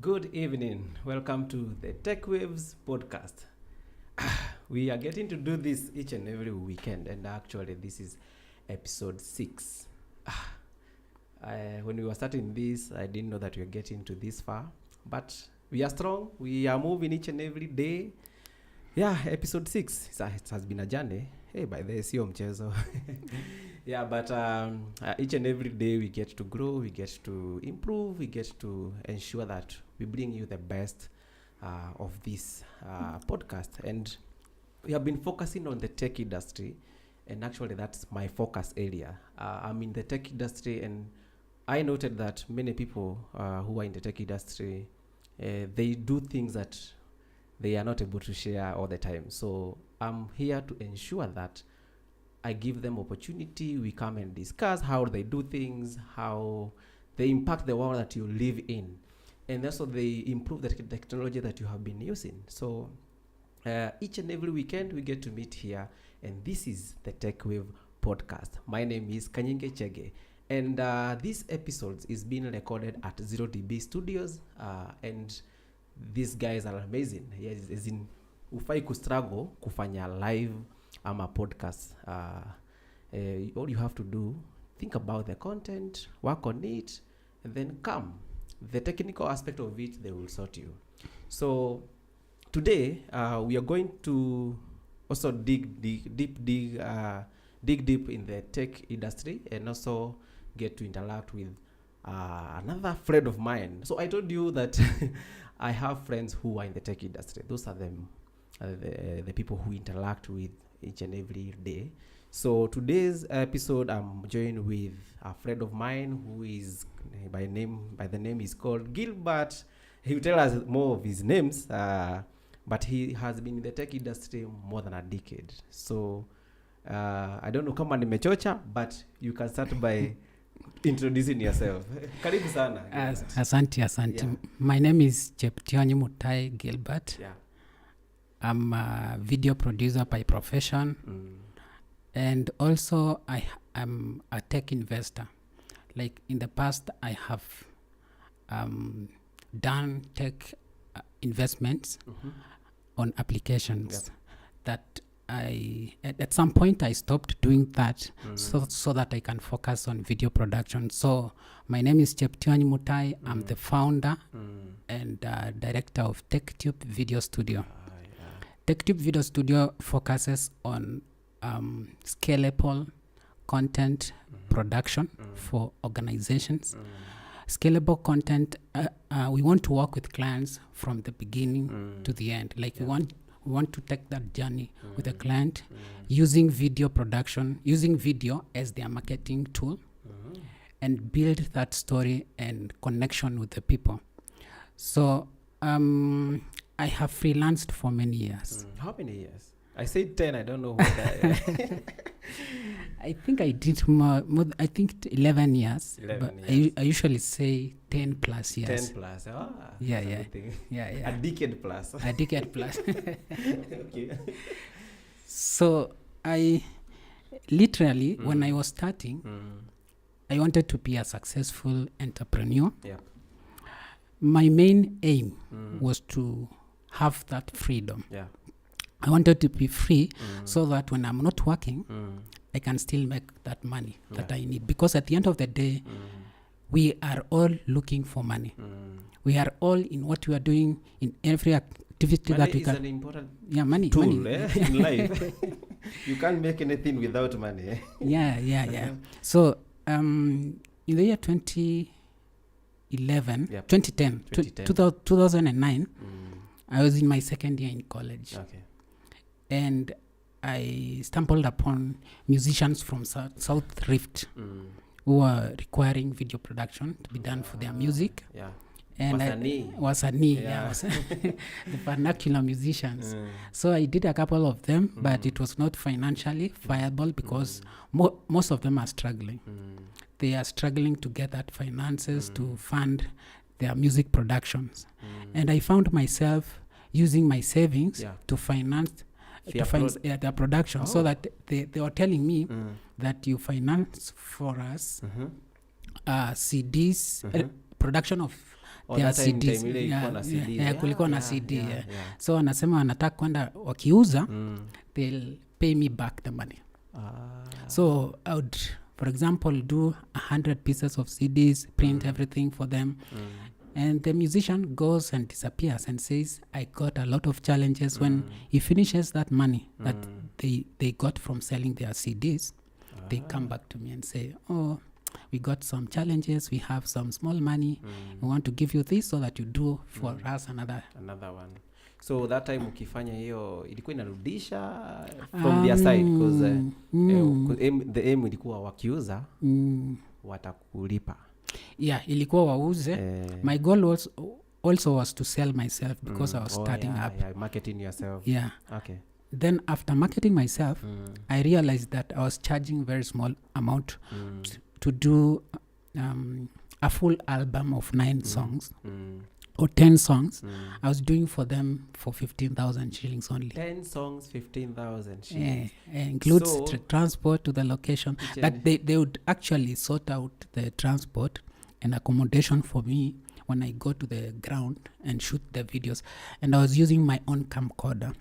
Good evening. Welcome to the Tech Waves podcast. We are getting to do this each and every weekend, and actually, this is episode 6. When we were starting this, I didn't know that we were getting to this far, but we are strong. We are moving each and every day. Yeah, episode 6. It has been a journey. Hey, by the way, sio mchezo. Yeah, but each and every day we get to grow, we get to improve, we get to ensure that we bring you the best of this podcast. And we have been focusing on the tech industry, and actually that's my focus area. I'm in the tech industry, and I noted that many people who are in the tech industry, they do things that they are not able to share all the time. So I'm here to ensure that I give them opportunity. We come and discuss how they do things, how they impact the world that you live in, and also they improve the technology that you have been using. So each and every weekend we get to meet here, and this is the Tech Wave podcast. My name is Kanyinge Chege, and this episode is being recorded at 0DB Studios, and these guys are amazing. Yes, as in ufai kustruggle kufanya live ama podcast. All you have to do, think about the content, work on it, and then come. The technical aspect of it, they will sort you. So today we are going to also dig deep in the tech industry, and also get to interact with another friend of mine. So I told you that I have friends who are in the tech industry. Those are them, the people who interact with each and every day. So today's episode, I'm joined with a friend of mine who is by the name is called Gilbert. He will tell us more of his names, but he has been in the tech industry more than a decade. So I don't know kama nimechocha, but you can start by introducing yourself. Karibu sana. Asante. Yeah. My name is Cheptiony Mutai Gilbert. Yeah. I'm a video producer by profession, and also I am a tech investor. Like in the past, I have done tech investments on applications that at some point I stopped doing that so that I can focus on video production. So my name is Cheptiony Mutai. I'm the founder and director of TechTube Video Studio. TechTube Video Studio focuses on scalable content production for organizations. Scalable content, we want to work with clients from the beginning to the end. Like we want to take that journey with a client using video production, using video as their marketing tool, and build that story and connection with the people. So I have freelanced for many years. How many years? I said 10. I don't know what that I think I did more I think 11 years. 11 but years. I usually say 10 plus years. 10 plus. Yeah. A decade plus. A decade plus. Okay. So I literally, when I was starting, I wanted to be a successful entrepreneur. Yeah. My main aim was to have that freedom. Yeah. I wanted to be free so that when I'm not working, I can still make that money that I need. Because at the end of the day, we are all looking for money. We are all in what we are doing, in every activity money that we can. Money is an important money tool money. in life. You can't make anything without money. Yeah. So in the year 2010, 2009, I was in my second year in college. Okay. And I stumbled upon musicians from South Rift who were requiring video production to be done for their music. Yeah. And Wasani, the vernacular musicians. So I did a couple of them, but it was not financially viable because most of them are struggling. They are struggling to get that finances to fund their music productions. And I found myself using my savings to finance their production. So that they were telling me that you finance for us CDs, production of their that time CDs. time ile ilikuwa na CDs. Kulikuwa na CD. So wanasema wanataka kwenda wakiuza, they'll pay me back the money. So I would, for example, do 100 pieces of CDs, print everything for them. And the musician goes and disappears and says, I got a lot of challenges. When he finishes that money that they got from selling their CDs, they come back to me and say, oh, we got some challenges, we have some small money, we want to give you this so that you do for us another one. So that time ukifanya hiyo ilikuwa inarudisha from their side, because the aim ilikuwa wakiuza watakulipa. Yeah, ilikuwa wauze. My goal was also was to sell myself because I was starting up. Marketing yourself. Yeah. Okay. Then after marketing myself, I realized that I was charging very small amount to do a full album of 9 songs or 10 songs. I was doing for them for 15,000 shillings only. 10 songs, 15,000 shillings. Includes transport to the location. But they would actually sort out the transport and accommodation for me when I go to the ground and shoot the videos. And I was using my own camcorder.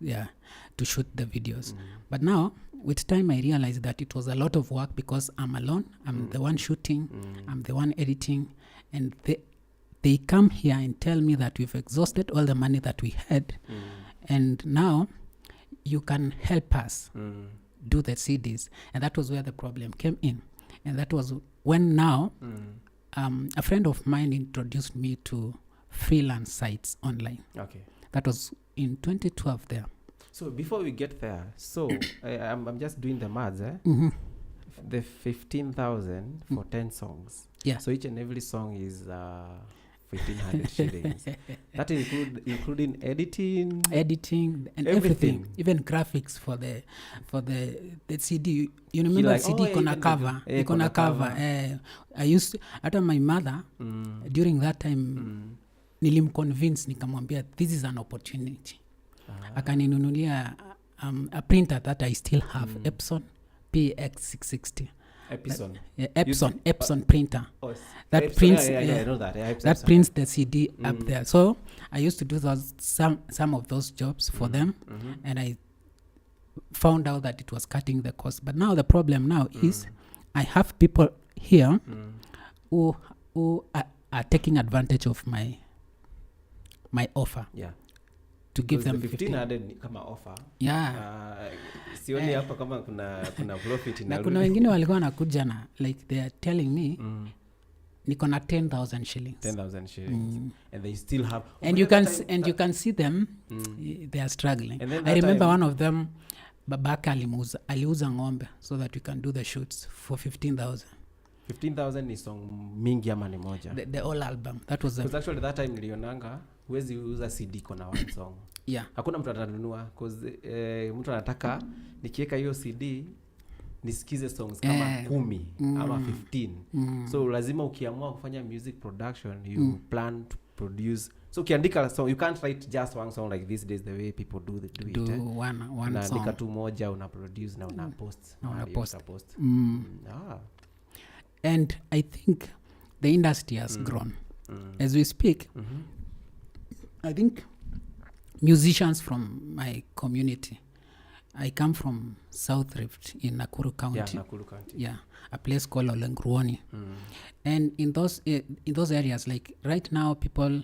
Yeah, to shoot the videos. But now, with time, I realized that it was a lot of work because I'm alone. I'm the one shooting. I'm the one editing. And they come here and tell me that we've exhausted all the money that we had. And now, you can help us do the CDs. And that was where the problem came in. And that was when now... a friend of mine introduced me to freelance sites online. Okay. That was in 2012 there. So before we get there, so I'm just doing the maths. The 15,000 for 10 songs. Yeah. So each and every song is 1,500 shillings. That including editing and everything, even graphics for the CD. You remember CD ikona cover, ikona cover. I used hata my mother during that time nilimconvince, nikamwambia this is an opportunity. Akaninunulia a printer that I still have, Epson PX660. Epson printer. That Epson, prints I know that. That prints the CD up there. So I used to do some of those jobs for them, and I found out that it was cutting the cost. But now the problem now is I have people here who are taking advantage of my offer. Yeah. To give them 1500 kama offer. Yeah. Sioni hapa kama kuna profit na kuna wengine walikuwa nakuja na like they are telling me niko na 10,000 shillings. 10,000 shillings. And they still have and you can see them they are struggling. I remember one of them babaka aliuza ng'ombe so that we can do the shoots for 15,000. 15,000 ni song mingi ama ni moja? The whole album. That was because actually that time nilionanga huwezi uza CD kona one song. Yeah. Hakuna mtu atanunua because mtu anataka nikiweka hiyo CD nisikize songs kama 10 ama 15. So lazima ukiamua kufanya music production you plan to produce. So ukiandika song you can't write just one song like these days the way people do it. One song. Unaandika tu moja una produce na una post. And I think the industry has grown. As we speak, I think musicians from my community, I come from South Rift in Nakuru County. Yeah, Nakuru County. Yeah, a place called Olengruoni. And in those areas, like right now, people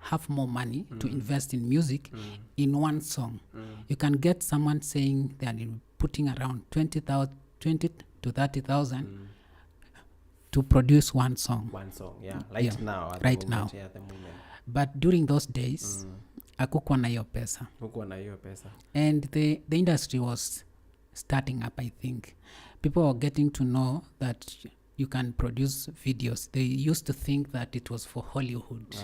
have more money to invest in music in one song. You can get someone saying they are putting around 20 to 30,000 to produce one song. Yeah. Now. Right now. Yeah, at the moment. But during those days, hakukuwa na hiyo pesa. And the industry was starting up, I think. People were getting to know that you can produce videos. They used to think that it was for Hollywood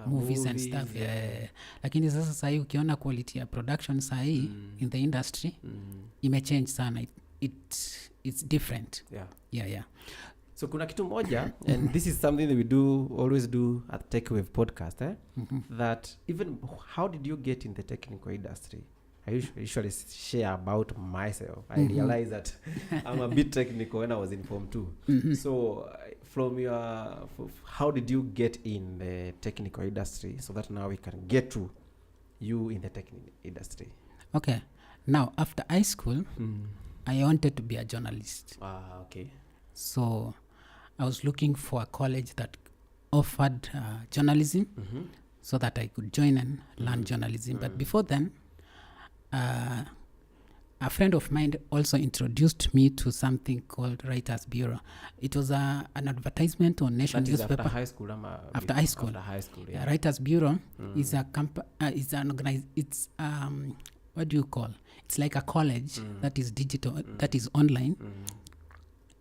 movies and stuff. Yeah. Lakini sasa sahi ukiona quality ya production sahi in the industry imechange sana. It's different. Yeah. So kuna kitu moja and this is something that we always do at Tech Wave podcast that even how did you get in the technical industry? I usually share about myself. I realize that I'm a bit technical when I was in Form 2. So from how did you get in the technical industry so that now we can get to you in the technical industry? Okay. Now, after high school, I wanted to be a journalist. Okay. So I was looking for a college that offered journalism so that I could join and learn journalism. But before then, a friend of mine also introduced me to something called Writers Bureau. It was an advertisement on Nation newspaper. After high school? After high school. Yeah. Writers Bureau is a is an it's what do you call? It's like a college that is digital, that is online.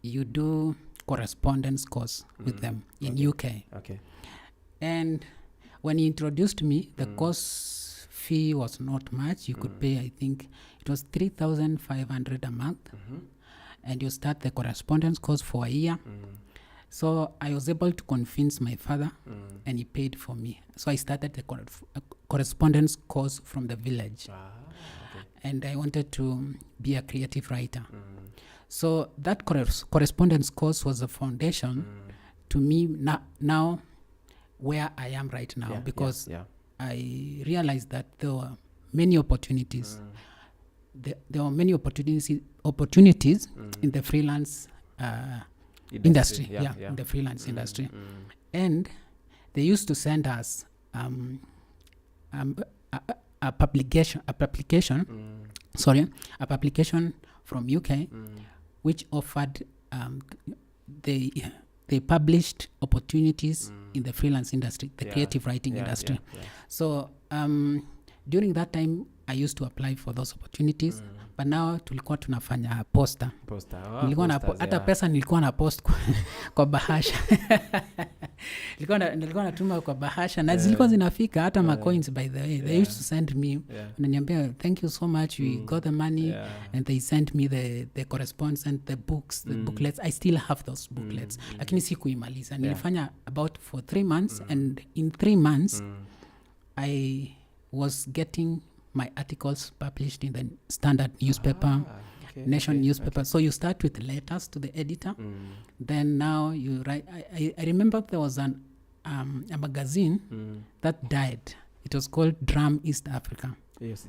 You do correspondence course with them in UK. Okay. And when he introduced me, the course fee was not much. You could pay, I think, it was 3,500 a month. And you start the correspondence course for a year. So I was able to convince my father, and he paid for me. So I started the correspondence course from the village. Okay. And I wanted to be a creative writer. So that correspondence course was the foundation to me now where I am right now, because I realized that there were many opportunities. There were many opportunities in the freelance industry. In the freelance industry. And they used to send us a publication from UK, which offered they published opportunities in the freelance industry, the creative writing industry. So during that time I used to apply for those opportunities, but now tulikuwa tunafanya poster. Nilikuwa na hata pesa nilikuwa na post kwa bahasha. nilikuwa natuma kwa bahasha na zilikuwa zinafika hata ma coins, by the way. They used to send me wananiambia thank you so much, we got the money, and they sent me the correspondence and the books, the booklets. I still have those booklets. Lakini sikuimaliza. Nilifanya about for 3 months, and in 3 months I was getting my articles published in the Standard newspaper, Nation newspaper. So you start with letters to the editor. Then now you write. I remember there was a magazine that died. It was called Drum East Africa. Yes,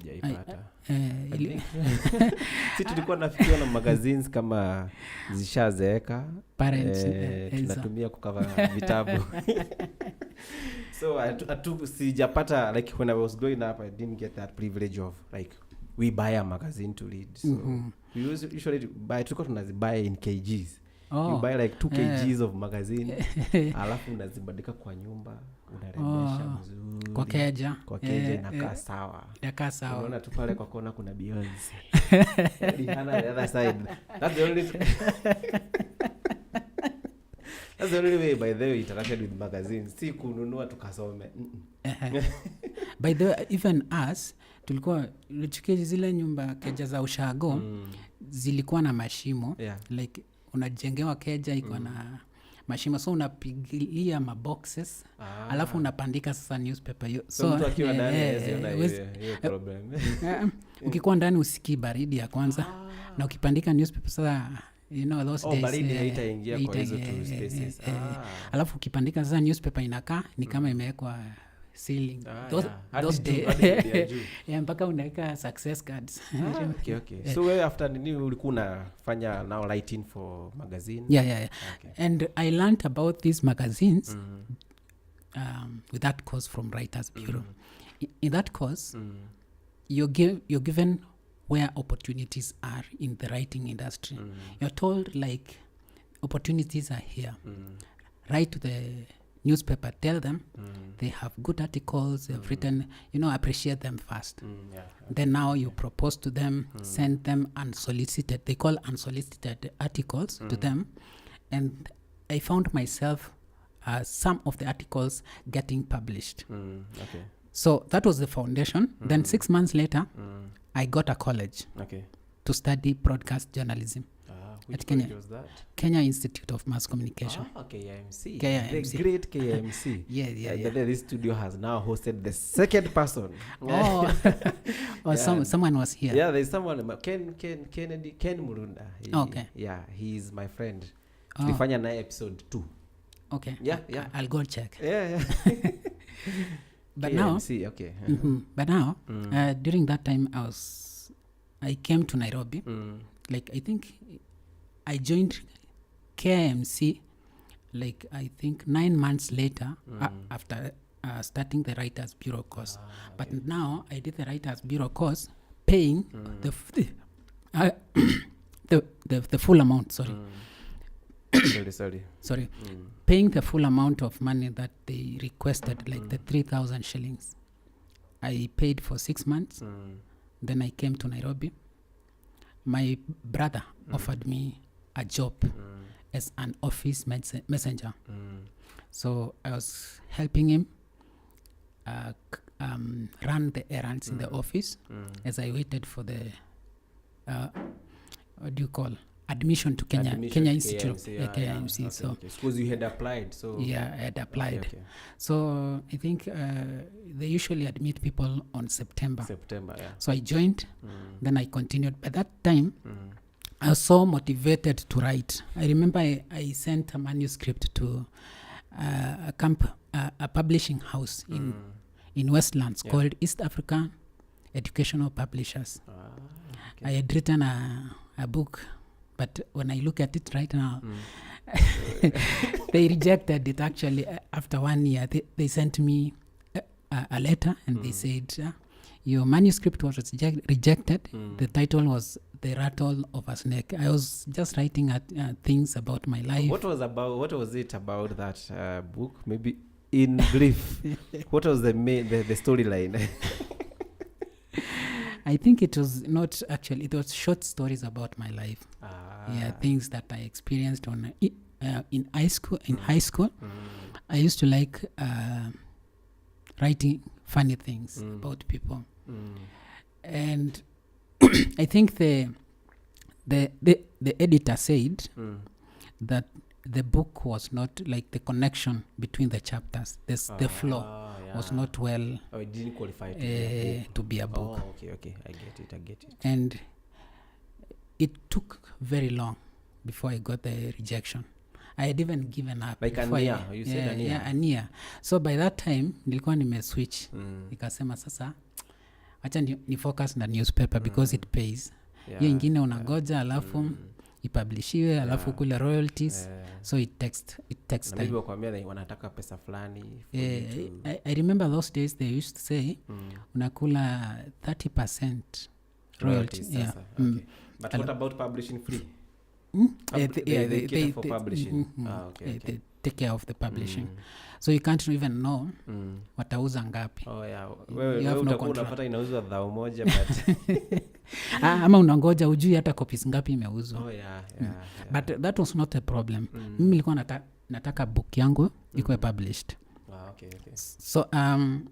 si tulikuwa nafikiwa na magazines kama zishazeeka, parents tunatumia kukava vitabu. So sijapata, like when I was growing up, I didn't get that privilege of like we buy a magazine to read. So we usually buy, tulikuwa tunazibuy in kgs. You buy like 2 kgs of magazine, alafu unazibandika kwa nyumba, unarembesha mzuri kwa keja inakaa sawa. Inakaa sawa. Unaona tu pale kwa kona kuna Beyonce. Rihanna the other side. That's the only way, by the way, interacted with magazines. Si kununua tukasome. By the way, even us tulikuwa luchuke zile nyumba keja za ushago zilikuwa na mashimo, like unajengewa keja iko na mashimo, so unapigilia maboxes alafu unapandika sasa newspaper. So mtu akiwa ndani hiyo problem. Ukikuwa ndani usikii baridi ya kwanza, na ukipandika newspaper sasa those days baridi haitaingia kwa hizo two spaces. Alafu ukipandika sasa newspaper inakaa ni kama imewekwa ceiling. Those days mpaka unaweka success cards. Okay. So wewe after nini ulikuwa unafanya now writing for magazine? Okay. And I learned about these magazines with that course from Writers Bureau. In that course, you're given where opportunities are in the writing industry. You're told like opportunities are here. Write to the newspaper, tell them they have good articles, they've written, appreciate them first. Then now you propose to them, send them unsolicited, they call unsolicited articles to them. And I found myself some of the articles getting published. So that was the foundation. Then 6 months later, I got a college to study broadcast journalism. Which Kenya. college was that? Kenya Institute of Mass Communication. KIMC. KIMC. The great KIMC. Yeah. This studio has now hosted the second person. Someone was here. Yeah, there's someone, Ken Murunda. Okay. Yeah, he's my friend. Oh. Tulifanya naye episode 2. Okay. Yeah. I'll go check. Yeah. But KIMC, now, okay. but now, during that time, I came to Nairobi. Like, I think I joined KIMC, like, I think 9 months later, after starting the Writers Bureau course. Okay. But now, I did the Writers Bureau course, paying the full amount, sorry. Sorry. Paying the full amount of money that they requested, like the 3,000 shillings. I paid for 6 months. Then I came to Nairobi. My brother offered me a job as an office messenger. So I was helping him run the errands in the office as I waited for the what do you call admission to Kenya Institute of KIMC. So suppose you had applied. So yeah, I had applied. Okay. So I think they usually admit people on September. Yeah. So I joined. Then I continued. By that time, I was so motivated to write. I remember I sent a manuscript to a publishing house in Westlands called East African Educational Publishers. Okay. I had written a book, but when I look at it right now, they rejected it. Actually, after 1 year, they sent me a letter and they said, your manuscript was rejected. The title was The Rattle of a Snake. I was just writing things about my life. What was it about that book? Maybe in brief, what was the storyline? I think it was not actually. It was short stories about my life. Yeah, things that I experienced in high school. In high school, I used to like writing funny things about people, and I think the editor said that the book was not like the connection between the chapters. The flow was not well. It didn't qualify to be a book. Oh, okay. I get it. And it took very long before I got the rejection. I had even given up. Like a year, you said a year. Yeah, a year. So by that time, nilikuwa nimeswitch. Nikasema sasa, acha ni focus na newspaper because it pays. Hiyo ingine unagoja alafu ipublishiwe alafu kule royalties. So it takes time. Maybe wakwambia wanataka pesa fulani. I remember those days they used to say unakula 30% royalties. Yeah. Okay. But what about publishing free? They cater for publishing. Okay. They take care of the publishing. So you can't even know watauza ngapi. Oh yeah. Wewe unapata inauzwa 1,000 but ama unangoja ujui hata copies ngapi imeuzwa. Oh yeah. But that was not a problem. Mimi nilikuwa nataka book yangu ikuwe published. Okay. So and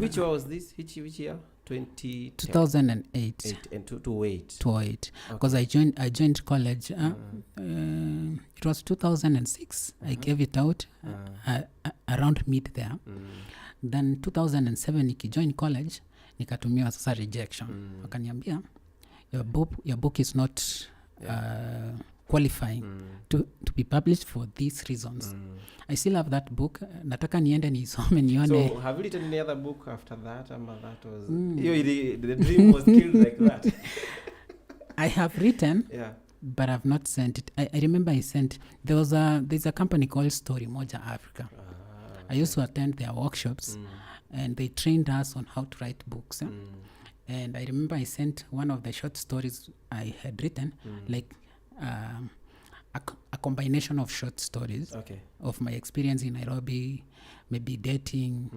which year was this? Which year? 2008 and to wait because I joined college it was 2006. I gave it out around mid there. Then 2007 nikijoin college nikatumiwa sasa rejection. Wakaniambia your book is not qualifying to be published for these reasons. I still have that book. Nataka niende nisome nione. So have you written any other book after that? That was the dream was killed like that. I have written, but I've not sent it. I remember I sent. There's a company called Story Moja Africa. I used to attend their workshops, and they trained us on how to write books. And I remember I sent one of the short stories I had written, like a combination of short stories of my experience in Nairobi, maybe dating,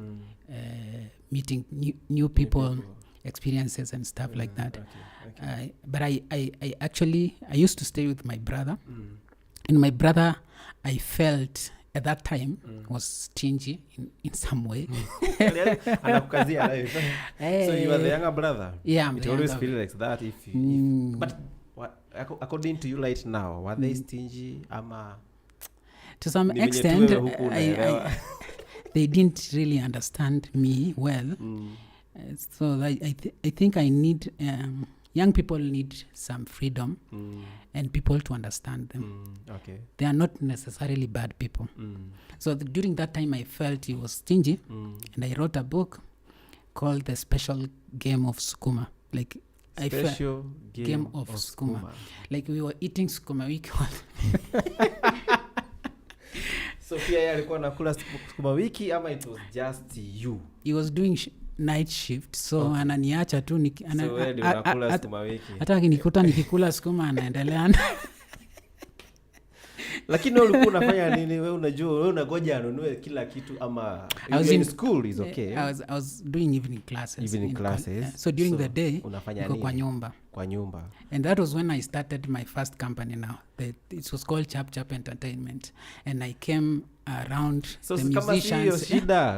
meeting new people, experiences and stuff like that. But I actually used to stay with my brother, and my brother, I felt at that time was stingy in some way. So you were the younger brother? Yeah, I'm it the always younger. feels like that if but according to you right now, were they stingy ama to some extent they didn't really understand me well. So I think I need young people need some freedom and people to understand them. Okay. They are not necessarily bad people. So during that time I felt he was stingy, and I wrote a book called The Special Game of Sukuma. Like Special Game of Sukuma. Like we were eating sukuma wiki. So pia yeye alikuwa anakula sukuma wiki ama it was just you? He was doing night shift, so ananiacha tu so wewe ndio unakula sukuma wiki. Hata akinikuta nikikula sukuma anaendelea. Lakini wewe ulikuwa unafanya nini? Wewe unajua wewe unagoja anunue kila kitu ama in school is okay? I was doing evening classes. So during the day unafanya nini? Kwa nyumba. And that was when I started my first company now. It was called Chap Entertainment, and I came around so the musicians.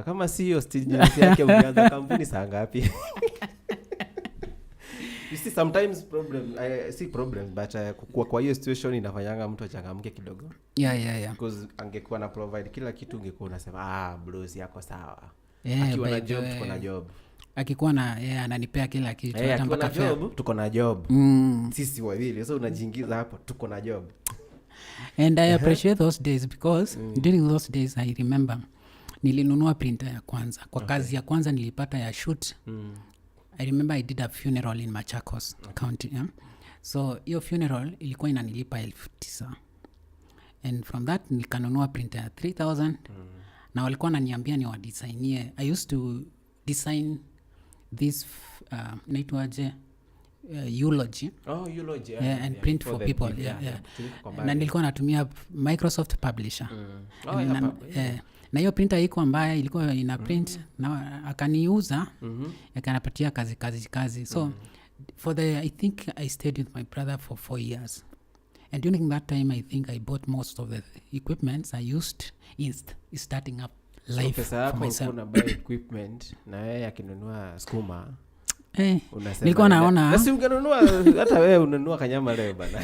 Kama sio stinginess yake umeanza kampuni saa ngapi? You see sometimes problems but kwa hiyo situation inafanyanga mtu achangamke kidogo. Yeah. Because angekuwa na provide kila kitu ungekuwa unasema blues yako sawa. Yeah, akiwa na job tuko na job. Akikuwa na ananipea kila kitu hata mpaka job tuko na job. Sisi wawili so unajiingiza hapo tuko na job. And I appreciate those days because during those days I remember nilinunua printer ya kwanza. Kwa kazi ya kwanza nilipata ya shoot. I remember I did a funeral in Machakos County. Yeah? So hiyo funeral ilikuwa inanilipa 9,000. And from that nikanunua printer ya 3,000. Na walikuwa wananiambia ni wadesignie. I used to design this naitwaje eulogy. Eulogy. And print for people. Yeah. Na nilikuwa natumia Microsoft Publisher. Na hiyo printer iko mbaya ilikuwa ina print na akaniuza akanapatia kazi. So I think I stayed with my brother for 4 years. And during that time I think I bought most of the equipments I used in starting up life for myself. Una buy equipment na yeye akinunua sukuma. Nilikuwa naona basi ungenunua hata wewe unanunua kanyama leo bana.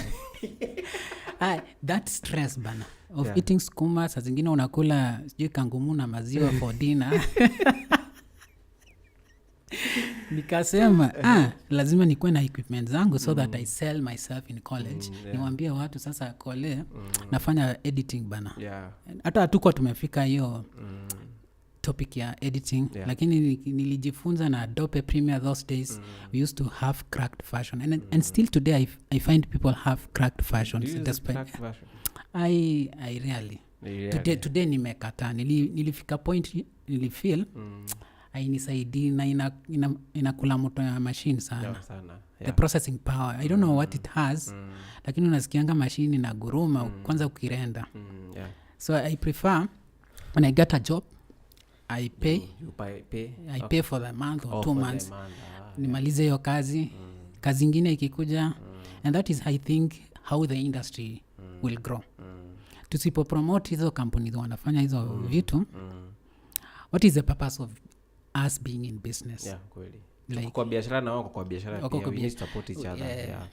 That stress bana of eating sukuma, saa zingine unakula sijui kangumu na maziwa for dinner. Nikasema lazima nikuwe na equipment zangu so that I sell myself in college. Niwaambie watu sasa kole nafanya editing bana. Hata hatuko tumefika hiyo topic ya editing, lakini nilijifunza na Adobe Premiere those days. We used to have cracked version and still today I find people have cracked versions. I really today nimekata. Nilifika point nilifeel hainisaidii na inakula moto ya machine sana. The processing power I don't know what it has, lakini unasikianga machine na guruma kwanza ukirenda. So I prefer when I get a job I pay. I pay for the month or 2 months. Nimalize hiyo kazi ingine ikikuja. And that is I think how the industry will grow. Tusipo promote hizo companies wanafanya hizo vitu, what is the purpose of us being in business? Kweli. Like, kwa biashara na wako kwa biashara pia we need to support each other.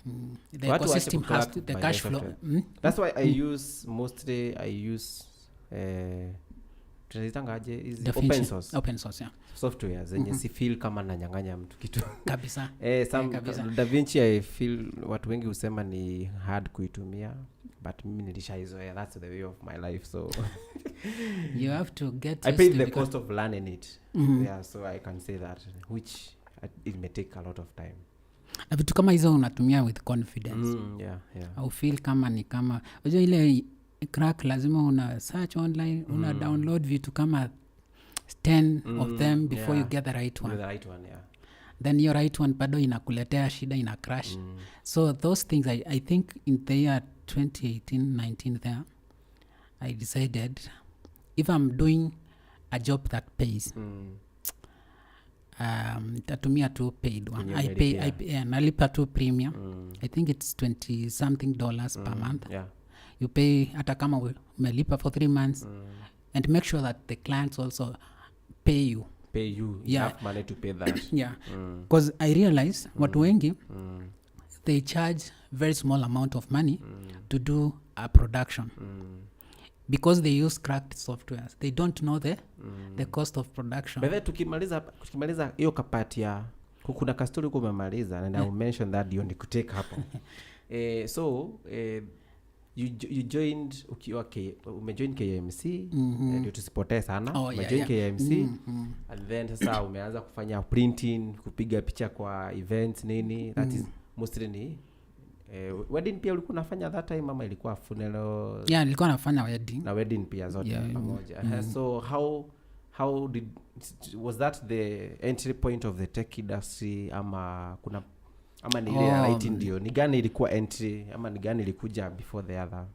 The ecosystem has to, the cash flow. That's why I use tunazitangaje is open source software zenye si feel kama nanyang'anya mtu kitu kabisa. DaVinci I feel watu wengi husema ni hard kuitumia, but mimi nilishaizoea. That's the way of my life, so you have to get I paid the cost of learning it. So I can say that, which it may take a lot of time. Na vitu kama hizo unatumia with confidence. Au feel kama ni kama unajua ile crack lazima una search online, una download vitu kama 10 of them before you get the right one. Then your right one bado inakuletea shida, ina crash. So those things I think in the year 2018-19 there I decided if I'm doing a job that pays, tatumia tu paid one. I pay nalipa tu premium. I think it's $20 something per month. You pay hata kama umelipa for 3 months, and make sure that the clients also pay you enough money to pay that. Because I realize watu wengi they charge very small amount of money to do a production. Because they use cracked softwares, they don't know the cost of production. But then tukimaliza hiyo kapati ya kuna kastori huko umemaliza, and I will mention that ndio nikutake hapo. So you joined umejoin KMC, ndio tusipotee sana. Umejoin KMC and then sasa umeanza kufanya printing, kupiga picha kwa events nini. That is mostly ni wedding pia ulikuwa unafanya that time ama ilikuwa funeral? Yeah, nilikuwa nafanya wedding. Na wedding pia zote pamoja. So how was that the entry point of the tech industry ama ni ile IT ndio? Ni gani ilikuwa entry ama ni gani ilikuja before the other?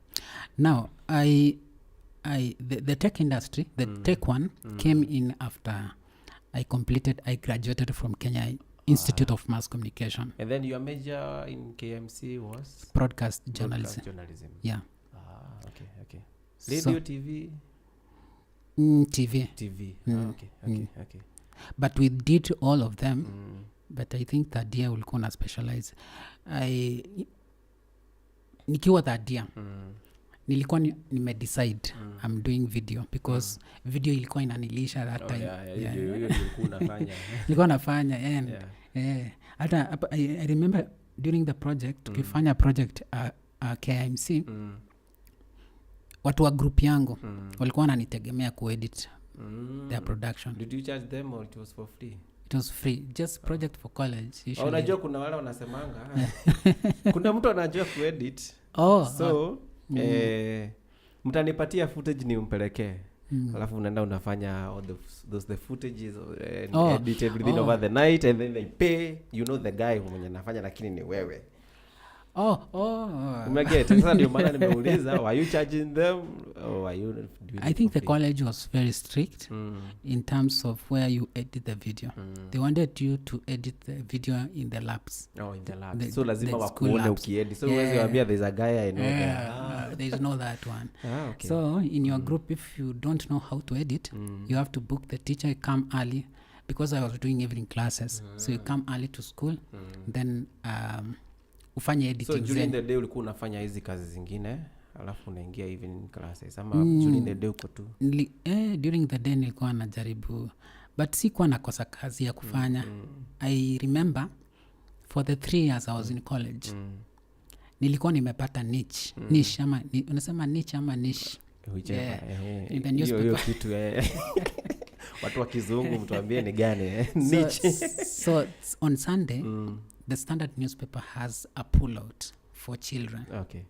Now, the tech industry, the tech one came in after I graduated from Kenya Institute of Mass Communication. And then your major in KMC was? Broadcast journalism. Yeah. Okay. Radio, TV? TV. Okay. But we did all of them. But I think that year ulikuwa na specialize. Nikiwa that year, nilikuwa nimedecide I'm doing video because video ilikuwa inanilisha that time. Nilikuwa nafanya. Hata I remember during the project, tukifanya project KMC, watu wa group yangu walikuwa wananitegemea kuedit their production. Did you charge them or it was for free? It was free, just project for college. Unajua kuna wale wanasemanga kuna mtu anajua kuedit. So mtanipatia footage ni umpelekee. Alafu unaenda unafanya all the footages and edit everything over the night and then they pay, you know, the guy mwenye anafanya lakini ni wewe. Umeget? Sasa ndio maana nimeuliza, were you charging them or were you doing I think the college was very strict in terms of where you edit the video. They wanted you to edit the video in the labs. In the labs. So lazima wakuone ukiedit. So uweze waambia there's a guy I know there. There's no that one. Okay. So in your group, if you don't know how to edit, you have to book the teacher. You come early because I was doing evening classes. So you come early to school, then ufanye editing. So during the day ulikuwa unafanya hizi kazi zingine alafu unaingia evening classes ama during the day uko tu? During the day nilikuwa najaribu but sikuwa nakosa kazi ya kufanya. I remember for the 3 years I was in college, nilikuwa nimepata niche ama unasema niche ama niche? In the newspaper. Hiyo kitu watu wa kizungu mtuambie ni gani niche. So on Sunday the Standard newspaper has a pullout for children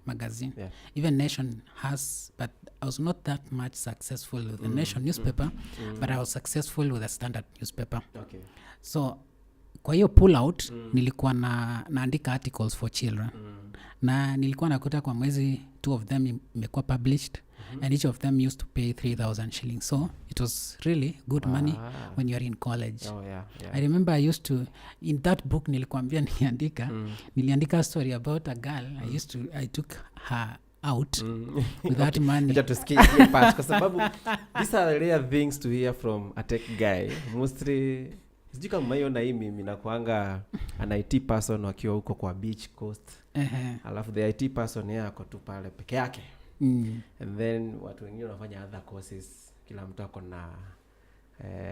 magazine. Even Nation has, but I was not that much successful with the Nation newspaper, but I was successful with the Standard newspaper. So kwa hiyo pullout nilikuwa naandika articles for children na nilikuwa nakuta kwa mwezi 2 of them imekuwa published and each of them used to pay 3,000 shillings. So it was really good money when you're in college. I remember I used to, in that book nilikuambia niliandika a story about a girl. I took her out with that money. Kwa sababu these are the rare things to hear from a tech guy. Mostly sijui kama hiyo na mimi nakuanga an IT person wakiwa huko kwa beach coast. Alafu the IT person yeye ako tu pale peke yake. And then watu wengine wanafanya other courses, kila mtu ako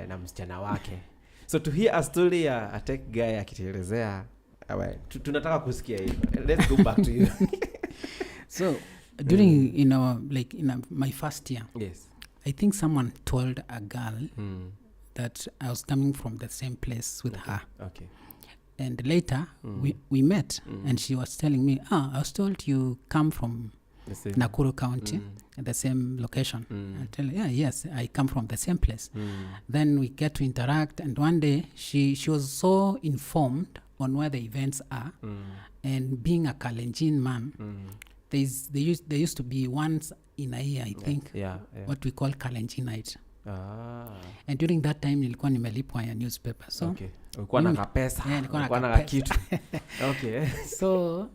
na msichana wake. So to hear a story ya a tech guy akitelezea, tunataka kusikia hiyo. Let's go back to you. So during my first year, I think someone told a girl that I was coming from the same place with her. And later we met and she was telling me, I was told you come from Nakuru County at the same location. I tell her, yes, I come from the same place. Then we get to interact, and one day she was so informed on where the events are. And being a Kalenjin man, there used to be once in a year, I think, what we call Kalenjin night. And during that time nilikuwa nimelipwa ya newspaper. So ulikuwa na kapesa, ulikuwa na kitu. So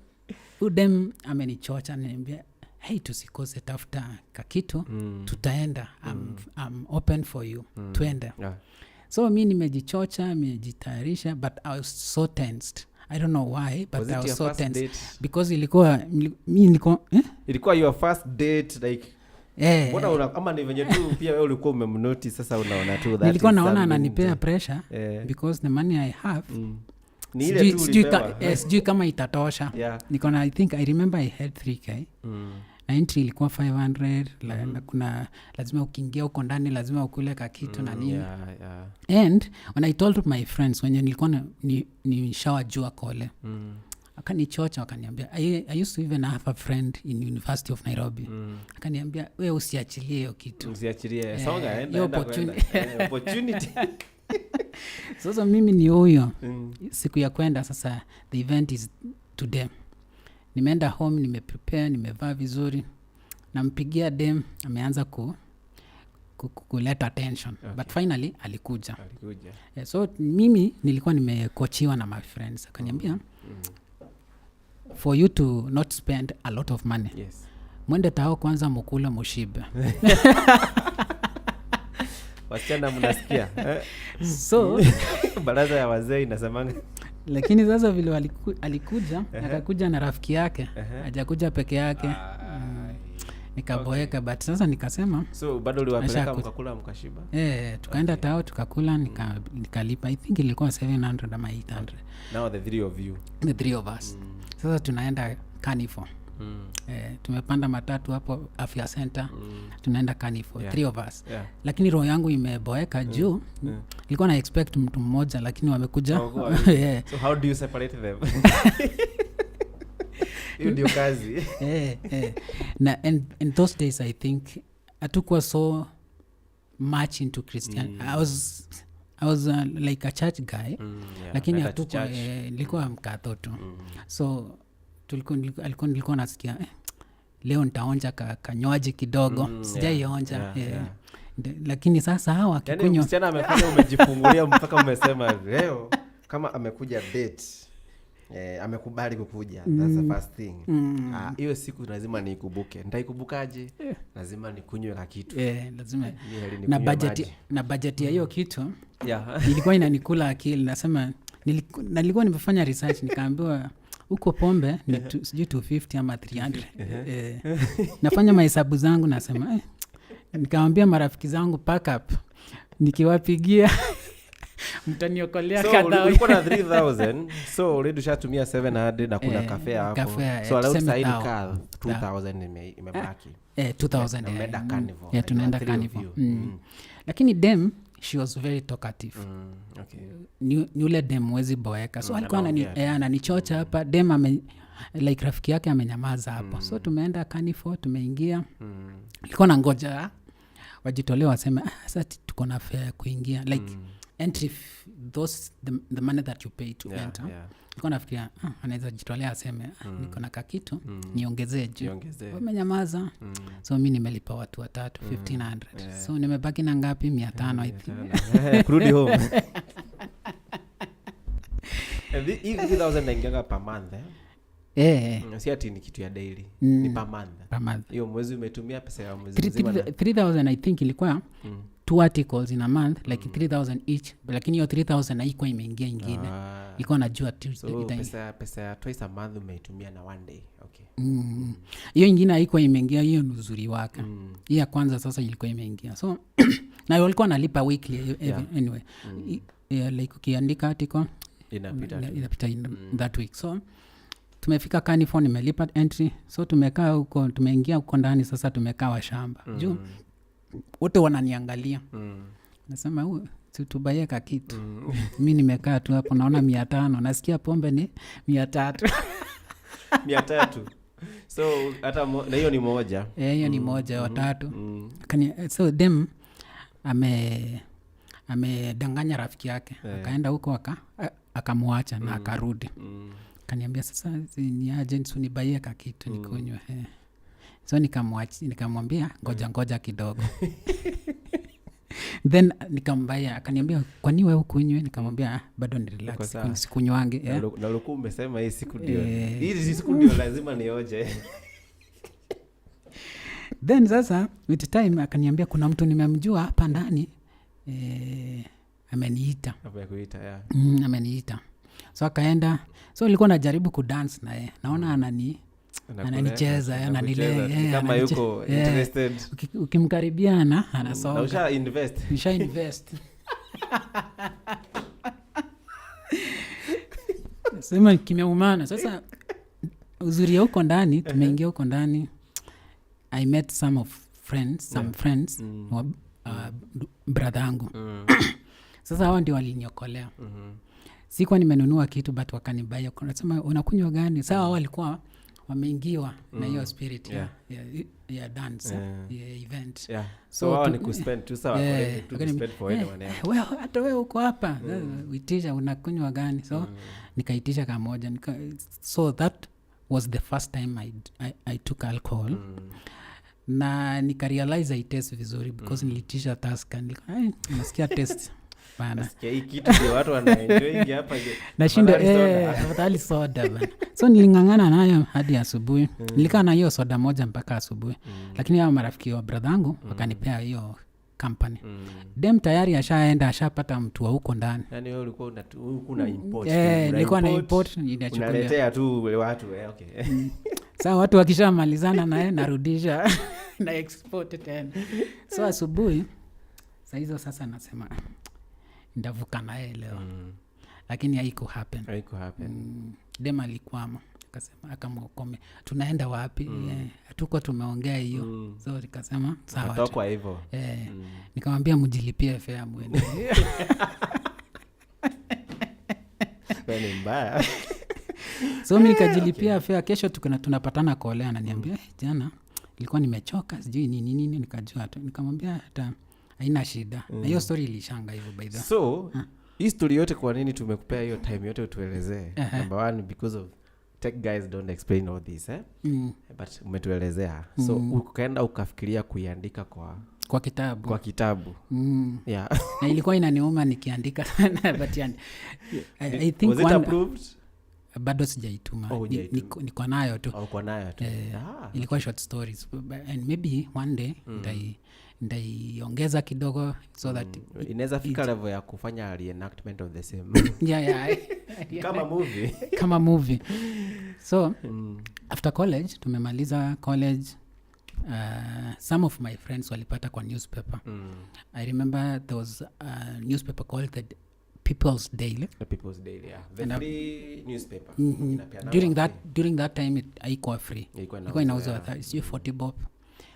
udem amenichocha ananiambia, hey, tusikose tafuta kakitu, tutaenda, I'm open for you, tuende. So mi nimejichocha, nimejitayarisha, but I was so tensed. I don't know why, but Was I it was your so first tense date? because ilikuwa Ilikuwa your first date like mbona ama ni venye tu pia wewe ulikuwa umemnotice sasa unaona tu that nilikuwa is naona something ananipea pressure because the money I have ni ile tu ulipewa. sijui kama itatosha. Niko na I remember I had 3k na entry ilikuwa 500 na kuna lazima ukiingia huko ndani lazima ukule ka kitu na nini. And when I told my friends when nilikuwa nishawajua kole akanichocha akaniambia I used to even have a friend in University of Nairobi akaniambia wewe usiachilie hiyo kitu, usiachilie songa enda opportunity. Sasa mimi ni huyo siku ya kwenda sasa, the event is today. Nimeenda home, nimeprepare, nimevaa vizuri, nampigia dem, ameanza kuleta attention. But finally alikuja. So mimi nilikuwa nimekochiwa na my friends akaniambia for you to not spend a lot of money, mwende tao kwanza mukula mushibe. Wasichana mnasikia so baraza ya wazee inasemanga. Lakini sasa vile alikuja akakuja na rafiki yake, hajakuja peke yake. Nikaboeka but sasa nikasema so bado uliwapeleka mkakula mkashiba. Tukaenda tao tukakula, nikalipa I think ilikuwa 700 ama 800. Now the three of you, the three of us. Sasa tunaenda Carnival. Tumepanda matatu hapo Afya Center. Tunaenda Carnival, three of us. Lakini roho yangu imeboeka juu nilikuwa na expect mtu mmoja lakini wamekuja. So how do you separate them? You ndio kazi. Na in those days I think hatukuwa so much into Christian. I was like a church guy. Lakini hatukuwa nilikuwa mkatho tu. So nilikuwa nasikia leo nitaonja kanywaji kidogo. Sijaionja. Lakini sasa hawa kikunywa. Yaani msichana amefanya umejifungulia mpaka umesema leo kama amekuja date. Amekubali kukuja. That's the first thing. Hiyo siku lazima niikumbuke. Nitaikumbukaje? Lazima nikunywe ka kitu. Lazima. Na budget ya hiyo kitu. Ilikuwa inanikula akili. Nasema nilikuwa nimefanya research nikaambiwa huko pombe ni sijui 250 ama 300. Nafanya mahesabu zangu nasema nikamwambia marafiki zangu pack up, nikiwapigia mtaniokolea kadhaa. So ulikuwa na 3000, so already ushatumia 700 na kuna cafe hapo. So allowed side car 2000 imebaki. 2000 tunaenda Carnival. Tunaenda Carnival. Lakini dem she was very talkative. Ni ule dem wezi boeka. So alikuwa ananichocha hapa, dem like rafiki yake amenyamaza hapo. So tumeenda Carnival, tumeingia. Alikuwa na ngoja wajitolee waseme sasa tuko na fare kuingia like entry the money that you pay to enter. Nilikuwa nafikiria anaweza jitolea aseme niko na kakitu niongezee juu. Wamenyamaza. So mimi nimelipa watu watatu 1500. So nimebaki na ngapi? 500 I think. Kurudi home. Hii 2000 naingianga per month si ati ni kitu ya daily. Ni per month. Hiyo mwezi umetumia pesa ya mwezi mzima. 3000 I think ilikuwa 2 articles in a month like 3000 each, lakini hiyo 3000 haikuwa imeingia ingine. Ilikuwa najua so pesa ya twice a month umeitumia na one day. Hiyo ingine haikuwa imeingia, hiyo ni uzuri wake. Hiyo ya kwanza sasa ilikuwa imeingia. So na walikuwa nalipa weekly anyway. Like ukiandika article inapita that week. So tumefika Carnival, nimelipa entry. So tumekaa huko, tumeingia huko ndani sasa, tumekaa wa shamba. Juu wote wananiangalia. Nasema tubaye ka kitu. Mimi nimekaa tu hapo naona 500, nasikia pombe ni 300. 300. So hata na hiyo ni moja. Hiyo ni moja watatu. So them amedanganya rafiki yake. Akaenda huko akamwacha na akarudi. Kaniambia sasa ni agent unibaie ka kitu nikunywe. So nikamwambia ngoja kidogo. Then nikambaya, akaniambia kwa nini wewe ukunywe? Nikamwambia bado ni relax, sikunywange. Na ulikuwa umesema hii siku ndio. Hii siku ndio lazima nioje. Then sasa with time akaniambia kuna mtu nimemjua hapa ndani ameniita. Amekuita ameniita. So akaenda, so nilikuwa najaribu kudance naye, naona ananicheza kama yuko interested. Ukimkaribia anasonga na usha invest sema kimeumana. Sasa uzuri ya huko ndani, tumeingia huko ndani, I met some friends brother yangu. Sasa hao ndio waliniokolea. Sikuwa nimenunua kitu but wakanibaya. Nasema unakunywa gani? Sasa hao walikuwa wameingiwa na hiyo spirit ya dance ya event. So wao ni kuspend tu sawa to spend for anyone else. Wewe hata wewe uko hapa uitisha unakunywa gani? So nikaitisha kamoja. So that was the first time I took alcohol. Na nikarealize I taste vizuri because nilitisha Tusker. Nasikia taste bana. Nasikia hii kitu ndio watu wanaenjoy hapa. Nashinda afadhali soda bana. So nilingangana nayo hadi asubuhi. Nilikaa na hiyo soda moja mpaka asubuhi. Lakini hao marafiki wa brother yangu wakanipea hiyo company. Dem tayari ashapata mtu wa huko ndani. Yaani wewe ulikuwa una import. Nilikuwa na import inachukulia. Unaletea tu watu okay. Sasa watu wakishamalizana naye narudisha na export tena. So asubuhi saa hizo sasa nasema ndavuka naye leo. Lakini haiko happen. Dem alikwama. Akasema akamwokome. Tunaenda wapi? Hatuko tumeongea hiyo. So nikasema sawa. Nataka hivyo. Nikamwambia mjilipie fare muende. Ni mbaya. So mimi nikajilipia fare. Kesho tunapatana kolea, ananiambia jana nilikuwa nimechoka sijui nini nikajua tu. Nikamwambia hata haina shida. Na hiyo story ilishanga hivyo by the way. So hii story yote kwa nini tumekupea hiyo time yote utuelezee? Number one, because of tech guys don't explain all this but umetuelezea. So ukaenda ukafikiria kuiandika kwa kitabu. Yeah. Na ilikuwa inaniuma nikiandika sana but I think was it approved? Bado sijaituma. Niko nayo tu. Uko nayo tu. Ilikuwa short stories and maybe one day ndaiongeza kidogo so that inaweza fika level ya kufanya reenactment of the same. Kama movie. So after college, tumemaliza college, some of my friends walipata kwa newspaper. I remember there was a newspaper called the People's Daily. The People's Daily, yeah. The free newspaper. During that time haikuwa free. Ilikuwa inauzwa 40 bob.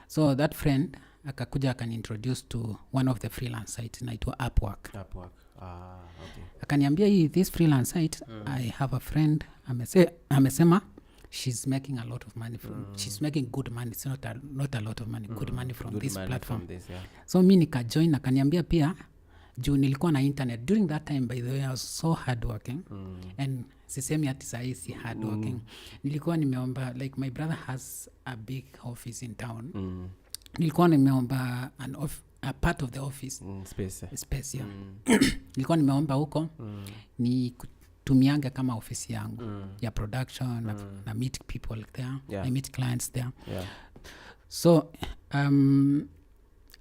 So that friend akakuja akaniintroduce to one of the freelance sites inaitwa Upwork. Okay. Akaniambia this freelance site, I have a friend amesema she's making a lot of money she's making good money. It's not a lot of money, good money from this platform. So mimi nikajoin. Akaniambia pia juu nilikuwa na internet during that time. By the way, I was so hardworking and sisemi ati sahi si hardworking. Nilikuwa nimeomba, like my brother has a big office in town. Nilikuwa nimeomba a part of the office space yeah. Nilikuwa nimeomba huko ni kutumianga kama ofisi yangu ya production na meet people there, I meet clients there. So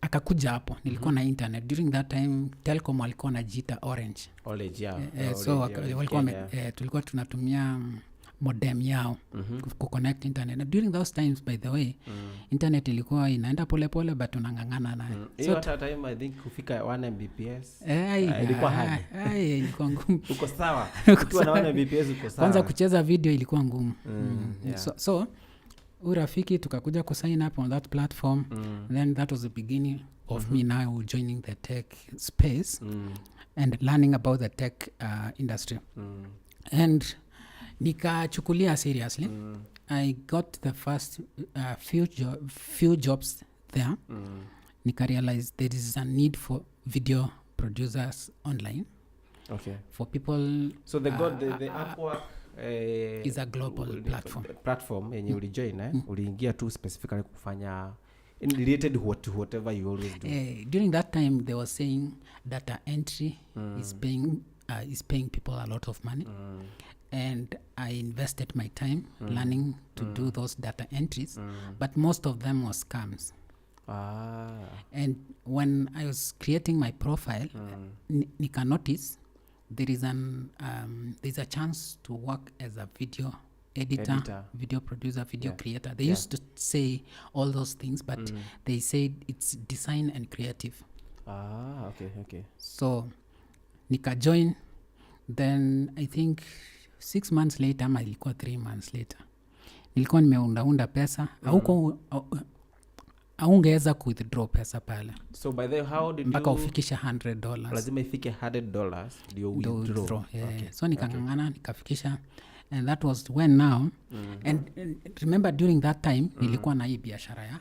akakuja hapo. Nilikuwa na internet during that time. Telcom walikuwa najiita Orange. So tulikuwa tunatumia modem yao kuconnect internet. Na during those times, by the way, internet ilikuwa inaenda pole but unangangana nayo. So at time I think kufika 1 Mbps ilikuwa hard. Ilikuwa ngumu. Uko sawa. Ukiwa na 1 Mbps uko sawa. Kwanza kucheza video ilikuwa ngumu. So urafiki tukakuja kusign up on that platform. Then that was the beginning of me now joining the tech space and learning about the tech industry. And nikachukulia seriously. I got the first few jobs there. Nika realize there is a need for video producers online. Okay. For people. So the Upwork is a global platform yenye ulijoin uliingia tu specifically kufanya related to whatever you always do. During that time they were saying data entry is paying people a lot of money. And I invested my time learning to do those data entries, but most of them were scams. And when I was creating my profile, nika notice there's a chance to work as a video editor, video producer, video creator. They used to say all those things, but they said it's design and creative. Okay. So nika join, then I think 6 months later ama ilikuwa 3 months later nilikuwa nimeunda pesa aungeweza withdraw pesa pale. So by the how did mpaka you ufikisha $100? lazima ifike $100 ndio withdraw. Okay. So nikangangana nikafikisha, and that was when now and remember during that time nilikuwa na hii biashara ya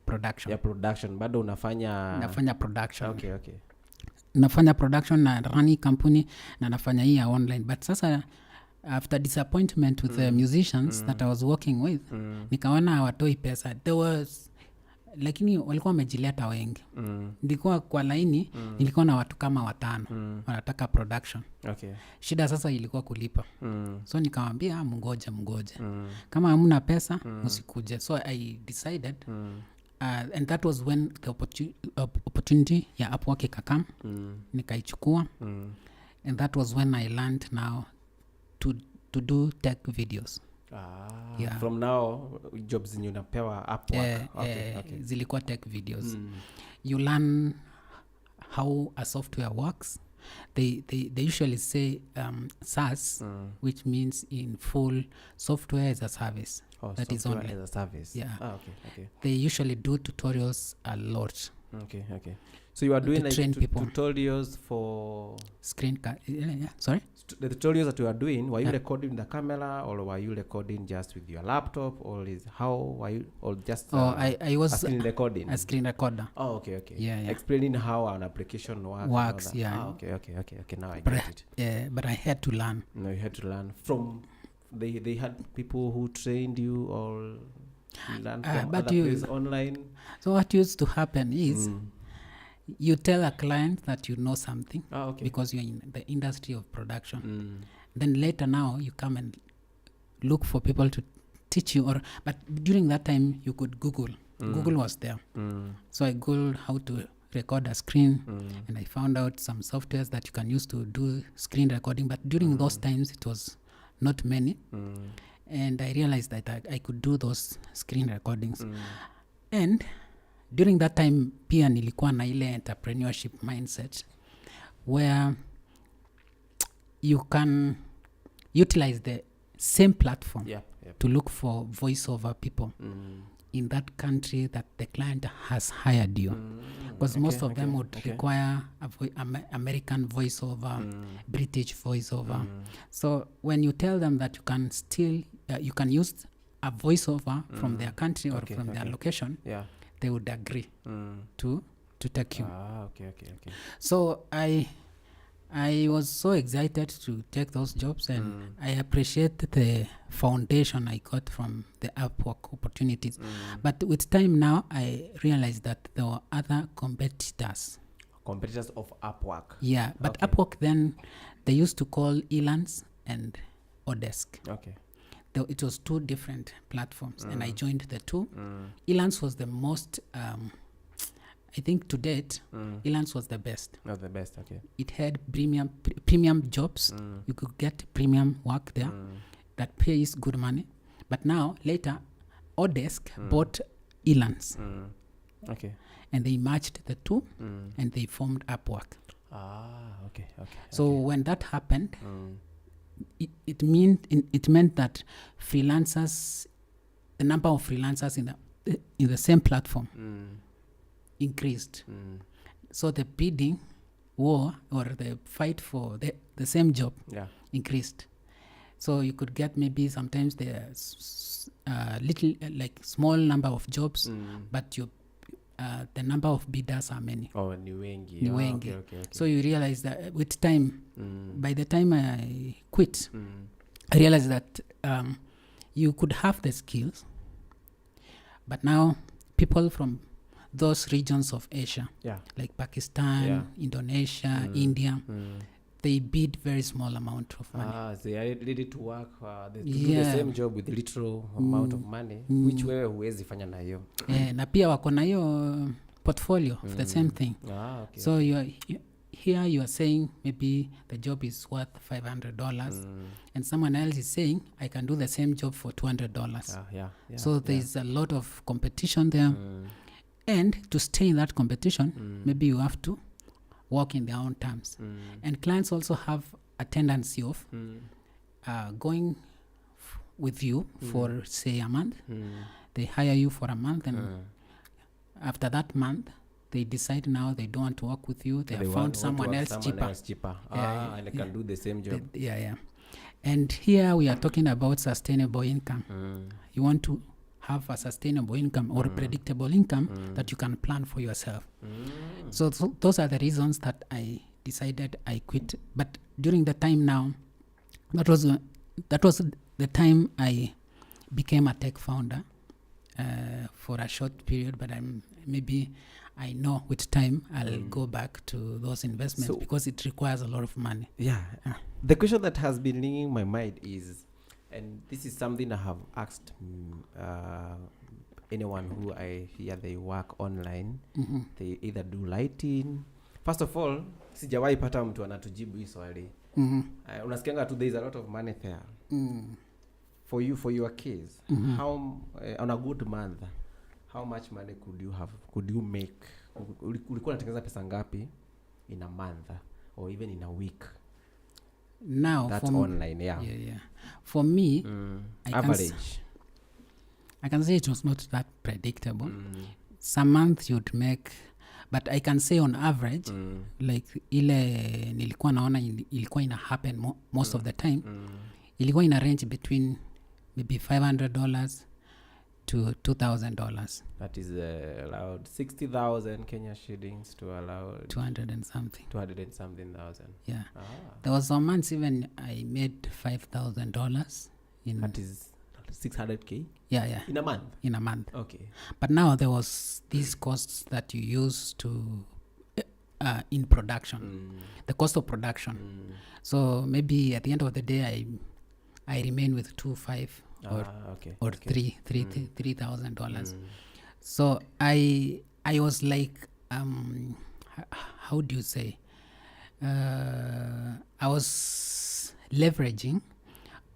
production. Bado nafanya production. Okay. Nafanya production na running company na nafanya hii ya online, but sasa after disappointment with the musicians that I was working with nikaona hawatoi pesa. There was lakini walikuwa wamejileta wengi. Nilikuwa kwa laini nilikuwa na watu kama 5 wanataka production. Shida sasa ilikuwa kulipa. So nikamwambia mngoje kama hamna pesa msikuje. So I decided and that was when the opportunity ya Upwork ikakam. Nikaichukua and that was when I learned now to do tech videos. From now jobs zenye unapewa Upwork. Zilikuwa tech videos. You learn how a software works. They usually say SaaS, which means in full software as a service. That is only as a service. Okay. They usually do tutorials a lot. Okay. So you are doing like tutorials for screen sorry? The tutorials that you are doing, were you recording the camera or were you recording just with your laptop, or how were you, or just I was a screen recording? A screen recorder. Okay. Yeah. Explaining how an application works. Okay, now I get it. But I had to learn. No, you had to learn from they had people who trained you, or you learned from other places online. So what used to happen is you tell a client that you know something because you're in the industry of production. Then later now you come and look for people to teach you, but during that time you could Google. Google was there. So I Googled how to record a screen and I found out some softwares that you can use to do screen recording, but during those times it was not many. And I realized that I could do those screen recordings. And during that time pia nilikuwa na ile entrepreneurship mindset where you can utilize the same platform to look for voiceover people in that country that the client has hired you, because most of them would require American voiceover, British voiceover. So when you tell them that you can still you can use a voiceover from their country or from their location, they would agree to take you. Okay. So I was so excited to take those jobs, and I appreciate the foundation I got from the Upwork opportunities. But with time now, I realized that there were other competitors of Upwork. Yeah, but Upwork then, they used to call Elance and Odesk. Okay. It was 2 different platforms, and I joined the 2. Elance was the most, I think to date, Elance was the best. The best, okay. It had premium jobs. You could get premium work there that pays good money. But now, later, Odesk bought Elance. Okay. And they merged the 2, and they formed Upwork. Okay. So when that happened, it meant that freelancers, the number of freelancers in the same platform increased. So the bidding war, or the fight for the same job increased. So you could get maybe sometimes there's little, like small number of jobs, but the number of bidders are many. Ni wengi. Okay. So you realize that with time, by the time I quit, I realized that you could have the skills, but now people from those regions of Asia, like Pakistan, Indonesia, India, they bid very small amount of money. They are ready to work to do the same job with little amount of money, which wewe huwezi fanya na hiyo. Na pia wako na hiyo portfolio of the same thing. Okay. So here you are saying maybe the job is worth $500, and someone else is saying I can do the same job for $200. So there's a lot of competition there, and to stay in that competition, maybe you have to work in their own terms. And clients also have a tendency of going with you for say a month. They hire you for a month, and after that month they decide now they don't want to work with you. They have found someone else cheaper. And they can do the same job. And here we are talking about sustainable income. You want to have a sustainable income or predictable income that you can plan for yourself. So those are the reasons that I decided I quit. But during the time now, that was the time I became a tech founder for a short period. But I know with time I'll go back to those investments because it requires a lot of money. The question that has been ringing my mind is, and this is something I have asked anyone who I hear they work online, they either do lighting. First of all, sijawahi pata mtu anatujibu hii swali. Unasikianga tu there is a lot of money there. For your case, how on a good month, how much money could you make? Ulikuwa unatengeneza pesa ngapi in a month or even in a week? Now that's online, For me, average. I can say it was not that predictable. Some months you'd make, but I can say on average, like ile nilikuwa naona ilikuwa ina happen most of the time, ilikuwa ina range between maybe $500 to $2,000. That is allowed 60,000 Kenya shillings to allow 200 and something thousand. There was some months even I made $5,000 in. That is 600k. In a month. Okay. But now there was these costs that you use to in production, the cost of production. So maybe at the end of the day I remain with $2,500 or $3,000. So I was like, how do you say? I was leveraging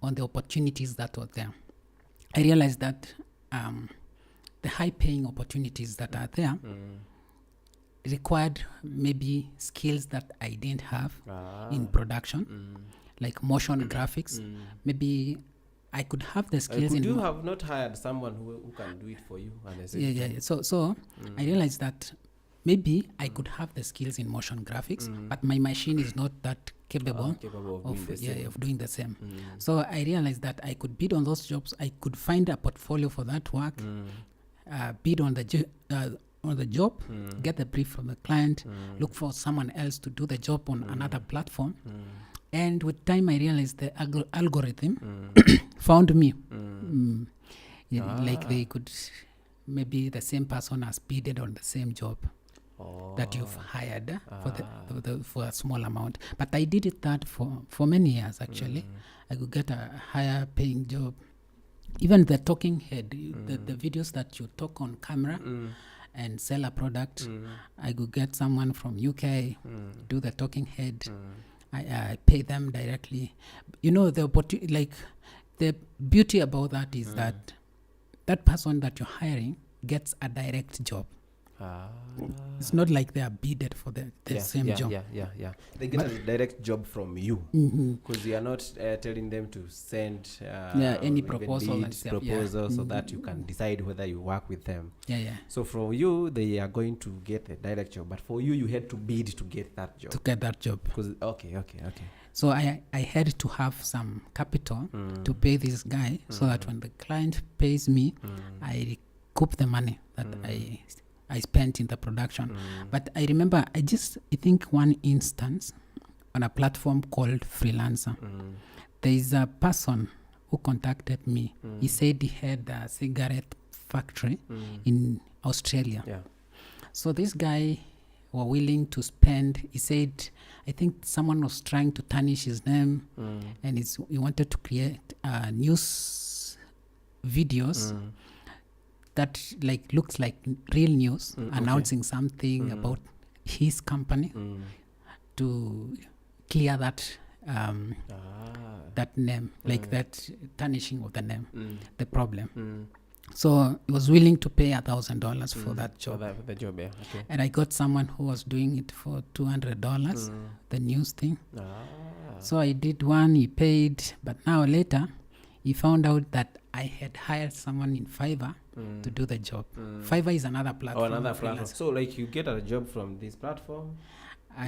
on the opportunities that were there. I realized that the high-paying opportunities that are there required maybe skills that I didn't have in production, like motion graphics. Maybe I could have the skills. Could you have not hired someone who can do it for you? So I realized that maybe I could have the skills in motion graphics, but my machine is not that capable of doing the same. So I realized that I could bid on those jobs. I could find a portfolio for that work, bid on the job, get the brief from the client, look for someone else to do the job on another platform. And with time, I realized the algorithm found me. Like they could, maybe the same person has bidded on the same job that you've hired for a small amount. But I did that for many years, actually. I could get a higher paying job. Even the talking head, the videos that you talk on camera and sell a product, I could get someone from UK, do the talking head. I pay them directly. You know, the beauty about that is that person that you're hiring gets a direct job. It's not like they are bidded for the same job. They get a direct job from you because you are not telling them to send any proposal so that you can decide whether you work with them. So from you, they are going to get a direct job, but for you had to bid to get that job. Okay. So I had to have some capital to pay this guy so that when the client pays me, I recoup the money that I spent in the production. But I remember, I think one instance on a platform called Freelancer. There is a person who contacted me. He said he had a cigarette factory in Australia. So this guy were willing to spend, he said, I think someone was trying to tarnish his name and he wanted to create news videos that looks like real news, announcing something about his company. to clear that that name, like that tarnishing of the name, the problem. So he was willing to pay $1,000 for that job. For the job, yeah. Okay. And I got someone who was doing it for $200, the news thing. So I did one, he paid, but now later he found out that I had hired someone in Fiverr to do the job. Fiverr is another platform. Another platform. So like you get a job from this platform,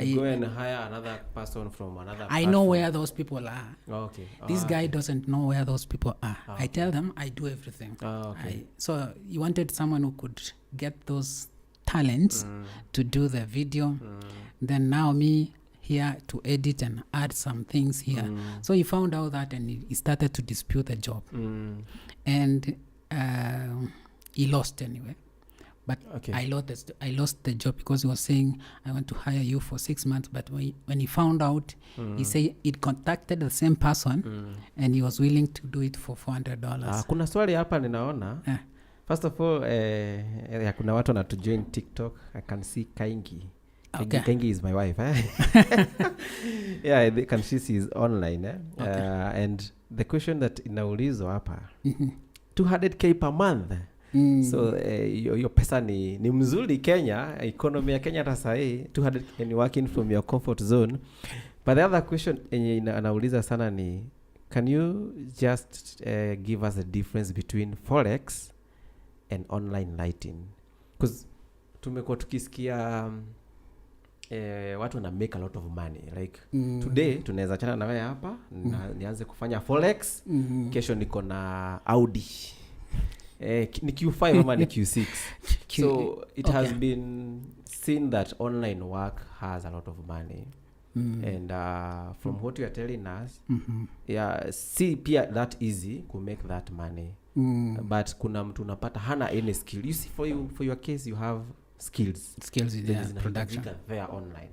you go and hire another person from another platform. I know where those people are. Okay. This guy doesn't know where those people are. Okay. I tell them I do everything. Okay. So you wanted someone who could get those talents to do the video. Then now me here to edit and add some things here. So he found out that and he started to dispute the job. And he lost anyway. But I lost the job because he was saying, I want to hire you for 6 months. But when he found out, he said he'd contacted the same person and he was willing to do it for $400. Kuna swali hapa ninaona. First of all, kuna watu wanatujoin TikTok. I can see Kaingi. Okay. Kaingi is my wife. Yeah, they can see she's online. And the question that inaulizwa hapa, 200K per month. So your pesa ni mzuri Kenya, economy ya Kenya hata sahi 200 and working from your comfort zone. But the other question anauliza sana ni, can you just give us a difference between forex and online lighting? Because tumekuwa tukisikia watu wana make a lot of money like today tunaweza chana na wewe hapa nianze kufanya forex, kesho niko na Audi ni Q5 ama ni Q6. So it has been seen that online work has a lot of money. And from what you are telling us, see pia that easy to make that money. But kuna mtu unapata hana any skill. You see for your case you have skills in production there online.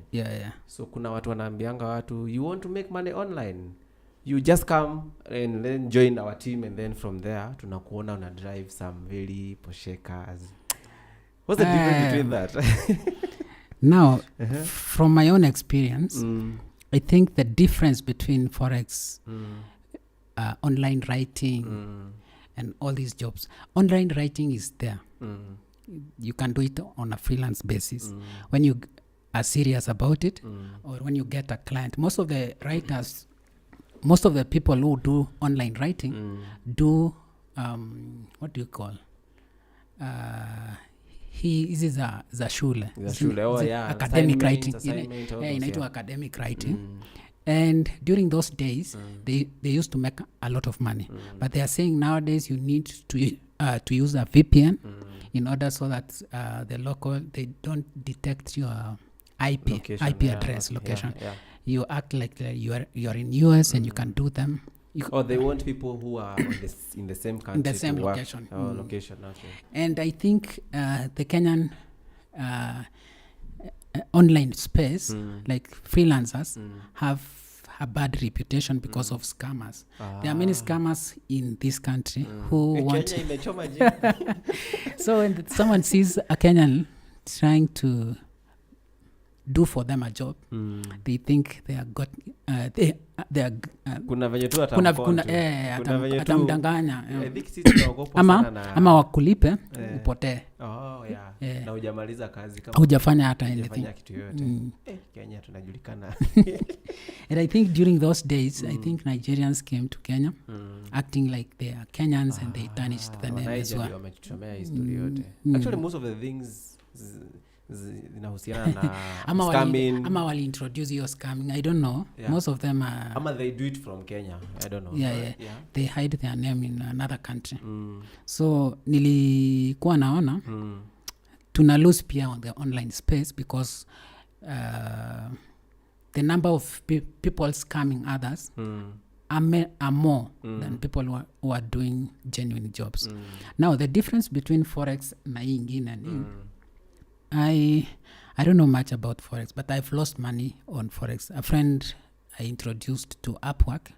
So kuna watu wanaambianga watu, you want to make money online, you just come and then join our team, and then from there tunakuona una drive some very Porsche cars. What's the difference between that? Now from my own experience, I think the difference between forex, online writing and all these jobs, online writing is there. You can do it on a freelance basis when you are serious about it, or when you get a client. Most of the writers, most of the people who do online writing do what do you call this is a shule. Academic writing. Inaitwa academic writing. And during those days they used to make a lot of money, but they are saying nowadays you need to use a VPN in order so that the local, they don't detect your IP address location. You act like you are in US and you can do them. They want people who are in the same country, in the same to location. Work. Location, okay. And I think the Kenyan online space, like freelancers, have a bad reputation because of scammers. There are many scammers in this country who want so when someone sees a Kenyan trying to do for them a job, they think they are got they are kuna venye tu atamdanganya I think sisi tunaogopa sana ama wakulipe upotee. Na hujamaliza kazi kama hujafanya hata anything kitu yote. Kenya tunajulikana. And I think during those days I think Nigerians came to Kenya acting like they are Kenyans and they tarnished the name as well. Wametuchomea history yote. Actually most of the things zinahusiana na scamming. Ama wali introduce your scamming, I don't know. Most of them are ama they do it from Kenya, I don't know. They hide their name in another country. So nilikuwa naona tuna lose pia on the online space because the number of people scamming others are more than people who are doing genuine jobs. Now the difference between forex na ingine and I don't know much about forex, but I've lost money on forex. A friend I introduced to Upwork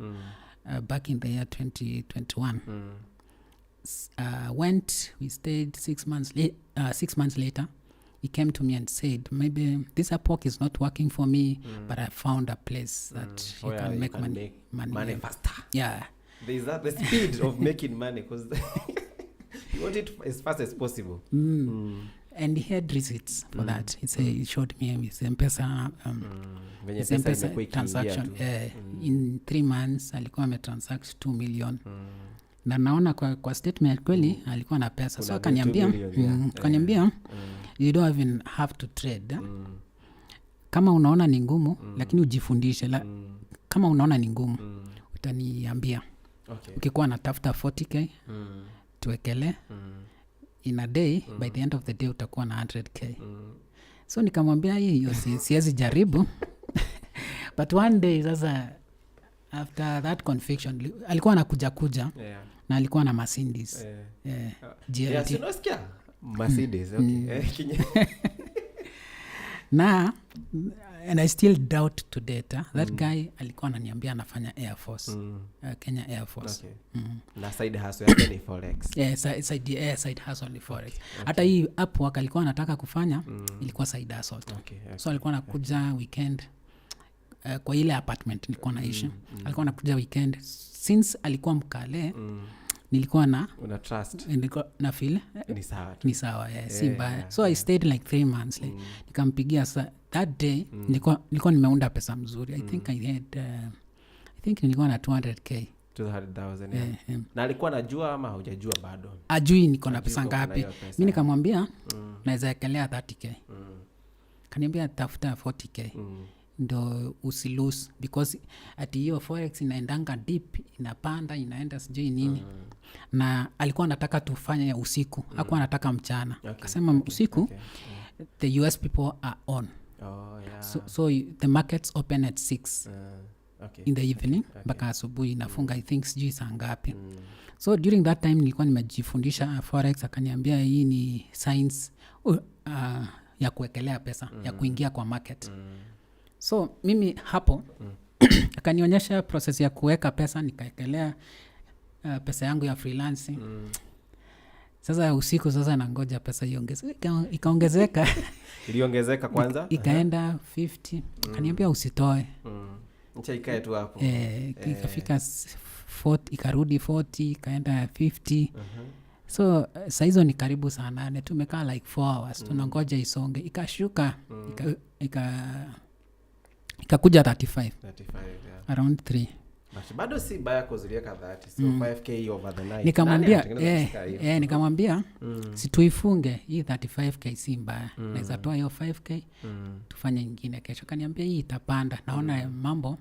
back in the year 2021 we stayed 6 months later he he came to me and said, maybe this Upwork is not working for me, but I found a place that you can make money faster. Yeah. There is that the speed of making money, because you want it as fast as possible. And he had receipts for that. He showed me his M-Pesa, his M-Pesa transaction. In 3 months alikuwa ametransact 2 million. Na naona kwa statement kweli alikuwa na pesa. So akaniambia you don't even have to trade. Kama unaona ni ngumu, lakini ujifundishe. Kama unaona ni ngumu, utaniambia. Ukikuwa natafuta 40k, tuwekele. In a day, by the end of the day utakuwa na 100k. So nikamwambia hiyo siwezi jaribu. But one day sasa, after that conviction, alikuwa anakuja na alikuwa na Mercedes. GLT. Unasikia? Mercedes, okay. Na and I still doubt to data that guy alikuwa ananiambia anafanya Air Force, Kenya Air Force. Na side hustle yake ni forex. Side hustle ni forex. Hata hii Upwork alikuwa anataka kufanya ilikuwa side hustle. So alikuwa anakuja weekend kwa ile apartment nilikuwa naishi. Alikuwa anakuja weekend since alikuwa mkale. Nilikuwa na una trust, nilikuwa na feel ni sawa si mbaya. So I stayed like 3 months like nikampigia that day nilikuwa nimeunda pesa mzuri. I think nilikuwa na 200k 200,000. Na alikuwa anajua ama hujajua bado? Ajui niko na pesa ngapi. Mimi nikamwambia naweza ekelea 30k. Kaniambia tafuta 40k. Ndo usilose, because ati hiyo forex inaendanga deep, inapanda inaenda sijui nini. Na alikuwa anataka tufanye usiku, hakuwa anataka mchana. Akasema usiku the US people are on. So the markets open at 6 in the evening mpaka asubuhi inafunga. I think sijui saa ngapi. So during that time nilikuwa nimejifundisha forex. Akaniambia hii ni science ya kuwekelea pesa, ya kuingia kwa market. So mimi hapo akanionyesha process ya kuweka pesa, nikaekelea pesa yangu ya freelancing. Sasa usiku sasa nangoja pesa ikaongezeka. Iliongezeka kwanza? Ikaenda 50. Akaniambia usitoe. Acha ikae tu hapo. Ikafika 40, ikarudi 40, ikaenda 50. So saa hizo ni karibu saa 8. Tumekaa like 4 hours. Tunangoja isonge. Ikashuka. Ikakuja 35. Around 3. Bado si baya kuzulieka 30. So 5k over the night. Nikamwambia situifunge hii 35k si mbaya. Naweza toa hiyo 5k tufanye nyingine kesho. Kaniambia hii itapanda. Naona mambo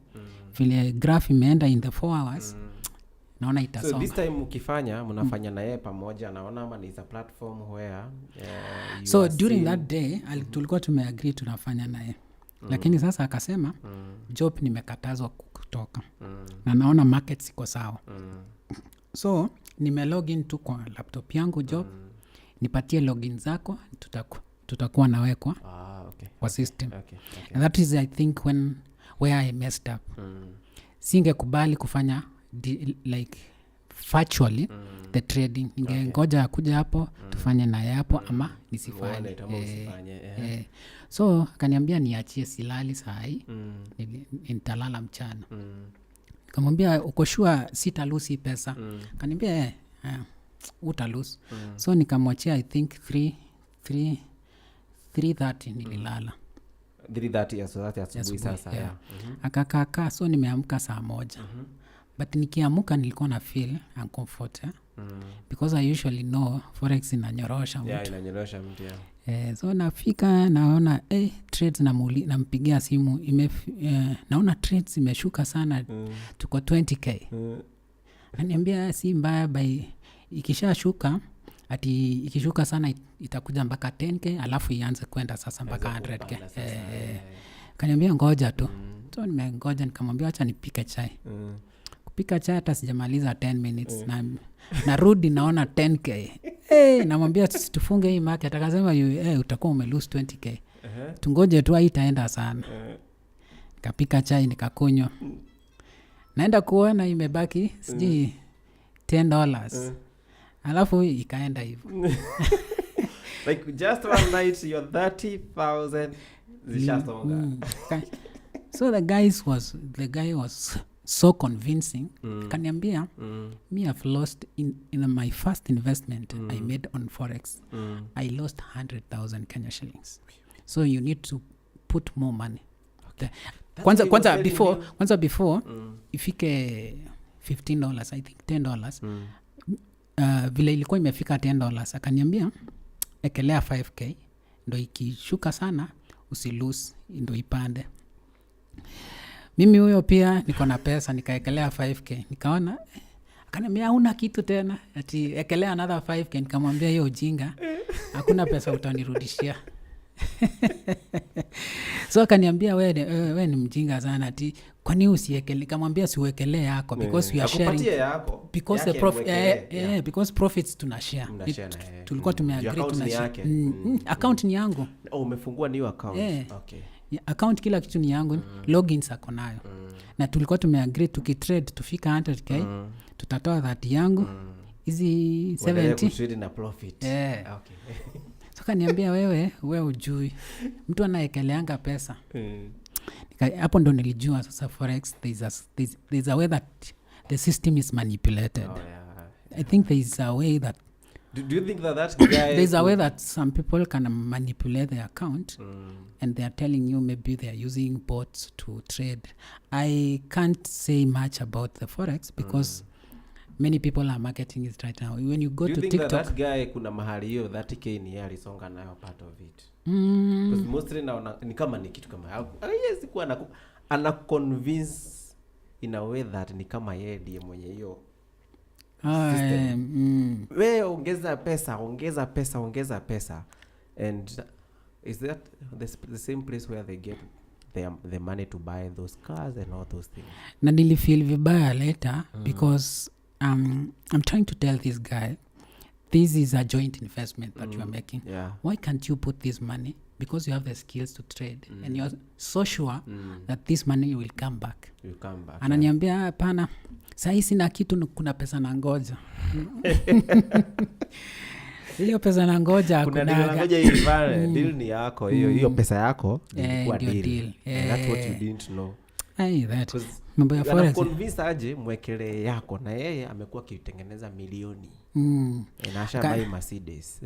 vile graph imeenda in the 4 hours. Naona itasonga. So this time ukifanya mnafanya na yeye pamoja, naona ama ni za platform where so during that day tulikuwa tumeagree tunafanya na yeye. Lakini sasa akasema job nimekatazwa kutoka. Na naona market siko sawa. So nime login tu kwa laptop yangu job. Nipatie login zako, tutakuwa nawekwa kwa system. And that is I think where I messed up. Singekubali kufanya like virtually the trading. Ningengoja kuja hapo tufanye naye hapo ama nisifanye. So akaniambia niachie silali saa hii. Nitalala mchana. Nikamwambia uko sure sitalusi pesa? Akaniambia utalusi. So nikamwachia I think 3:30 nililala. 3:30 asubuhi sasa. Akakaa so nimeamka saa 1. But nikiamuka nilikuwa na feel uncomfortable because I usually know forex inanyorosha mtu. Inanyorosha mtu. So nafika naona trades nampigia simu naona trades imeshuka sana. Tuko 20k. Ananiambia si mbaya ikishashuka ikishuka sana itakuja mpaka 10k alafu ianze kwenda sasa mpaka 100k. Kaniambia ngoja tu. So nimengoja nikamwambia acha nipike chai. Kupika chai hata sijamaliza 10 minutes na narudi naona 10k. Namwambia tufunge hii market. Akasema utakuwa umelose 20k. Tungoje tu itaenda sana. Nikapika chai nikakunywa. Naenda kuona imebaki sijui $10. Alafu ikaenda hivyo. Like just one night your 30,000 zishasonga. So the guy was so convincing. Kaniambia, me have lost in my first investment I made on Forex. I lost 100,000 Kenya shillings. So you need to put more money. Okay. Kwanza before ifike $15, I think $10. Vile ilikuwa imefika $10, akaniambia ekelea 5k ndo ikishuka sana usilose ndo ipande. Mimi huyo pia niko na pesa nikaekelea 5k, nikaona akaniambia huna kitu tena ati ekelea another 5k. Nikamwambia hiyo ujinga, hakuna pesa utanirudishia. So akaniambia wewe ni mjinga sana ati kwani usiekele. Nikamwambia siwekelee yako because we are sharing yako. Because the because profits tunashare. Tulikuwa tumeagree tunashare. Account ni yangu. Umefungua new account. Okay. Account kila kitu ni yangu. Logins ako nayo. Na tulikuwa tumeagree tukitrade tufika 100k tutatoa 30 yangu. Hizi 70 trade na profit. Okay. So kaniambia wewe ujui mtu anaekeleanga pesa. Hapo ndo nilijua sasa Forex there's a way that the system is manipulated. I think there's a way that do you think that guy there's a way that some people can manipulate their account and they are telling you maybe they are using bots to trade. I can't say much about the Forex because many people are marketing it right now. When you go to TikTok, do you think that guy kuna mahali hiyo 30k ni alisonga nayo part of it? Because mostly ni kama ni kitu kama yes kuwa ana convince in a way that ni kama yeye ndiye mwenye hiyo wewe ongeza pesa and is that the same place where they get the money to buy those cars and all those things? Na nilifeel vibaya later because I'm trying to tell this guy this is a joint investment that you are making. Why can't you put this money because you have the skills to trade and you're so sure that this money will come back. Ananiambia hapana, sasa sina kitu, kuna pesa na ngoja. Hiyo pesa na ngoja kuna ngoja ile deal ni yako, hiyo pesa yako ilikuwa deal. That's what you didn't know. That mambo ya Forex convince aje mwekele yako na yeye amekuwa kitengeneza milioni. Anasha buy Mercedes.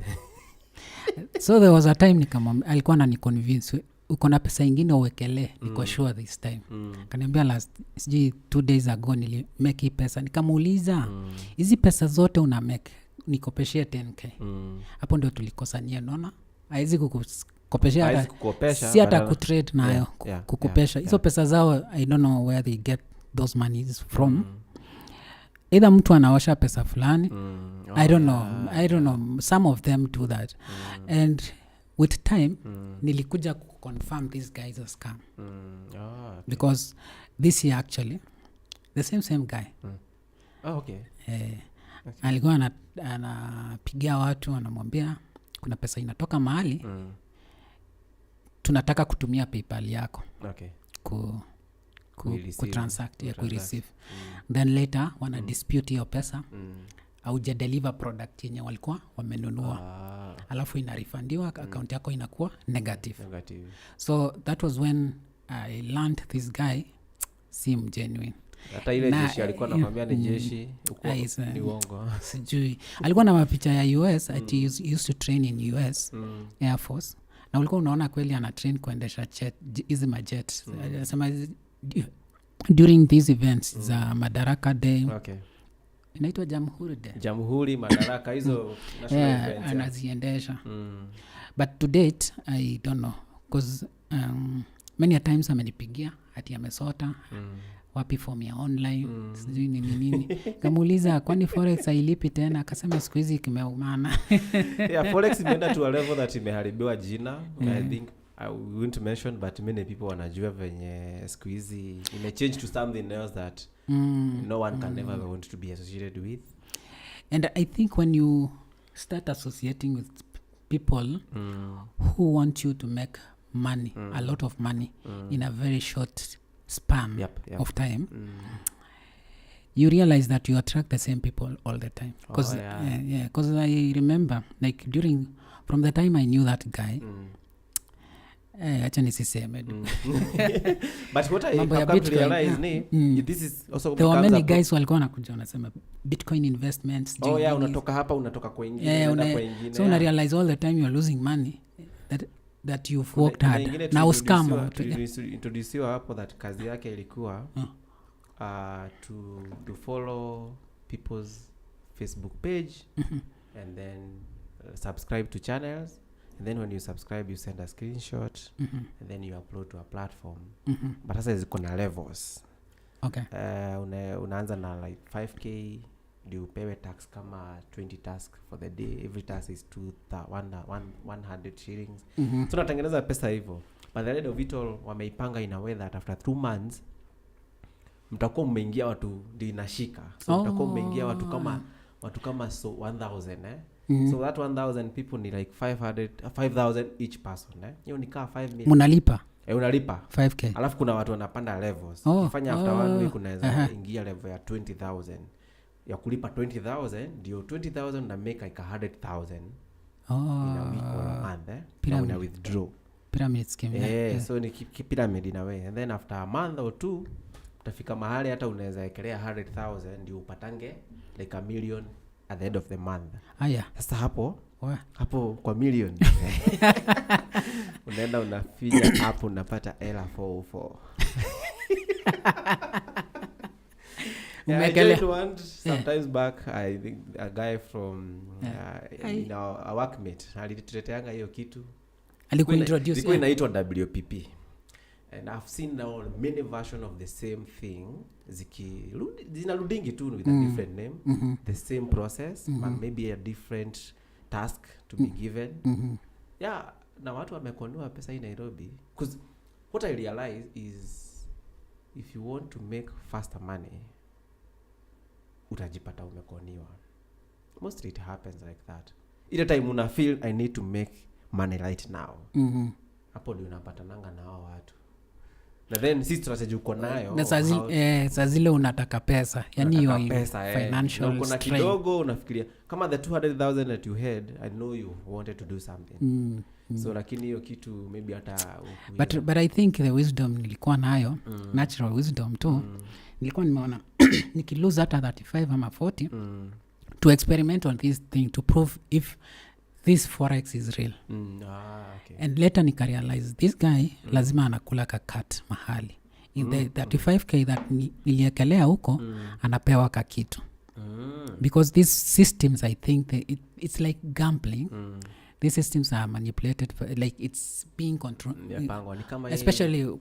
So there was a time nikamwambia, alikuwa ananiconvince uko na pesa nyingine uwekelee, niko sure this time. Kaniambia last 2 days ago nili make pesa, nikamuuliza hizi pesa zote una make nikopeshia 10k. Hapo ndio tulikosania, naona haizi kukopeshia si hata kutrade nayo kukopesha hizo pesa zao. I don't know where they get those monies from. Either mtu anaosha pesa fulani. I don't know, some of them do that. And with time nilikuja confirm this guy is a scam. Okay. Because this year actually the same guy alikuwa anapigia watu, anamwambia kuna pesa inatoka mahali tunataka kutumia PayPal yako kutransact kureceive. Then later wana dispute hiyo pesa au deliver product yenye walikuwa wamenunua. Alafu inarefundiwa, account yako inakuwa negative. So that was when I learned this guy si genuine. Hata ile jeshi alikuwa anamwambia ni jeshi uko ni uongo. Sijui. Alikuwa na mapicha ya US, ati used to train in US Air Force. Na ulikuwa unaona kweli ana train kuendesha hizi majet. Anasema during these events za Madaraka Day. Inaitwa Jamhuri Madaraka hizo national events. Anaziendesha. But to date I don't know because many a times amenipigia ati amesota wapi form ya online sijui nini. Kamuuliza kwani Forex hailipi tena, akasema siku hizi kimeumana. Forex imeenda to a level that imeharibiwa jina. I think I wouldn't mention, but many people wanajua venye siku hizi imechange to something else that no one can ever want to be associated with. And I think when you start associating with people who want you to make money, a lot of money in a very short span of time, you realize that you attract the same people all the time. Because I remember, like, from the time I knew that guy, acha nisiseme. But what I come to realize this is also there were many guys walikuwa wanakuja wanasema Bitcoin investments. Unatoka hapa unatoka kwa ingine kwa ingine. So una realize all the time you are losing money that you've worked hard. Now scam introduce hapo that kazi yake ilikuwa to follow people's Facebook page and then subscribe to channels. And then when you subscribe, you send a screenshot and then you upload to a platform. But sasa ziko na levels. Okay. Unaanza na like 5k, ndio upewe tax kama 20 tasks for the day. Every task is 100 shillings. So unatengeneza pesa hivyo. But the end of it all, wameipanga in a way that after 2 months mtakuwa mmeingia watu ndio inashika. So mtakuwa mmeingia watu kama so 1000 So that 1000 people ni like 5,000 each person hiyo ni kaa 5 million. Mnalipa? Unalipa 5k. Alafu kuna watu wanapanda levels. Ukifanya after 1 week unaweza ingia level ya 20,000. Ya kulipa 20,000 ndio 20,000 na make like 100,000 in a week or a month na una withdraw. Pyramid scheme. So ni pyramid in a way. And then after a month or two utafika mahali hata unaweza ekelea 100,000 ndio upatange like $1 million at the end of the month. Sasa hapo kwa million unaenda unafinya hapo unapata hela 404. Sometimes back I think a guy from our workmate alituleteanga hiyo kitu. Alikuintroduce. Ilikuwa inaitwa WPP. And I've seen now many version of the same thing zinarudingi tu with a different name, the same process, but maybe a different task to be given. Na watu wamekonua pesa hii Nairobi, because what I realize is if you want to make faster money utajipata umekoniwa. Mostly it happens like that. Ile time una feel I need to make money right now, hapo ndio unapatananga na hao watu. Na then si strategy uko nayo na saa zile unataka pesa, yani hiyo financial kuna kidogo unafikiria kama the 200,000 that you had, I know you wanted to do something. So lakini hiyo kitu maybe hata but I think the wisdom nilikuwa nayo, natural wisdom too, nilikuwa nimeona nikilose hata 35 ama 40 to experiment on this thing to prove if this forex is real. Okay. And later nika realize this guy lazima anakula kakat mahali in the 35k that niliekelea huko anapewa kakitu. Because these systems, I think it's like gambling. These systems are manipulated like it's being controlled, especially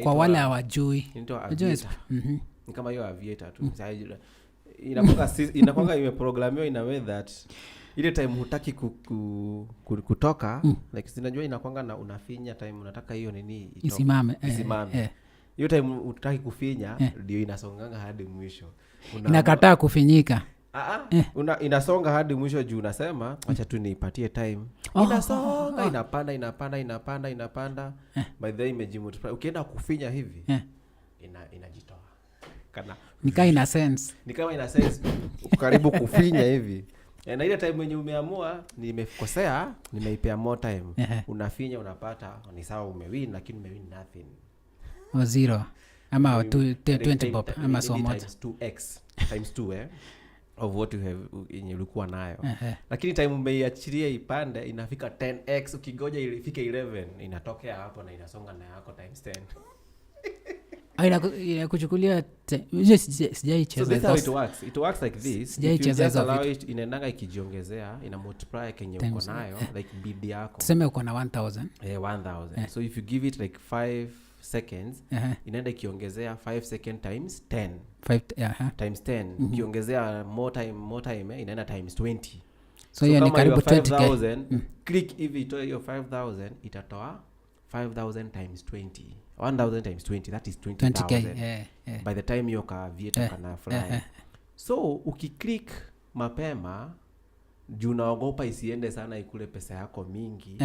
kwa wale hawajui. Ni kama hiyo aviator tu. Inakuwa imeprogramiwa in a way that ile time hutaki kutoka like sinajua inakuanga na unafinya time unataka hiyo nini isimame. Hiyo time hutaki kufinya ndio inasonganga hadi mwisho. Inakataa kufinyika. Inasonga hadi mwisho juu unasema acha tu niipatie time. Inasonga inapanda by the imejimultiply. Ukienda kufinya hivi inajitoa. Nikaa ina sense. Karibu kufinya hivi. Na ile time when umeamua nimekosea, nimeipea more time. Unafinya unapata ni sawa umewin lakini umewin nothing. O zero. Ama 20 bob ama so much. Times 2x times 2 of what you have yenye ulikuwa nayo. Lakini time umeiachilia ipande inafika 10x, ukigoja ifike 11 inatokea hapo na inasonga na yako times 10. Kuchukulia sijaicheza. So that's how it works like this. If you just allow it inaendanga ikijiongezea, ina multiply kenye uko nayo like bid yako. Tuseme uko na 1000. 1000. So if you give it like 5 seconds, inaenda ikiongezea 5 second times 10. 5 times 10. Ukiongezea more time inaenda times 20. So hiyo ni karibu 20k. Click hivi itoe hiyo 5000 itatoa 5000 times 20. 1000 times 20, that is 20,000. By the time you vieta kana fly. So ukiklik mapema juu naogopa isiende sana ikule pesa yako mingi.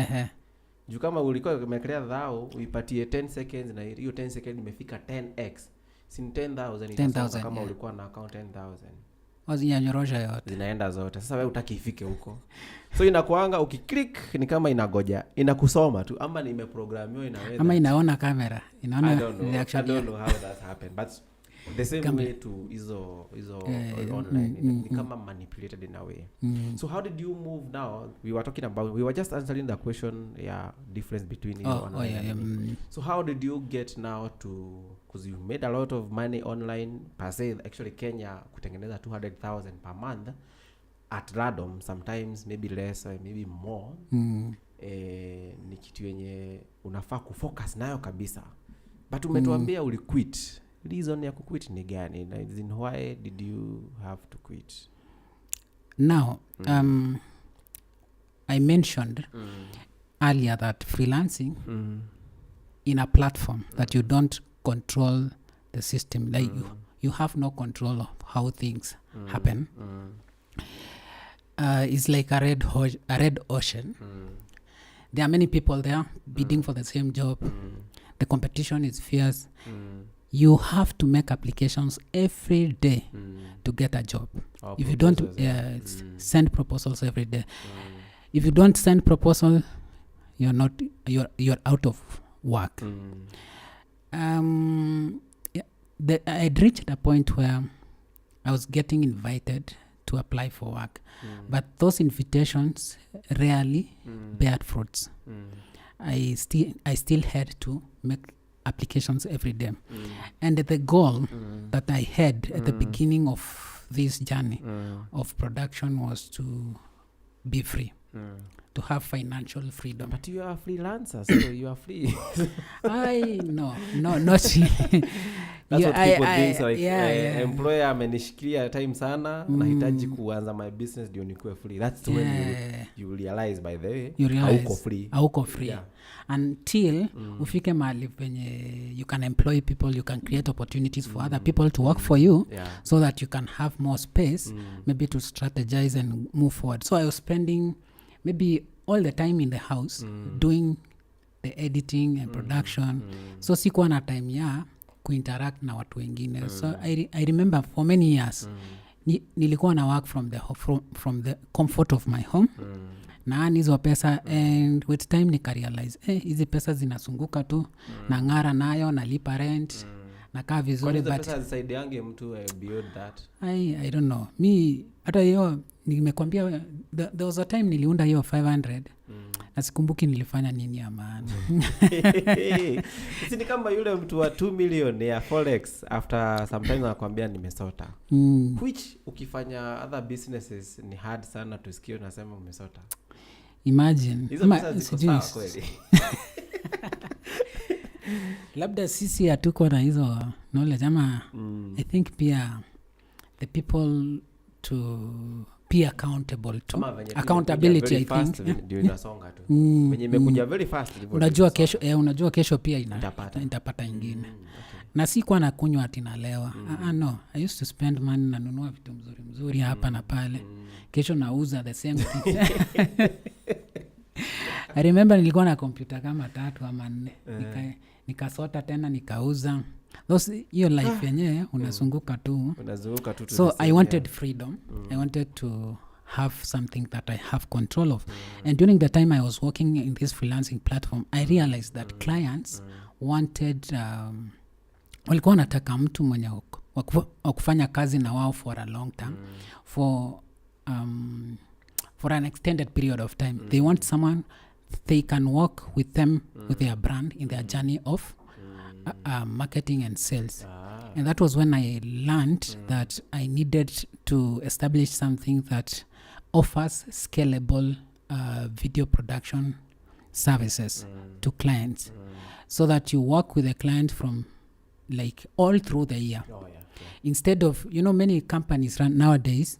Juu kama ulikuwa umekelea dhao uipatie 10 seconds na hiyo 10 seconds imefika 10x. sin 10,000 10,000, kama yeah. ulikuwa na account 10,000 wazinyanyorosha yote zinaenda zote. Sasa wewe utaki ifike huko, so inakuanga ukiklik ni kama inagoja inakusoma tu, ama nimeprogramiwa inaweza, ama inaona kamera, inaona I don't reaction know how that happened, but the same way to hizo online ni kama manipulated in a way. So how did you move now? We were just answering the question, difference between online so how did you get now to, because you made a lot of money online per se. Actually Kenya kutengeneza 200,000 per month at random, sometimes maybe less or maybe more, ni kitu yenye unafaa kufocus nayo kabisa, but umetuambia uliquit. Reason ya kuquit ni gani? Why did you have to quit? Now I mentioned earlier that freelancing in a platform that you don't control the system, like you have no control of how things happen. It's like a red ocean. There are many people there bidding for the same job. The competition is fierce. You have to make applications every day to get a job. If you don't send proposals every day, if you don't send proposal, you're out of work. I'd reached a point where I was getting invited to apply for work, but those invitations rarely bear fruits. I still had to make applications every day, and the goal that I had at the beginning of this journey of production was to be free, to have financial freedom. But you are a freelancer, so you are free. No, not really. That's what people think. So employer amenishikilia time sana, nahitaji kuanza my business ndio nikuwe free. That's when you realize, by the way, hauko free. Yeah. Until ufike mahali penye you can employ people, you can create opportunities for other people to work for you, so that you can have more space, maybe to strategize and move forward. So I was spending maybe all the time in the house doing the editing and production. So sikuwa na time ya kuinteract na watu wengine. So I remember for many years nilikuwa na work from the comfort of my home. Na hizo pesa, and with time nikarealize hizi pesa zinasunguka tu, na ngara nayo, nalipa rent, nakaa vizuri, but pesa zisaidiange mtu beyond that. I don't know. Mi hata hiyo nimekwambia, there was a time niliunda hiyo 500 na sikumbuki nilifanya nini ya maana. Ni kama yule mtu wa 2 million ya Forex, after some time anakuambia nimesota. Which ukifanya other businesses ni hard sana tusikie unasema umesota. Imagine. Hizo pesa ziko sawa kweli. Labda sisi hatuko na hizo knowledge, ama I think pia the people to be accountable to accountability, I think ndio inasonga tu wenye imekuja very fast. Unajua kesho pia itapata ingine. Na si kwa na kunywa ati nalewa. No, I used to spend money na nunua vitu mzuri hapa na pale. Kesho nauza the same thing. I remember nilikuwa na computer kama 3 ama 4. Nikasota tena nikauza. Hiyo life yenyewe unazunguka tu. So I wanted freedom. I wanted to have something that I have control of. And during the time I was working in this freelancing platform, I realized that clients wanted walikuwa wanataka mtu mwenye wakufanya kazi na wao for a long time, for an extended period of time. They want someone they can work with them, with their brand, in their journey of marketing and sales. And that was when I learned that I needed to establish something that offers scalable video production services to clients, so that you work with a client from like all through the year. Instead of, many companies nowadays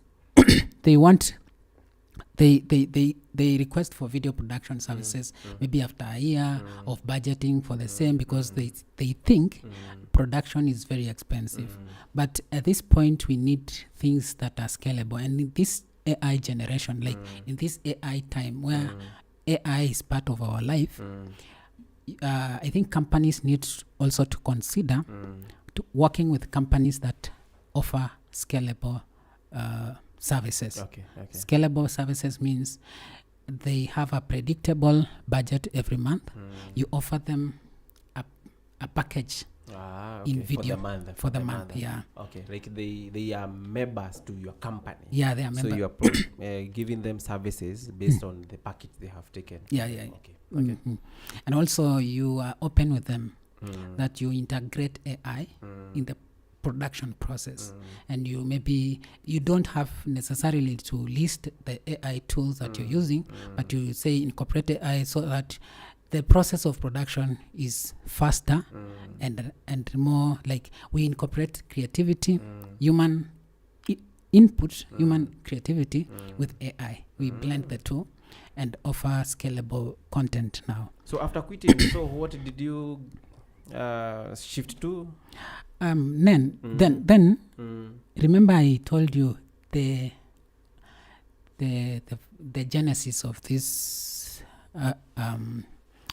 they request for video production services maybe after a year of budgeting for the same, because they think production is very expensive. But at this point we need things that are scalable, and in this AI generation, like in this AI time where AI is part of our life, I think companies need also to consider working with companies that offer scalable services. Okay. Scalable services means they have a predictable budget every month. You offer them a package in video for the month. Yeah. Okay, like they are members to your company. Yeah, they are members. So you are giving them services based on the package they have taken. Yeah. Okay. Mm-hmm. And also you are open with them that you integrate AI in the production process, and you don't have necessarily to list the AI tools that you're using, but you say incorporate AI so that the process of production is faster and more like we incorporate creativity, human input, human creativity with AI. We blend the two and offer scalable content now. So after quitting, so what did you shift to? Then remember I told you the genesis of this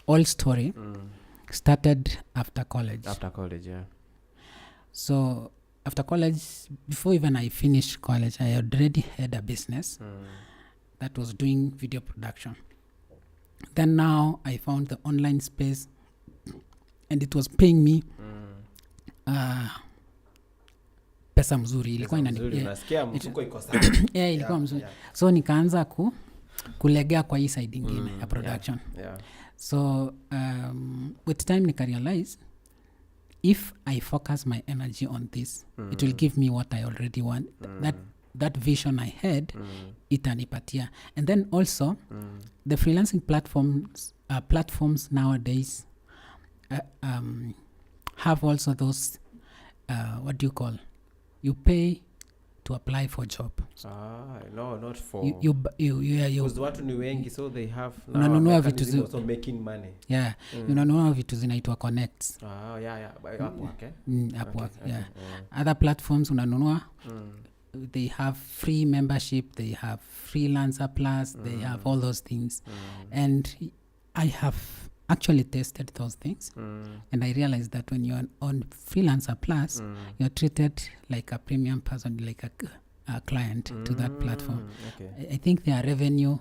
old story started after college. After college, yeah. So after college, before even I finished college, I already had a business that was doing video production. Then now I found the online space, and it was paying me pesa mzuri. Ilikuwa unasikia mfuko iko sawa. Ilikuwa mzuri. So nikaanza kulegea kwa hii side ingine ya production. Yeah. So with time nika realize if I focus my energy on this, it will give me what I already want. That vision I had, itanipatia. And then also the freelancing platforms nowadays have also those what do you call, you pay to apply for job. No, not for because watu ni wengi, so they have unanunua vitu also making money. Yeah. Unanunua vitu zinaitwa connects. Upwork, Upwork, yeah. Other platforms unanunua they have free membership, they have freelancer plus, they have all those things. And I have actually tested those things, and I realized that when you're on freelancer plus, you're treated like a premium person, like a client to that platform. I think their revenue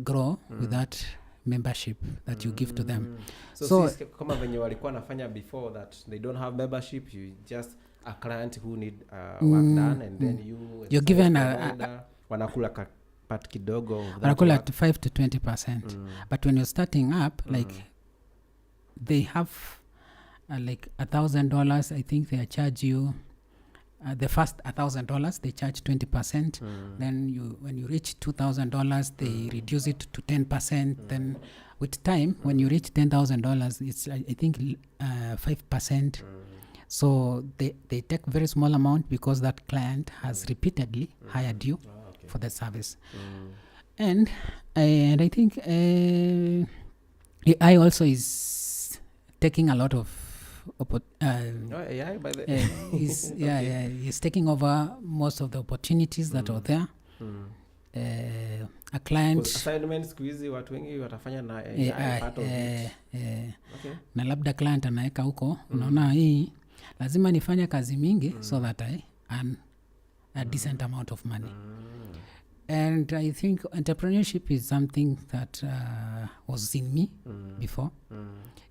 grow with that membership that you give to them. So kama venye walikuwa nafanya before that, they don't have membership, you just a client who need work done, and then you're given wanakula part kidogo, wanakula 5 to 20%. But when you're starting up, like they have like $1,000, I think they charge you the first $1,000 they charge 20%. Then when you reach $2,000 they reduce it to 10%. Then with time, when you reach $10,000, it's I think 5%. So they take very small amount because that client has repeatedly hired you for the service. And I think AI also is taking a lot of AI by the he's taking over most of the opportunities that are there. A client assignments squeeze watu wengi watafanya na AI part of it. Na labda client anaeka huko, unaona hii lazima nifanye kazi mingi so that I earn a decent amount of money. And I think entrepreneurship is something that was in me before.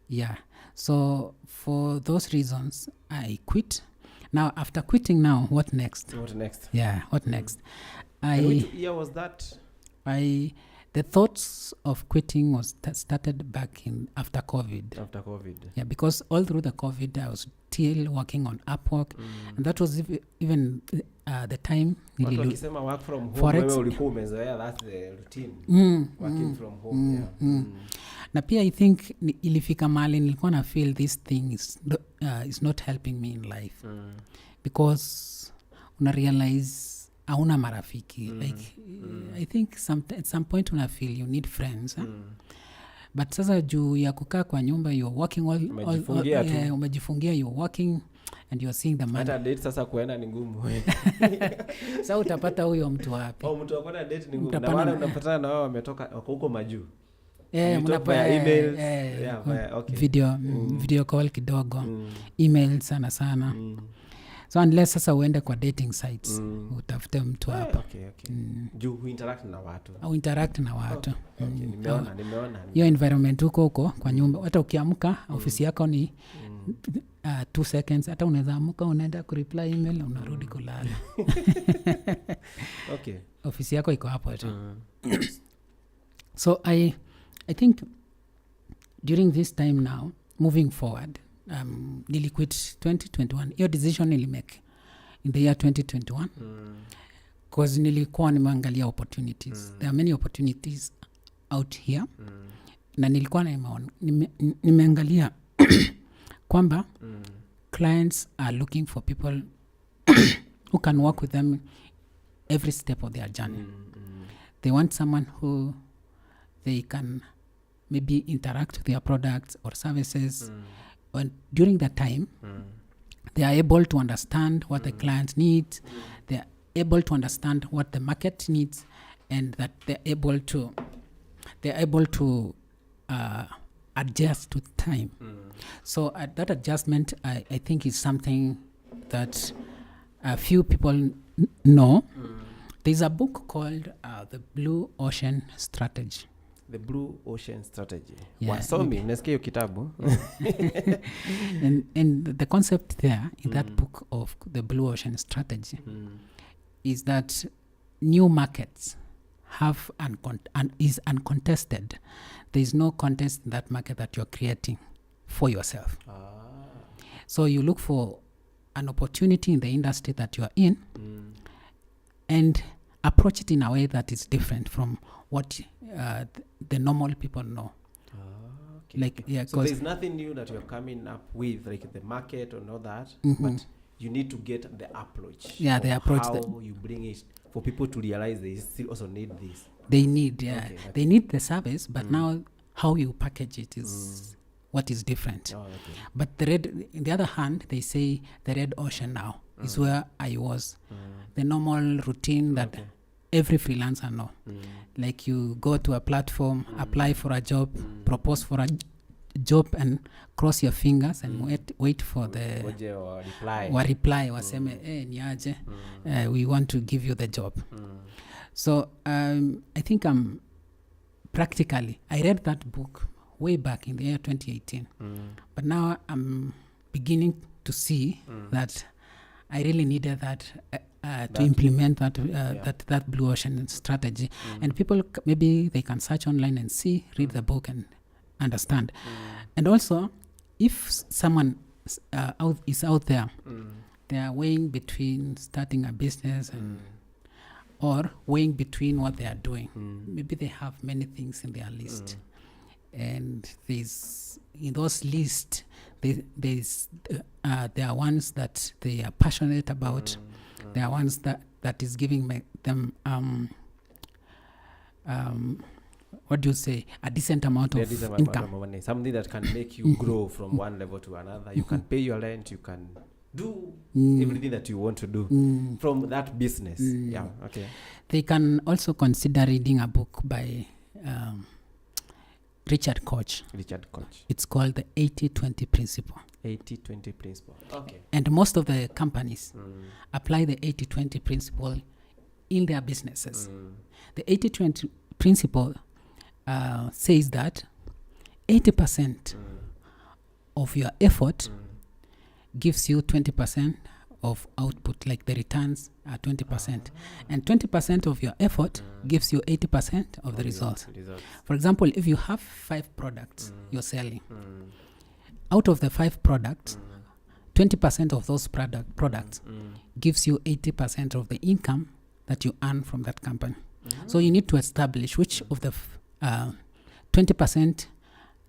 Yeah. So for those reasons, I quit. Now, after quitting now, what next? Yeah, what next? Which year was that? The thoughts of quitting was started back in after COVID. Yeah, because all through the COVID, I was still working on Upwork, and that was even the time. Wakisema work from home, wewe ulikuwa umezoea, that's the routine. Working from home. Na pia I think ilifika mahali nilikuwa na feel this thing is not helping me in life, because una realize hauna marafiki. Like I think at some point una feel you need friends. But sasa juu ya kukaa kwa nyumba, you're working umejifungia, you're working and you're seeing the money. Hata date sasa kuenda ni ngumu. Sasa utapata huyo mtu wapi? Mtu akona date ni ngumu. Na wale unapatana na wao wametoka huko majuu. You talk via emails? Yeah, okay. Video call kidogo. Email sana. So unless sasa uende kwa dating sites, utafute mtu hapa. Okay. Juu huinteract na watu. Au interact na watu. Okay. Nimeona. Hiyo environment huko kwa nyumba. Hata ukiamka ofisi yako ni 2 seconds. Hata unaweza amka unaenda kureply email unarudi kulala. Okay. Ofisi yako iko hapo tu. So I think during this time now, moving forward, nili quit 2021. Your decision nili make in the year 2021 because nilikuwa nimeangalia opportunities. There are many opportunities out here. Na nilikuwa nimeangalia kwamba clients are looking for people who can work with them every step of their journey. They want someone who they can maybe interact with their products or services. And during that time, they are able to understand what the client needs. They are able to understand what the market needs, and that they're able to adjust to time. So that adjustment, I think, is something that a few people know. There's a book called The Blue Ocean Strategy. The Blue Ocean Strategy. Yeah, Wasomi, unasikia hiyo kitabu? And the concept there in that book of The Blue Ocean Strategy is that new markets have is uncontested. There is no contest in that market that you're creating for yourself. So you look for an opportunity in the industry that you are in and approach it in a way that is different from what the normal people know. Okay. So there's nothing new that you're coming up with, like the market or all that, but you need to get the approach. Yeah, the approach. How you bring it for people to realize they still also need this. They need, they need the service, but now how you package it is what is different. But in the other hand, they say the red ocean now is where I was. The normal routine that every freelancer know. Like you go to a platform, apply for a job, propose for a job, and cross your fingers and wait for the reply. Waseme, niaje, we want to give you the job. So I think practically, I read that book way back in the year 2018. But now I'm beginning to see that I really needed that to implement that Blue Ocean strategy. And people, maybe they can search online and read the book and understand. And also, if someone is out there, they are weighing between starting a business or weighing between what they are doing. Maybe they have many things in their list. And in those lists, there are ones that they are passionate about. There are ones that is giving them what do you say, a decent amount of income. Something that can make you grow from one level to another. You can pay your rent, you can do everything that you want to do from that business. Yeah, okay. They can also consider reading a book by Richard Koch. It's called the 80-20 principle. 80-20 principle. Okay. And most of the companies apply the 80-20 principle in their businesses. The 80-20 principle says that 80% of your effort gives you 20% of output, like the returns are 20%. And 20% of your effort gives you 80% of the results. For example, if you have 5 products you're selling, out of the 5 products, 20% of those products gives you 80% of the income that you earn from that company. So you need to establish which of the 20%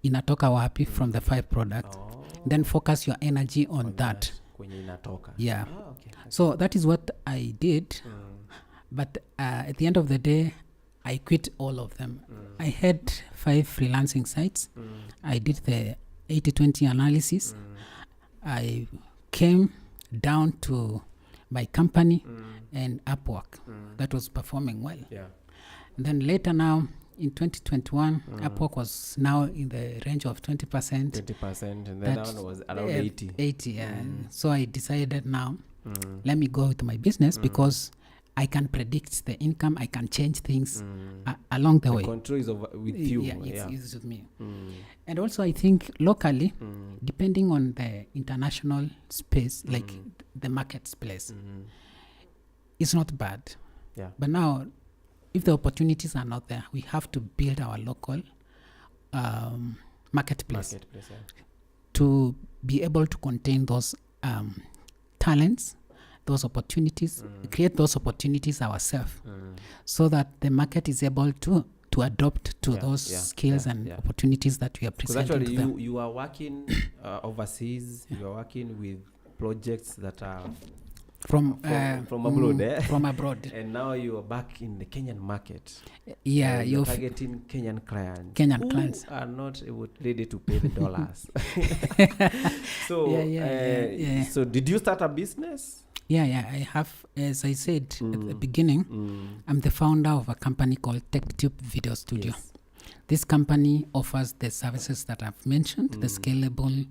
inatoka wapi from the 5 products. Then focus your energy on that. Yeah. Okay. So that is what I did. But at the end of the day, I quit all of them. I had 5 freelancing sites. I did the 80-20 analysis. I came down to my company and Upwork that was performing well. Yeah. And then later now, in 2021, Upwork was now in the range of 20%. 20%, and then that one was around 80. 80, yeah. So I decided now, let me go with my business because I can predict the income. I can change things along the way. Control is with you. Yeah, it's with me. And also I think locally, depending on the international space, like the marketplace, it's not bad. Yeah. But now, if the opportunities are not there, we have to build our local marketplace to be able to contain those talents, those opportunities, create those opportunities ourselves, so that the market is able to adopt to those skills and opportunities that we are presenting actually to them. you are working overseas. You are working with projects that are from abroad, from abroad, and now you are back in the Kenyan market. Yeah, you're targeting Kenyan clients. Clients are not ready to pay the dollars. So, so did you start a business? Yeah, I have. As I said at the beginning, I'm the founder of a company called TechTube Video Studio. Yes. This company offers the services that I've mentioned, the scalable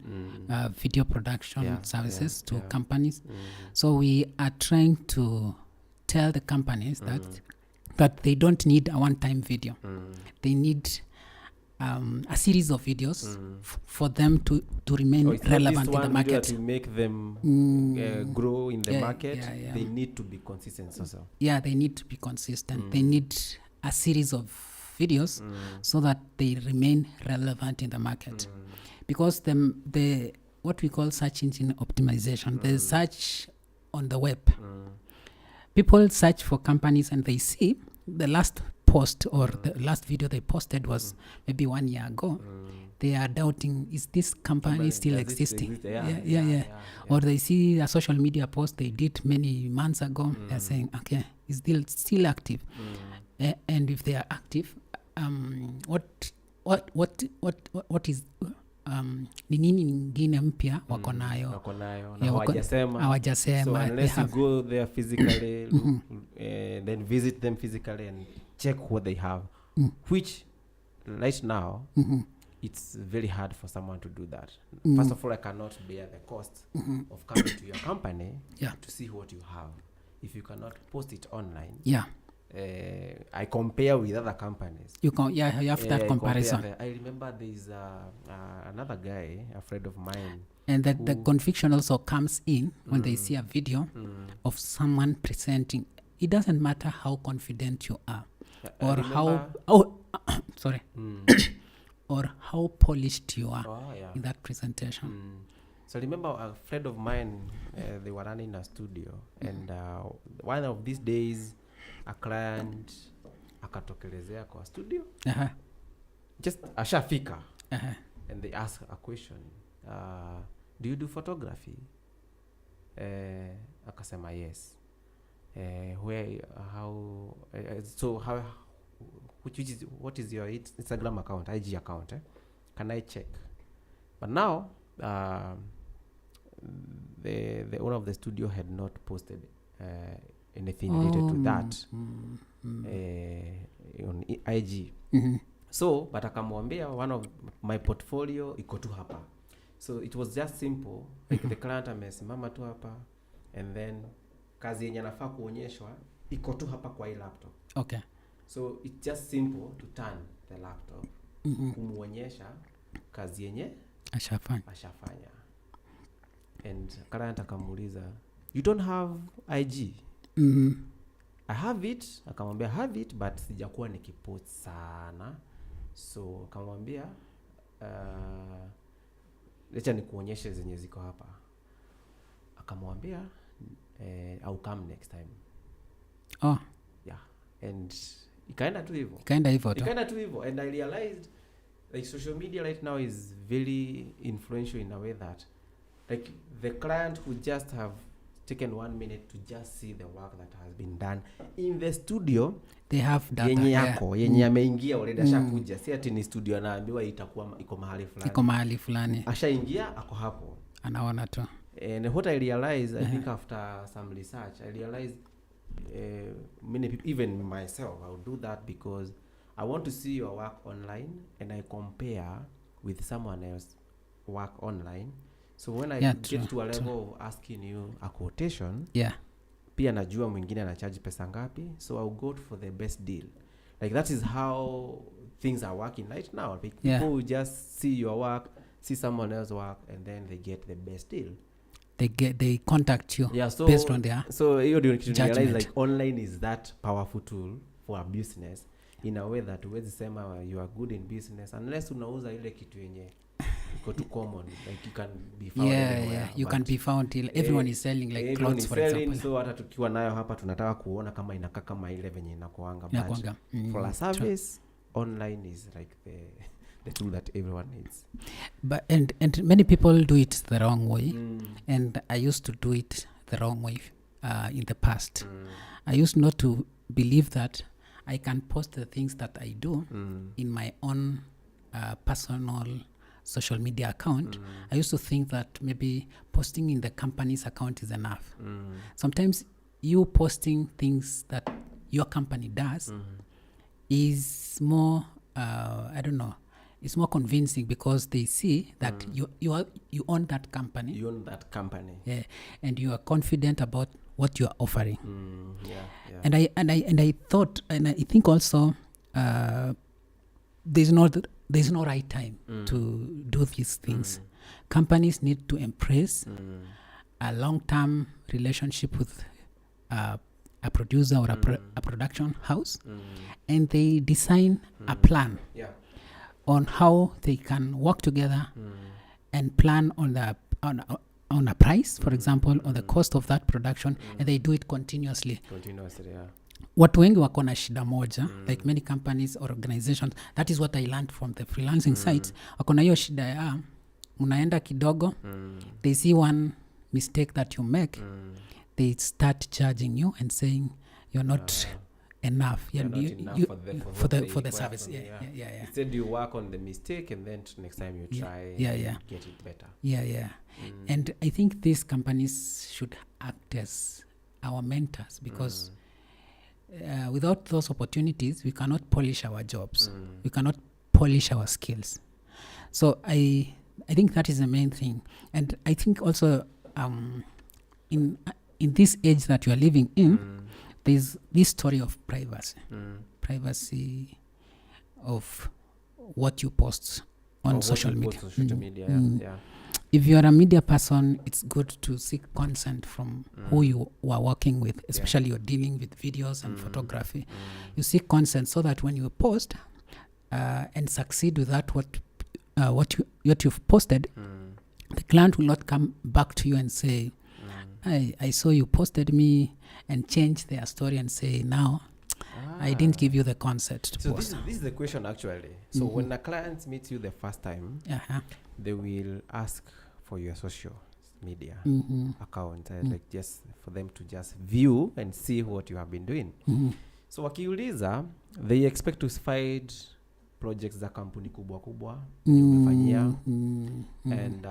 video production services to companies. So we are trying to tell the companies that they don't need a one-time video. They need a series of videos for them to remain relevant in the market. To make them grow in the market, they need to be consistent also. Yeah, they need to be consistent. They need a series of videos so that they remain relevant in the market. Because the what we call search engine optimization, the search on the web, people search for companies and they see the last post or the last video they posted was maybe 1 year ago. They are doubting, is this company still existing? Or they see a social media post they did many months ago. They're saying, okay, is still active? And if they are active, what is ni nini nyingine mpya wako nayo hawajasema. So unless you go there physically, then visit them physically and check what they have, which right now it's very hard for someone to do that. First of all, I cannot bear the cost of coming to your company to see what you have. If you cannot post it online, I compare with other companies. You have that comparison. I remember there's another guy, a friend of mine. And that the conviction also comes in when they see a video of someone presenting. It doesn't matter how confident you are, or how or how polished you are in that presentation. So I remember a friend of mine, they were running a studio, and one of these days, a client akatokelezea kwa studio, just ashafika, and they ask a question, do you do photography? Akasema yes. What is your Instagram account, IG account? Can I check? But now the owner of the studio had not posted anything related to that on IG. So but akamwambia one of my portfolio iko tu hapa. So it was just simple, like the client amesimama tu hapa, and then kazi yenye anafaa kuonyeshwa iko tu hapa kwa hii laptop. Okay. So it's just simple to turn the laptop, kumuonyesha kazi yenye ashafanya. And client akamuuliza, you don't have IG? I have it. Akamwambia have it, but sijakuwa nikipost sana. So akamwambia lecha nikuonyeshe zenye ziko hapa. Akamwambia I'll come next time. Yeah. And ikaenda tu hivyo. And I realized like social media right now is very influential in a way that like the client would just have taken 1 minute to just see the work that has been done in the studio. They have data yenye ameingia already, ashakuja. Si ati ni studio anaambiwa itakuwa iko mahali fulani. Ashaingia ako hapo. Anaona tu. And what I realized, I think after some research, I realized many people, even myself, I would do that because I want to see your work online and I compare with someone else work online. So when I get to a level of asking you a quotation, pia najua mwingine anacharge pesa ngapi, so I'll go for the best deal. Like that is how things are working right now. People will just see your work, see someone else's work, and then they get the best deal. They contact you based on their you judgment. Realize like online is that powerful tool for a business in a way that huwezi sema you are good in business unless unauza ile kitu yenye iko too common, like you can be found anywhere. You can be found till everyone is selling like clothes for example. So hata tukiwa nayo hapa tunataka kuona kama inakaa kama ile venye inakuanga, but for a service online is like the tool that everyone needs. But and many people do it the wrong way, and I used to do it the wrong way in the past. I used not to believe that I can post the things that I do in my own personal social media account. I used to think that maybe posting in the company's account is enough. Sometimes you posting things that your company does is more I don't know, it's more convincing because they see that you own that company. You own that company. Yeah, and you are confident about what you are offering. And I thought, and I think also there's no right time to do these things. Companies need to embrace a long-term relationship with a producer or a production house, and they design a plan on how they can work together and plan on a price, for example, on the cost of that production, and they do it continuously. Watu wengi wako na shida moja, like many companies or organizations. That is what I learned from the freelancing sites. Wako na hiyo shida ya unaenda kidogo, they see one mistake that you make, they start charging you and saying you're not enough. You're not enough for the service. Instead you work on the mistake and then next time you try get it better. And I think these companies should act as our mentors because without those opportunities we cannot polish our jobs. We cannot polish our skills. So I think that is the main thing. And I think also in this age that you are living in, there's this story of privacy of what you post on social media. If you are a media person, it's good to seek consent from who you are working with, especially you're dealing with videos and photography. You seek consent so that when you post and succeed with that, what you've posted, the client will not come back to you and say, I saw you posted me, and change their story and say, now I didn't give you the consent to post. So this is the question actually. So when a client meets you the first time, they will ask for your social media account, like just for them to just view and see what you have been doing. So wakiuliza, they expect to find projects za kampuni kubwa umefanyia, and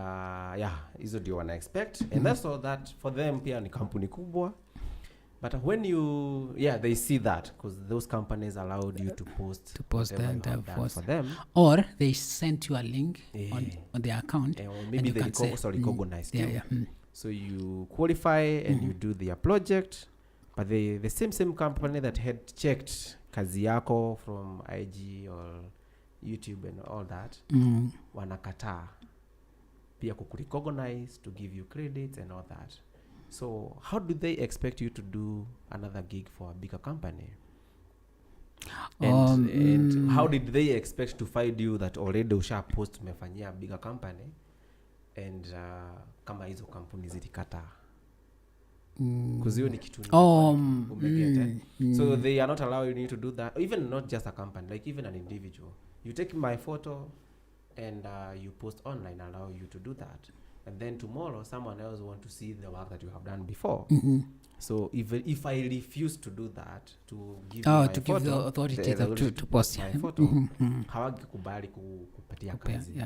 hizo ndio wana expect, and that's all that for them pia ni kampuni kubwa. But when they see that because those companies allowed you to post them for them, or they sent you a link on their account, or maybe they recognized you. So you qualify and you do their project, but the same company that had checked kazi yako from IG or YouTube and all that, wanakataa pia kukurecognize, to give you credits and all that. So how do they expect you to do another gig for a bigger company? And how did they expect to find you that already usha post umefanyia a bigger company, and kama hizo kampuni zilikataa? Because hiyo ni kitu so they are not allowing you to do that. Even not just a company, like even an individual. You take my photo and you post online, allow you to do that. And then tomorrow someone else want to see the work that you have done before. So if I refuse to do that, to give give the authority to post my photo, hawakikubali kupatia kazi.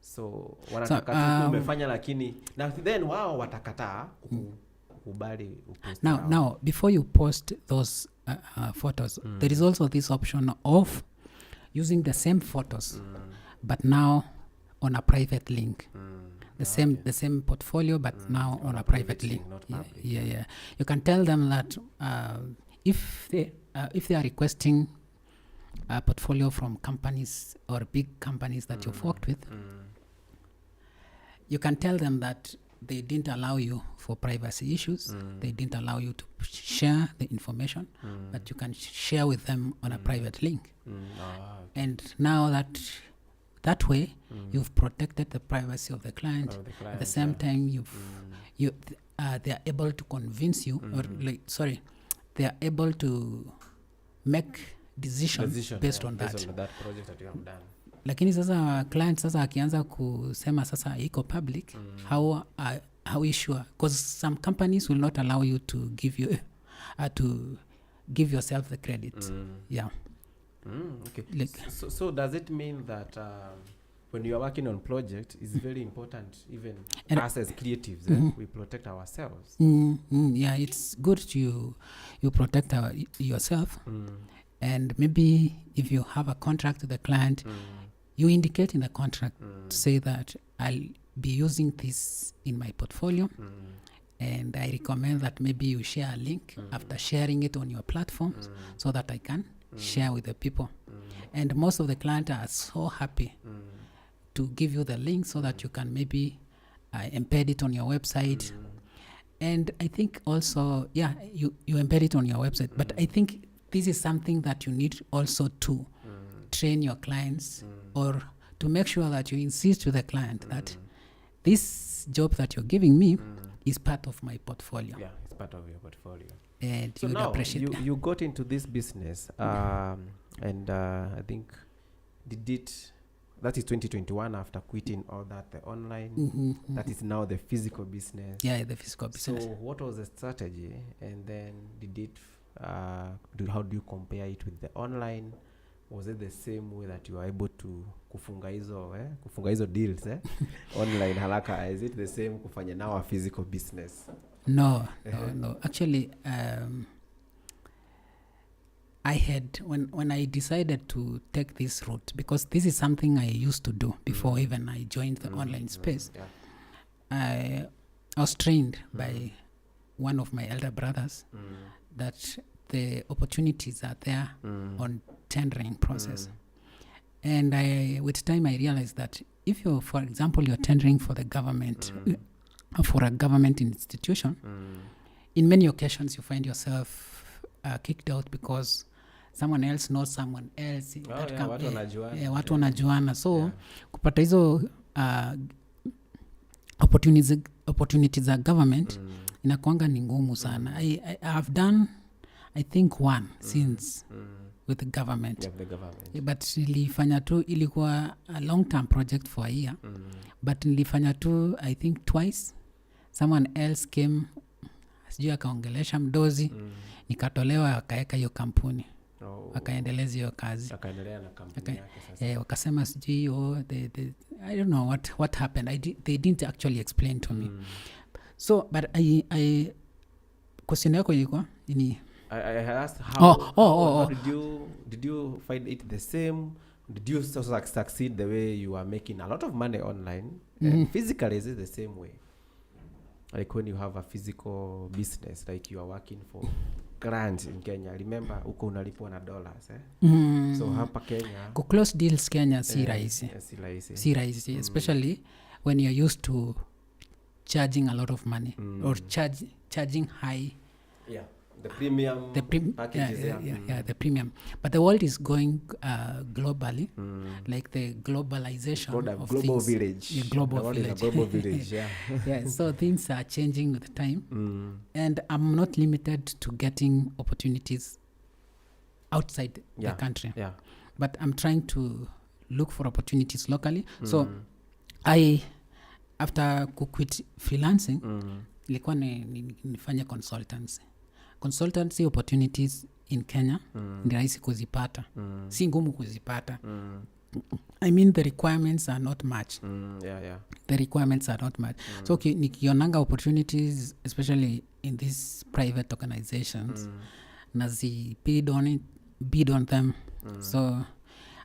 So wanataka umefanya, lakini then wao watakataa kubali upost. Now before you post those photos, there is also this option of using the same photos, but now on a private link. The same portfolio, but now on a private link. Not Yeah, public. yeah. You can tell them that if they are requesting a portfolio from companies or big companies that you've worked with, you can tell them that they didn't allow you for privacy issues. They didn't allow you to share the information, but you can share with them on a private link. And now that way, you've protected the privacy of the client. At the same time, they are able to convince you, they are able to make decisions based on that. Based on that project that you have done. Lakini sasa client sasa akianza kusema sasa iko public, how are you sure? Because some companies will not allow you to give yourself the credit. Yeah. Okay. So does it mean that when you are working on project, it's very important, even us as creatives, we protect ourselves. Yeah, it's good you protect yourself. And maybe if you have a contract with the client, you indicate in the contract to say that I'll be using this in my portfolio, and I recommend that maybe you share a link after sharing it on your platforms so that I can share with the people. And most of the clients are so happy to give you the link so that you can maybe embed it on your website. And I think also, you embed it on your website. But I think this is something that you need also to train your clients or to make sure that you insist to the client that this job that you're giving me is part of my portfolio. Yeah, it's part of your portfolio. And so you would now appreciate you got into this business, and I think that is 2021 after quitting all that, the online, that is now the physical business. Yeah, the physical business. So what was the strategy? And then how do you compare it with the online? Was it the same way that you were able to kufunga hizo deals online haraka? Is it the same kufanya now a physical business? No. Actually, I had when I decided to take this route, because this is something I used to do before even I joined the online space. I was trained by one of my elder brothers that the opportunities are there on tendering process. And with time I realized that if you're, for example, you're tendering for the government, for a government institution, in many occasions you find yourself kicked out because someone else knows someone else. Watu wanajuana. So kupata hizo opportunities za government inakuanga ni ngumu sana. I have done, I think, one since with the government. But nilifanya tu, ilikuwa a long term project for a year. But nilifanya tu, I think, twice. Someone else came, sijui akaongelesha mdozi, nikatolewa akaeka hiyo kampuni. Akaendeleza hiyo kazi. Akaendelea na kampuni yake sasa. Wakasema sijui I don't know what happened. They didn't actually explain to me. So, but I question yako ilikuwa ni I asked how did you find it the same? Did you succeed the way you are making a lot of money online? And physically, is it the same way? Like when you have a physical business, like you are working for clients in Kenya. Remember, uko unalipwa na dollars. So hapa Kenya, close deals Kenya si rahisi. Si rahisi, especially when you're used to charging a lot of money or charging high. Yeah. The premium packages. The premium. But the world is going globally, like the globalization of global things. Village. Yeah, global village. A global village, yeah. Yeah, so things are changing with time. And I'm not limited to getting opportunities outside the country. Yeah. But I'm trying to look for opportunities locally. So after quit freelancing, nilikuwa nifanye consultancy opportunities in Kenya. Ni rahisi kuzipata. Si ngumu kuzipata. I mean, the requirements are not much. The requirements are not much. So nikionanga opportunities, especially in these private organizations, nazi bid on them. So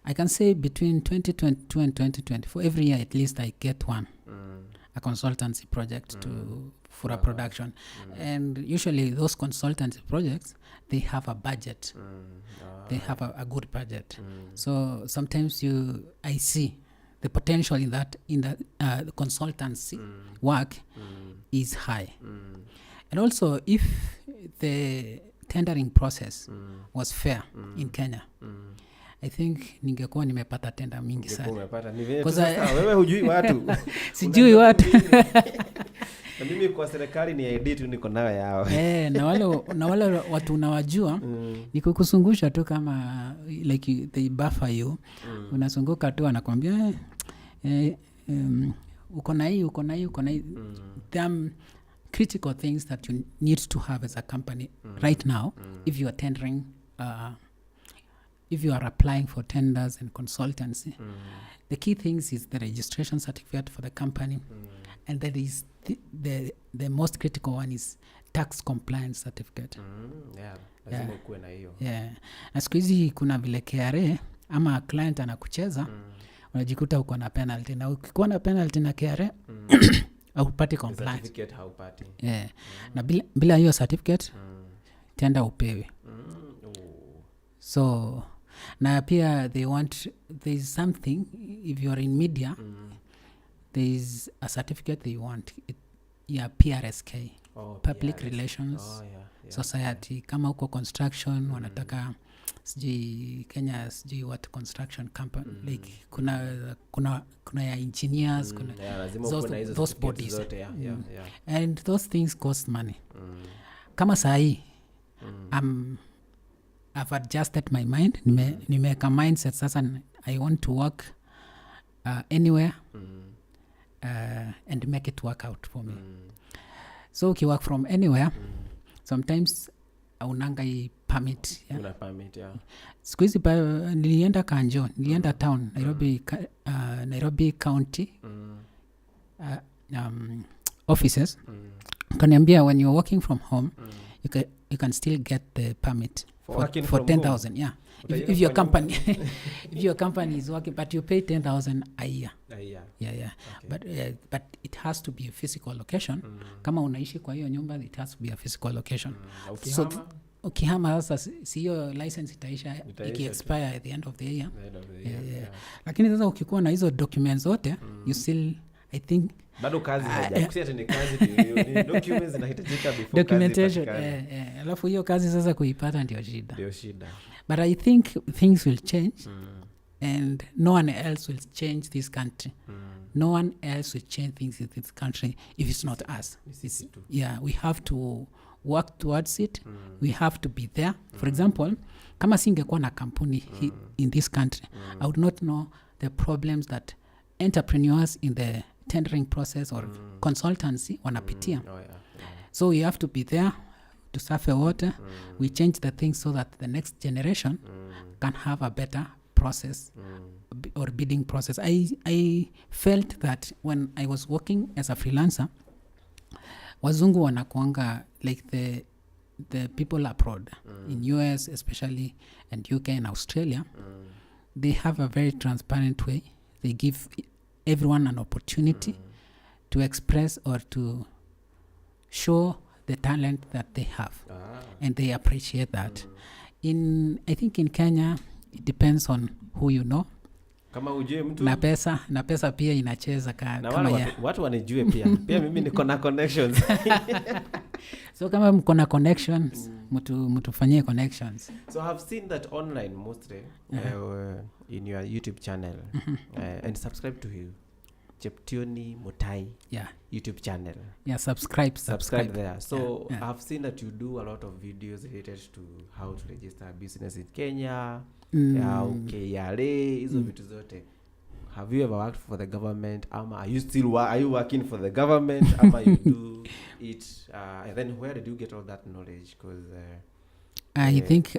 I can say between 2022 and 2024, every year at least I get one, a consultancy project for a production. And usually those consultancy projects, they have a budget. They have a good budget. So sometimes I see the potential in the consultancy work is high. And also, if the tendering process was fair in Kenya, I think ningekuwa nimepata tenda mingi sana. Wewe hujui watu. Sijui watu. Na mimi kwa serikali ni ID tu niko nayo yao. Na wale watu unawajua ni kukusungusha tu kama like they buffer you. Unasunguka tu anakuambia uko na hii. There critical things that you need to have as a company right now if you are tendering if you are applying for tenders and consultancy. The key things is the registration certificate for the company, and that is the most critical one is tax compliance certificate. Lazima ukuwe na hiyo. Na siku hizi kuna vile KRA ama client anakucheza, unajikuta uko na penalty, na ukikuwa na penalty na KRA haupati compliance. Certificate haupati. Na bila hiyo certificate tenda upewe. So na pia there is something, if you are in media, there is a certificate they want, PRSK, Public Relations Society. Kama uko construction wanataka sijui Kenya sijui what construction company, like kuna ya engineers, kuna those bodies zote, and those things cost money. Kama sahi I've adjusted my mind, nimeka mindset sasa I want to work anywhere and make it work out for me. So ukiwork from anywhere, sometimes unanga hii permit. Una permit, siku hizi nilienda Kanjo, nilienda town, Nairobi County offices. Kaniambia when you're working from home, you can still get the permit for 10,000. If your company if your company is working, but you pay 10,000 a year. Okay. But it has to be a physical location. Kama unaishi kwa hiyo nyumba, it has to be a physical location. So ukihama sasa hiyo license itaisha iki-expire at the end of the year. Lakini sasa ukikuwa na hizo documents zote, you still, I think bado kazi hajakusia tena kazi ni documents zinahitajika before documentation. Alafu hiyo kazi sasa kuipata ndio shida. But I think things will change, and no one else will change this country. No one else will change things in this country if it's not us. We have to work towards it. We have to be there. For example, kama singekuwa na kampuni in this country, I would not know the problems that entrepreneurs in the tendering process or consultancy wanapitia. So we have to be there to serve water. We change the things so that the next generation can have a better process or bidding process. I felt that when I was working as a freelancer, wazungu wanakuanga like the people abroad in US especially, and UK and Australia, they have a very transparent way. They give everyone an opportunity to express or to show the talent that they have, and they appreciate that. I think in Kenya it depends on who you know. Kama ujue mtu na pesa pia inacheza kama watu wanijue pia mimi niko na connections. So kama mko na connections, mtu fanyie connections. So I've seen that online mostly in your YouTube channel, and subscribe to you, Cheptiony Mutai YouTube channel. Subscribe there. So I've seen that you do a lot of videos related to how to register a business in Kenya, KRA, hizo vitu zote. Have you ever worked for the government? Are you working for the government? You do it? And then where did you get all that knowledge? Because I think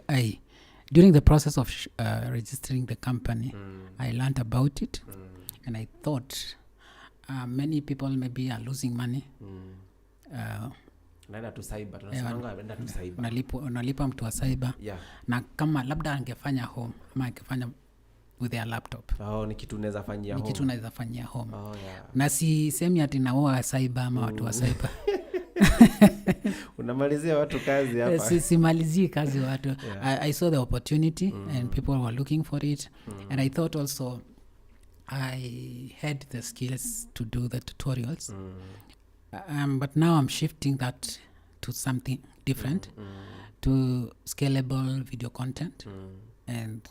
during the process of registering the company, I learned about it, and I thought many people maybe are losing money. Naenda tu cyber, unalipa mtu wa cyber, na kama labda angefanya home ama angefanya with their laptop. Ni kitu unaweza fanyia home. Ni kitu unaweza fanyia home. Yeah. Na si semi ati na wao cyber ama watu wa cyber. Unamalizia watu kazi hapa. Simalizi kazi watu. I saw the opportunity and people were looking for it. And I thought also I had the skills to do the tutorials. But now I'm shifting that to something different, to scalable video content. And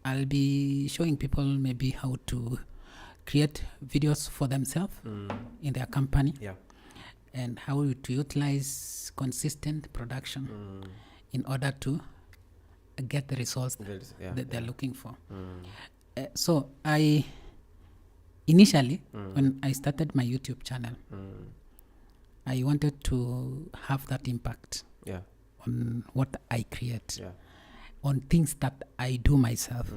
I'll be showing people maybe how to create videos for themselves in their company. Yeah. And how to utilize consistent production in order to get the results that they're looking for. So I initially, when I started my YouTube channel, I wanted to have that impact on what I create, on things that I do myself.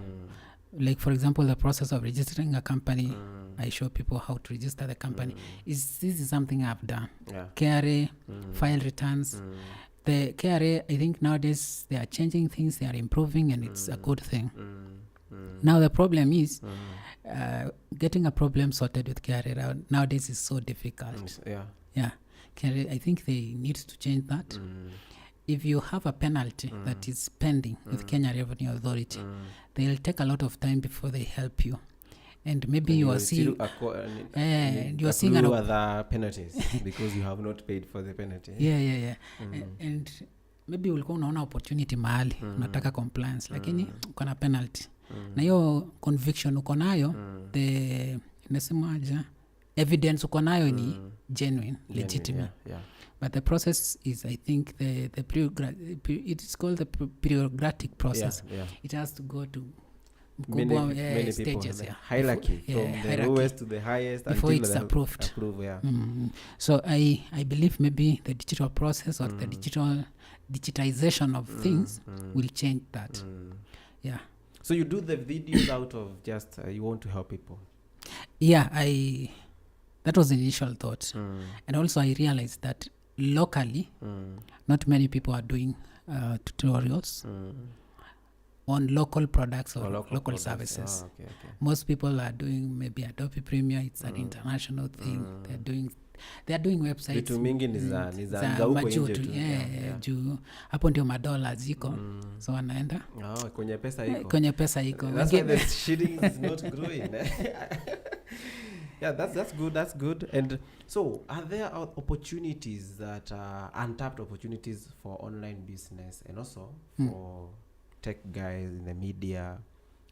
Like, for example, the process of registering a company, I show people how to register the company. This is something I've done. KRA, file returns. The KRA, I think nowadays they are changing things, they are improving, and it's a good thing. Now the problem is getting a problem sorted with KRA nowadays is so difficult. KRA, I think they need to change that. If you have a penalty that is pending with Kenya Revenue Authority, they'll take a lot of time before they help you. And maybe you are seeing other penalties because you have not paid for the penalty. And maybe ulikuwa unaona opportunity mahali unataka compliance lakini uko na penalty. Na hiyo conviction uko nayo, the nasemaje, evidence uko nayo ni genuine, legitimate. But the process is, I think, it is called the bureaucratic process. It has to go to many stages, hierarchy from the lowest to the highest before it's approved. So I believe maybe the digital process or the digitization of things will change that. So you do the videos out of just you want to help people? That was the initial thought. And also I realized that locally not many people are doing tutorials on local products or local services. Most people are doing maybe Adobe Premiere. It's an international thing. They are doing websites. Vitu mingi ni za huko nje tu. Juu hapo ndio madola ziko. So wanaenda kwenye pesa iko. That's why the shilling is not growing. That's good. And so are there opportunities that are untapped opportunities for online business and also for tech guys in the media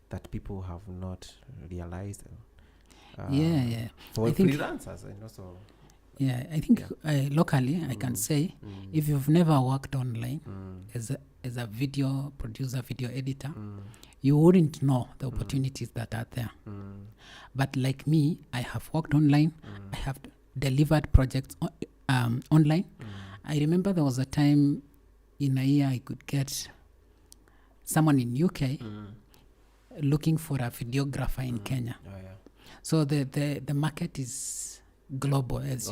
that people have not realized? For freelancers and also I think locally I can say if you've never worked online as a video producer, video editor, you wouldn't know the opportunities that are there. But like me, I have worked online. I have delivered projects online. I remember there was a time in a year I could get someone in UK looking for a videographer in Kenya. So the market is global, as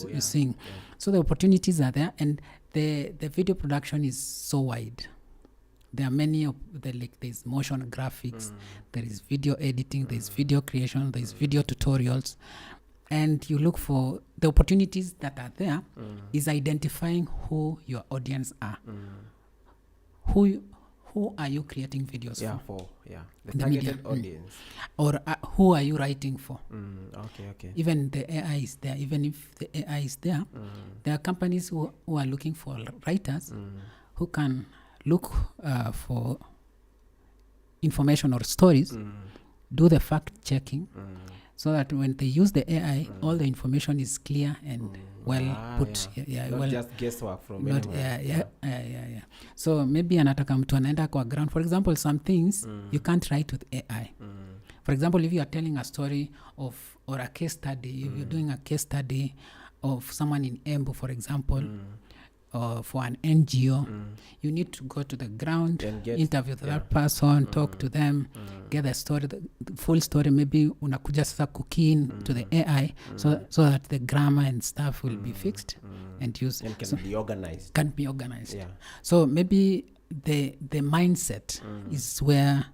you're seeing. So the opportunities are there, and the video production is so wide. There are many of there's motion graphics, there is video editing, there's video creation, there's video tutorials, and you look for the opportunities that are there is identifying who your audience are. Who are you creating videos for? The targeted audience. Or who are you writing for? Okay. Even the AI is there. Even if the AI is there, there are companies who are looking for writers who can look for information or stories, do the fact checking, so that when they use the AI, all the information is clear and well put. Not just guesswork from anyone. So maybe anataka mtu anaenda kwa ground. For example, some things you can't write with AI. For example, if you are telling a story or a case study, if you're doing a case study of someone in Embu, for example, or for an NGO, you need to go to the ground, interview that person, talk to them, get the story, the full story. Maybe unakuja sasa cooking to the AI so that the grammar and stuff will be fixed and used. And can be organized. Can be organized. So maybe the mindset is where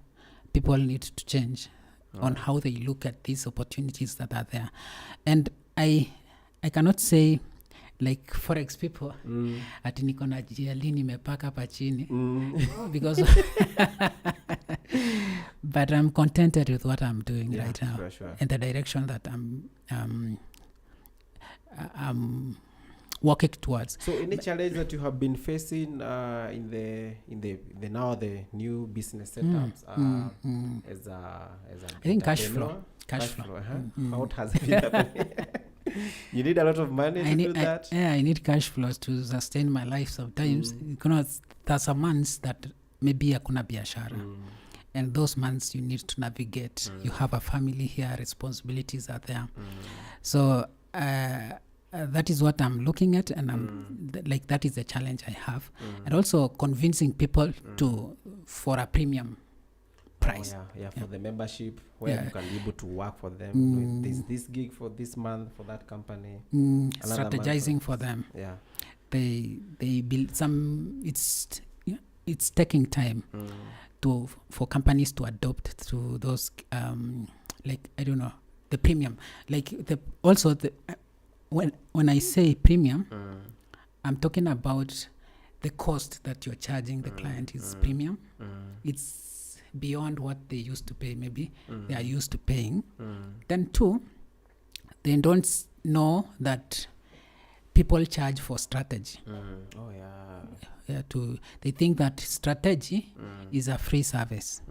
people need to change on how they look at these opportunities that are there. And I cannot say like forex people ati niko na GLE nimepaka hapa chini because but I'm contented with what I'm doing right now, and the direction that I'm working towards. So any challenge that you have been facing in the now the new business setups as a I think cash flow. How has it been happening? You need a lot of money to do that. I need cash flows to sustain my life sometimes. There's some months that maybe hakuna biashara. And those months you need to navigate. You have a family here, responsibilities are there. So that is what I'm looking at, and that is the challenge I have. And also convincing people for a premium price. For the membership, where you can be able to work for them. There's this gig for this month for that company. Strategizing for them. Yeah, they build some. It's taking time for companies to adopt to those like I don't know, the premium, like when I say premium, I'm talking about the cost that you're charging the client is premium. It's beyond what they used to pay. Maybe they are used to paying. Then two, they don't know that people charge for strategy. They think that strategy is a free service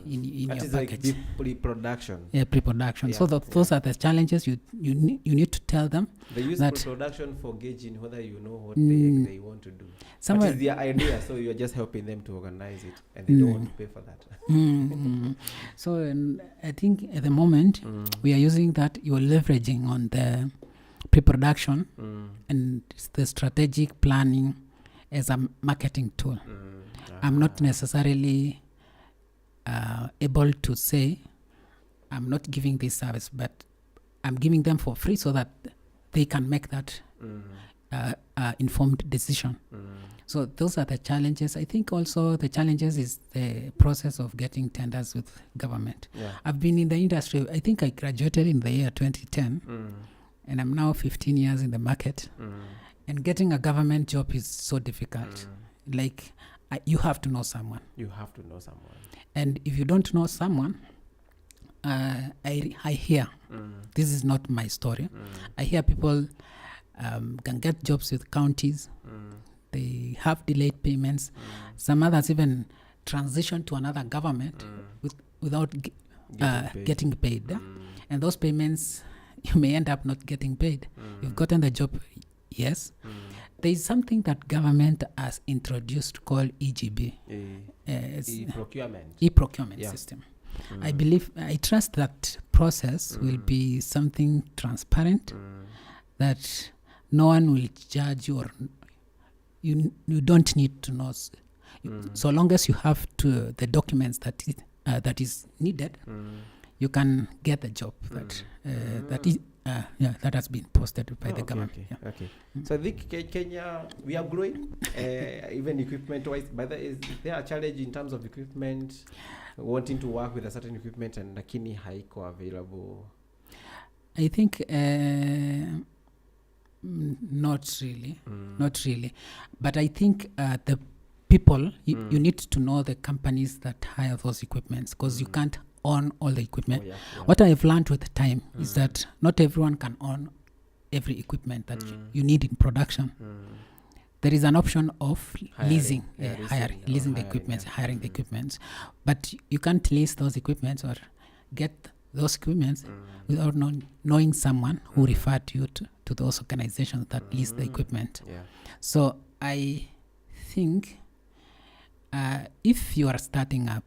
in your package. Like pre-production. Pre-production. So those are the challenges you need to tell them. They use pre-production for gauging whether you know what they want to do. That is their idea, so you're just helping them to organize it, and they don't want to pay for that. So I think at the moment we are using that, you're leveraging on the pre-production and the strategic planning as a marketing tool. I'm not necessarily able to say I'm not giving this service, but I'm giving them for free so that they can make that informed decision. So those are the challenges. I think also the challenges is the process of getting tenders with government. I've been in the industry, I think I graduated in the year 2010, and I'm now 15 years in the market. And getting a government job is so difficult. Like, you have to know someone. And if you don't know someone, I hear, this is not my story, I hear people can get jobs with counties. They have delayed payments. Some others even transition to another government without getting paid. And those payments, you may end up not getting paid. You've gotten the job. Yes, there is something that government has introduced called EGB, e-procurement system. I trust that process will be something transparent, that no one will judge you, or you don't need to know. So long as you have the documents that is needed, you can get the job that has been posted by the government. So I think Kenya, we are growing, even equipment-wise. But is there a challenge in terms of equipment, wanting to work with a certain equipment and lakini haiko available? I think not really. But I think the people, you need to know the companies that hire those equipments, because you can't own all the equipment. What I've learned with time is that not everyone can own every equipment that you need in production. There is an option of leasing the equipment, hiring the equipment, but you can't lease those equipments or get those equipments without knowing someone who referred you to those organizations that lease the equipment. So I think if you are starting up,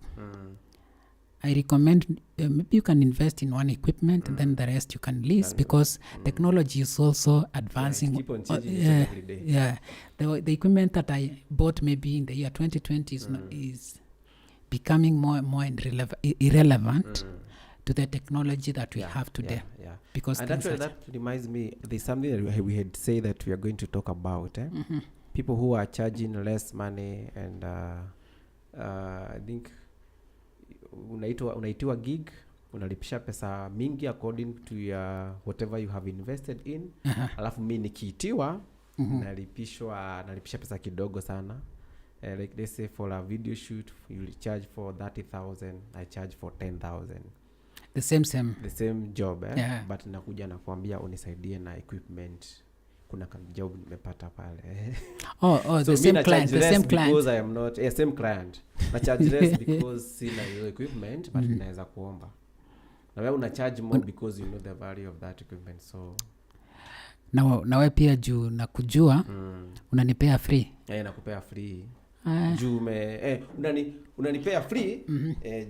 I recommend maybe you can invest in one equipment and then the rest you can lease, because technology is also advancing. Keep on changing every day. The equipment that I bought maybe in the year 2020 is becoming more and more irrelevant to the technology that we have today. Because and actually that reminds me, there's something that we had said that we are going to talk about. People who are charging less money, and I think unaitiwa gig, unalipisha pesa mingi according to your whatever you have invested in. Alafu mimi nikiitiwa nalipisha pesa kidogo sana. Like they say for a video shoot you charge for 30,000, I charge for 10,000. The same job but nakuja nakwambia unisaidie na equipment, kuna job nimepata pale. So the same client because I am not same client. Na charge less because sina hiyo equipment, but naweza kuomba. Na wewe una charge more because you know the value of that equipment. So na wewe pia juu na kujua unanipea free. Nakupea free. Juu unanipea free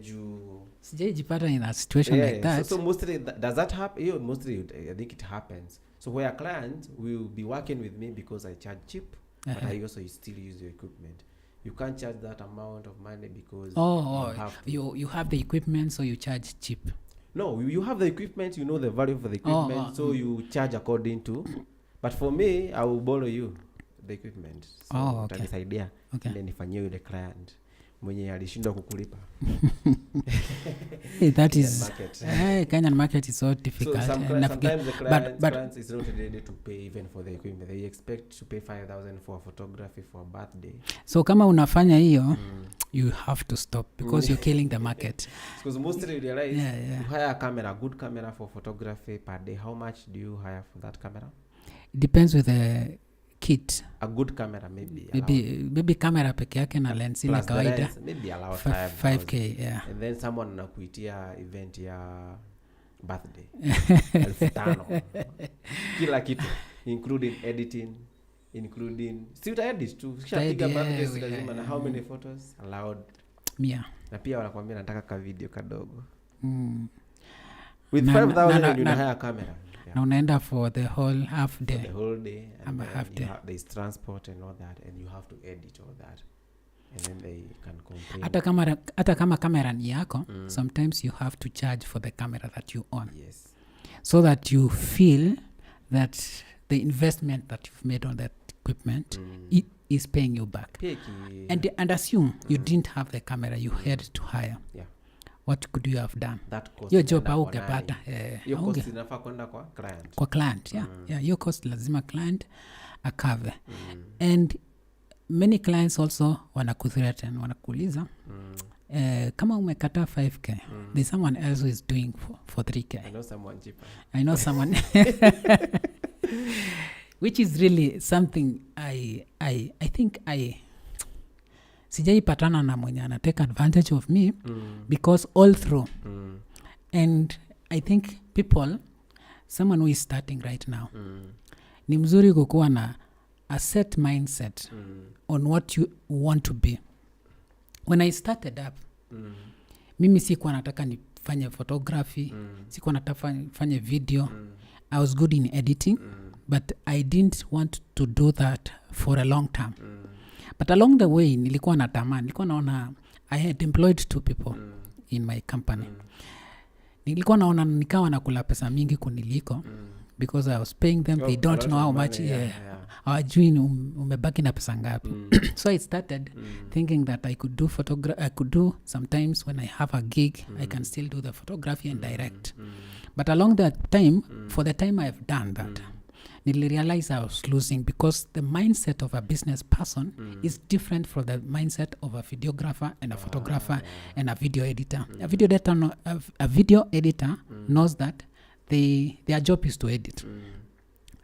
juu sijaijipata in a situation like that. So mostly does that happen? Mostly I think it happens. So where a client will be working with me because I charge cheap, but I also still use your equipment. You can't charge that amount of money because you have the equipment, so you charge cheap. No, you have the equipment, you know the value for the equipment, so you charge according to. But for me, I will borrow you the equipment. So utanisaidia ile nifanyie yule client mwenye alishindwa kukulipa. That is Kenyan market is so difficult. So sometimes the client is not ready to pay even for the equipment. They expect to pay 5,000 for photography for a birthday. So kama unafanya hiyo, you have to stop because you're killing the market. Because mostly you realize you hire a good camera for photography per day. How much do you hire for that camera? It depends with the kit. A good camera maybe camera peke yake na lens ile kawaida maybe allow 5K. And then someone anakuitia event ya birthday 5,000 kila kitu including editing, si uta edit tu kishapiga birthday lazima na how many photos allowed na pia wanakuambia nataka ka video kadogo with 5,000 you hire a camera. Na unaenda for the whole half day. The whole day. And half day. There's transport and all that, and you have to edit all that. And then they can complain. Hata kama camera ni yako, sometimes you have to charge for the camera that you own. Yes. So that you feel that the investment that you've made on that equipment is paying you back. And assume you didn't have the camera, you had to hire. Yeah. What could you have done? That cost your job haukepata. Your cost inafaa kwenda kwa client. Kwa client, your cost lazima client akave. And many clients also wanakuthreaten, wanakuuliza kama umekata 5K, there's someone else who is doing for 3K. I know someone which is really something I think sijaipatana na mwenye ana take advantage of me because all through and I think someone who is starting right now ni mzuri kukuwa na a set mindset on what you want to be. When I started up mimi sikuwa nataka nifanye photography, sikuwa nataka nifanye video. I was good in editing but I didn't want to do that for a long time. But along the way nilikuwa naona I had employed 2 people in my company. Nilikuwa naona nikawa nakula pesa mingi kuniliko because I was paying them, they don't know how much hawajui umebaki na pesa ngapi. So I started thinking that I could do sometimes when I have a gig I can still do the photography and direct. But along that time, for the time I've done that, realize I was losing because the mindset of a business person is different from the mindset of a videographer and a photographer and a video editor. A video editor knows that their job is to edit.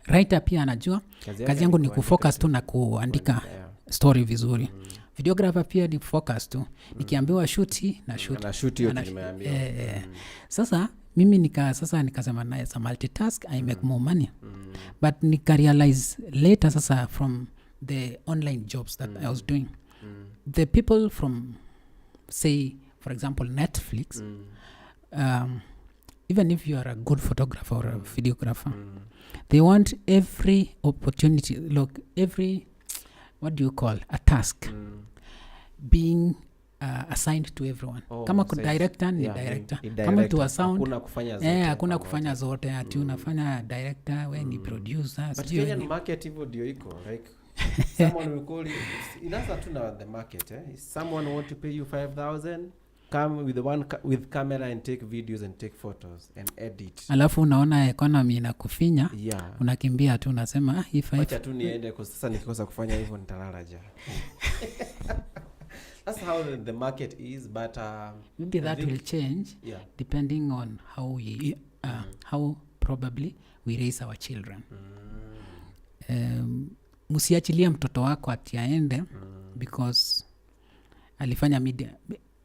Writer pia anajua kazi yangu ni kufocus tu na kuandika story vizuri. Videographer pia ni focus tu. Nikiambiwa shoot na shoot yote nimeambiwa. Sasa mimi nikasema na as a multitask I make more money. But nika realize later sasa from the online jobs that I was doing, the people from say for example Netflix, even if you are a good photographer or a videographer, they want every opportunity, look, every a task being assigned to everyone. Kama director ni director. Kama to a sound hakuna kufanya zote ati unafanya director we ni producer. But Kenyan market hivyo ndio iko like someone will call you, inaanza tu na the market someone want to pay you 5,000 come with with camera and take videos and take photos and edit. Alafu unaona economy inakufinya, Yeah. Unakimbia tu unasema Acha tu niende kwa sasa, nikikosa kufanya hivyo nitalala ja. That's how the market is, but maybe that will change, depending on how we how probably we raise our children. Musiachilia mtoto wako atiaende because alifanya media.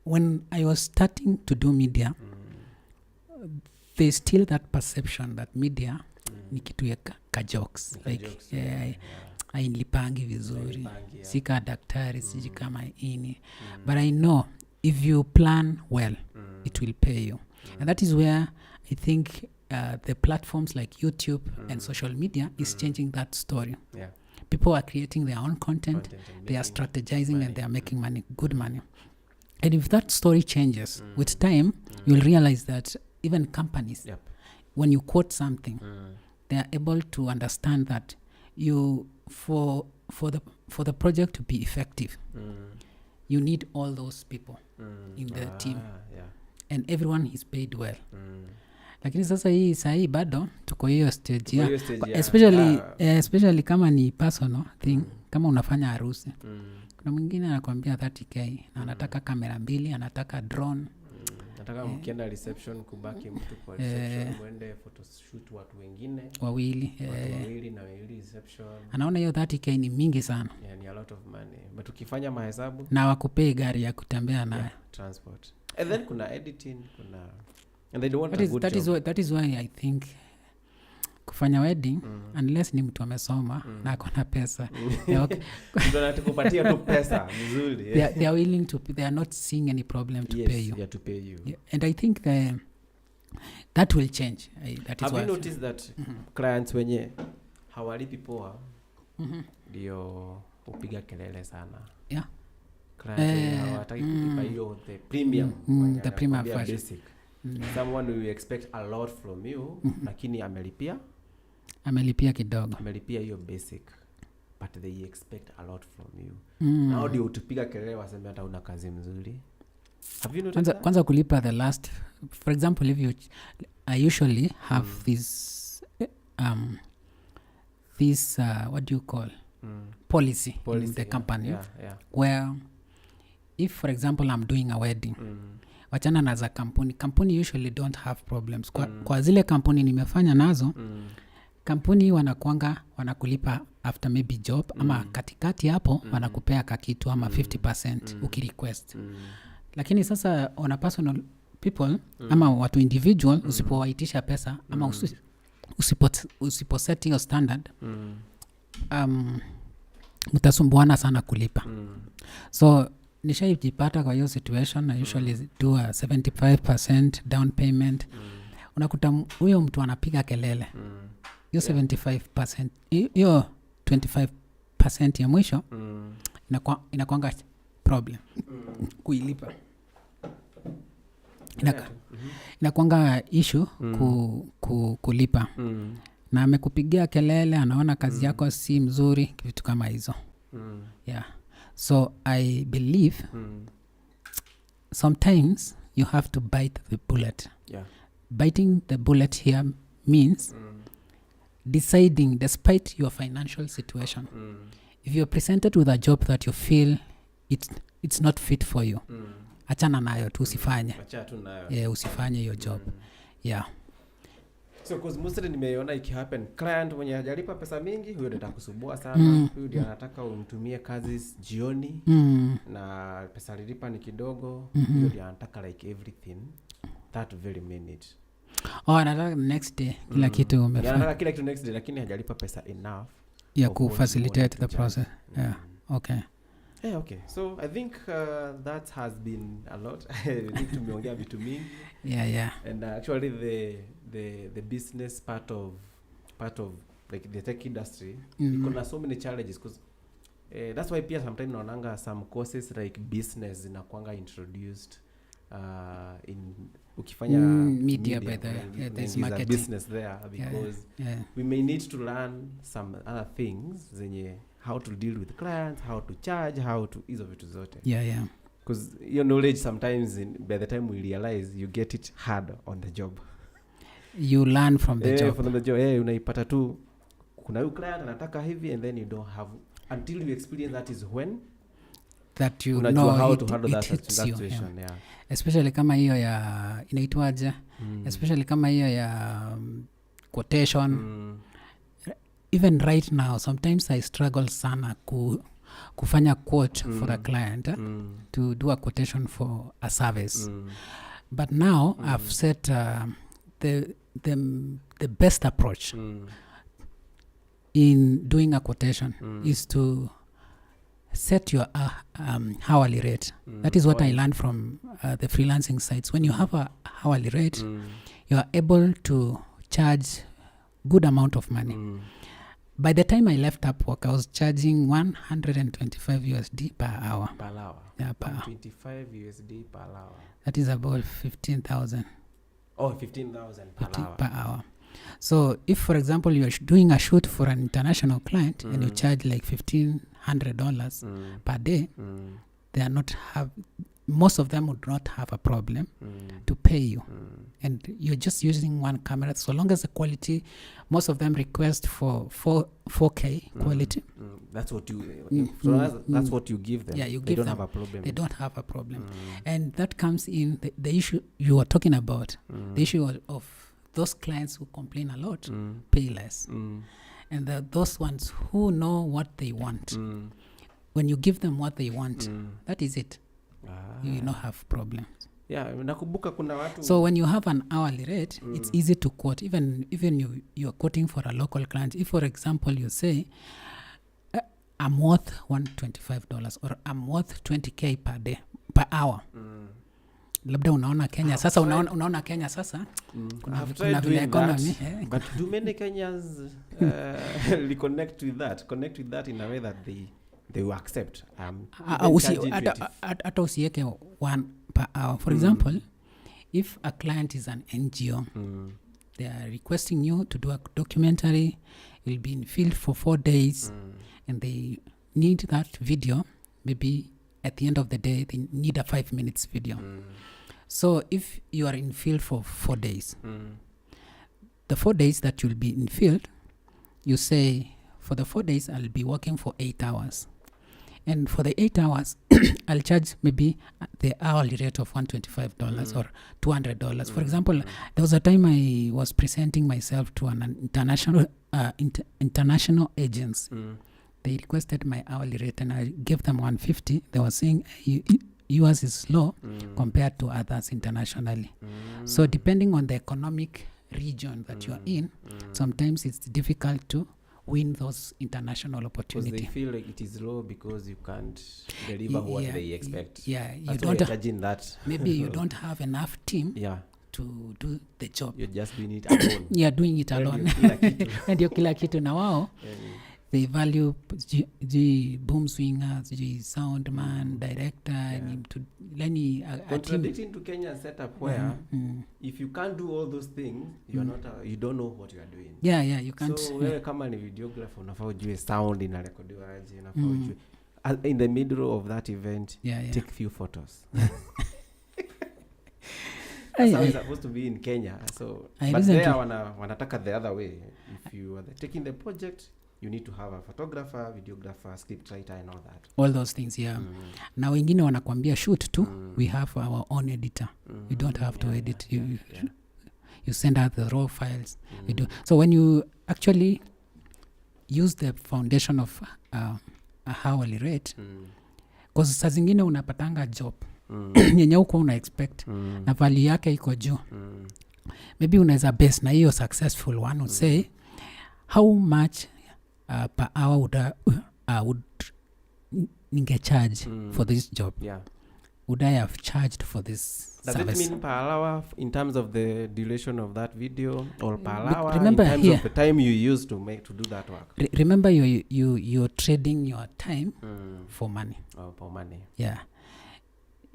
When I was starting to do media, there's still that perception that media ni kitu ya jokes, like hainilipangi vizuri, sika daktari, siji kama ini. But I know if you plan well, it will pay you. And that is where I think the platforms like YouTube and social media is changing that story. People are creating their own content, they are strategizing money. And they are making money, good money. And if that story changes with time, you'll realize that even companies, when you quote something, they are able to understand that you for the project to be effective, you need all those people in the team, and everyone is paid well. Lakini sasa hii sahi bado tuko hiyo stage ya, especially kama ni personal thing, kama unafanya harusi, kuna mwingine anakuambia 30k na anataka kamera 2, anataka drone, nataka mkienda reception kubaki mtu kwa reception, mwende photoshoot watu wengine wawili na wawili reception. Anaona hiyo 30k ni mingi sana, ni a lot of money, but ukifanya mahesabu na wakupei gari ya kutembea nayo, transport, and then kuna editing, and they don't want a good job. That is why I think kufanya wedding unless ni mtu amesoma na akona pesa, ndio anatukupatia tu pesa nzuri. They are willing to, they are not seeing any problem to pay you. To pay you. And I think that will change. That is Have you noticed that clients wenye hawalipi poa ndio upiga kelele sana? Clients hawataki kulipa hiyo the premium, the premium basic. Someone will expect a lot from you, lakini amelipia kidogo, amelipia hiyo basic, but they expect a lot from you. Now ndio utupiga kelele waseme hata una kazi mzuri. Have you noticed kwanza kulipa the last, for example, if you I usually have this what do you call policy in the company, where if for example I'm doing a wedding, wachana na za kampuni usually don't have problems. Kwa zile kampuni nimefanya nazo, kampuni wanakulipa after maybe job, ama katikati hapo wanakupea kakitu ama 50% ukirequest. Lakini sasa on a personal people ama watu individual, usipowaitisha pesa ama usiposet your standard, mtasumbuana sana kulipa. So nishaijipata kwa hiyo situation, I usually do a 75% down payment. Unakuta huyo mtu anapiga kelele, hiyo 75%, hiyo 25% ya mwisho inakuanga problem kuilipa. Inakuanga issue kulipa. Na amekupigia kelele, anaona kazi yako si mzuri, vitu kama hizo. So I believe sometimes you have to bite the bullet. Biting the bullet here means deciding, despite your financial situation, if you're presented with a job that you feel it's not fit for you, achana nayo tu, usifanye. Usifanye your job. So cause mostly nimeona ikihappen, client mwenye hajalipa pesa mingi, huyo ndio atakusumbua sana. Huyo ndio anataka umtumie kazi jioni, na pesa alilipa ni kidogo. Huyo ndio anataka like everything that very minute. Anataka next day kila kitu umefanya. Anataka kila kitu next day, lakini hajalipa pesa enough ya ku-facilitate the process. Okay. Okay. So I think that has been a lot. Tumeongea vitu mingi. And actually the business part of like the tech industry, kuna so many challenges, because that's why pia sometimes naonanga some courses like business zinakuanga introduced in ukifanya media by there's marketing business there, because we may need to learn some other things zenye how to deal with clients, how to charge, how to hizo vitu zote. Because your knowledge sometimes, by the time we realize, you get it hard on the job. You learn from the job. From the job. Unaipata tu kuna huyu client anataka hivi, and then you don't have until you experience that is when that you know how to handle that situation. Yeah. Especially kama hiyo ya inaitwaje, especially kama hiyo ya quotation. Even right now sometimes I struggle sana kufanya quote for a client to do a quotation for a service. But now I've set the best approach in doing a quotation is to set your hourly rate. That is what I learned from the freelancing sites. When you have a hourly rate, you are able to charge good amount of money. By the time I left Upwork, I was charging $125 USD per hour. Per hour. Yeah, per hour. $25 USD per hour. That is about 15,000. Oh, 15,000 per hour. Per hour. So if, for example, you're doing a shoot for an international client and you charge like $1,500 per day, they are not most of them would not have a problem to pay you. And you're just using one camera. So long as the quality, most of them request for 4K quality. That's what you that's what you give them. Yeah, you they give don't them. have a problem. They don't have a problem. And that comes in the issue you are talking about, the issue of those clients who complain a lot, pay less. And those ones who know what they want. When you give them what they want, that is it. You will not have problems. Yeah, nakumbuka kuna watu. So when you have an hourly rate, it's easy to quote. Even you're quoting for a local client. If, for example, you say, I'm worth $125 or I'm worth 20K per hour. Labda unaona Kenya sasa, unaona Kenya sasa kuna vile economy. But do many Kenyans connect with that in a way that they will accept. Hata usiweke one per hour. For example, if a client is an NGO, they are requesting you to do a documentary, you'll be in field for 4 days, and they need that video. Maybe at the end of the day, they need a 5 minutes video. So if you are in field for 4 days, the 4 days that you'll be in field, you say, for the 4 days, I'll be working for 8 hours. And for the 8 hours, I'll charge maybe the hourly rate of $125 or $200. For example, there was a time I was presenting myself to an international agents. They requested my hourly rate and I gave them $150. They were saying yours is low compared to others internationally. So depending on the economic region that you are in, sometimes it's difficult to win those international opportunities. Because they feel like it is low because you can't deliver what they expect. Yeah, you don't judging that. Maybe you don't have enough team to do the job. You're just doing it alone. You're doing it alone. And you're kila kitu na wao. They value boom swingers, sound man, director, contradicting to Kenyan setup where if you can't do all those things, you're not you don't know what you are doing. Yeah, you can't. So wewe kama ni videographer unafaa ujue sound inarekodiwa aje, unafaa ujue in the middle of that event, take few photos. That's how it's supposed to be in Kenya. So but there wanataka the other way. If you are taking the project, you need to have a photographer, videographer, script writer and all that. All those things, Na wengine wanakuambia shoot too. We have our own editor. You don't have to edit. You send out the raw files. You do. So when you actually use the foundation of a hourly rate, because saa zingine unapatanga job yenye uko una expect na value yake iko juu. Maybe unaweza base na hiyo successful one would say how much per hour would ninge charge for this job. Would I have charged for this service? Does it mean per hour in terms of the duration of that video, or per hour remember in terms here, of the time you use to do that work? Remember, you're trading your time for money. Oh, for money. Yeah.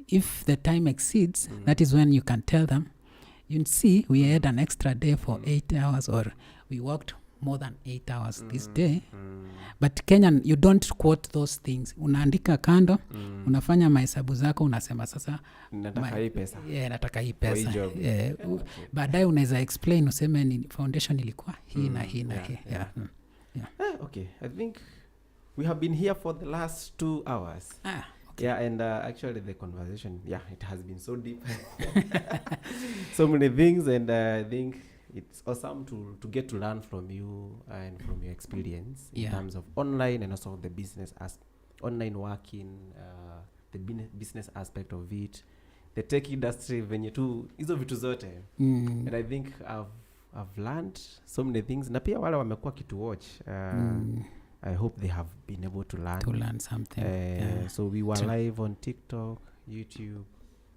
If the time exceeds, that is when you can tell them, you see, we had an extra day for 8 hours, or we worked more than 8 hours this day. But Kenyan, you don't quote those things. Unaandika kando, unafanya mahesabu zako, unasema sasa nataka hii pesa. Nataka hii pesa. Baadaye unaweza explain, useme ni foundation ilikuwa hii na hii na hii. Okay, I think we have been here for the last 2 hours. Okay. Yeah, and actually the conversation, it has been so deep. So many things, and I think it's awesome to get to learn from you and from your experience in terms of online and also the business online working, the business aspect of it, the tech industry, venye tu hizo vitu zote. And I think I've learned so many things. Na pia wale wamekuwa kitu watch. I hope they have been able to learn something. So we were live on TikTok, YouTube.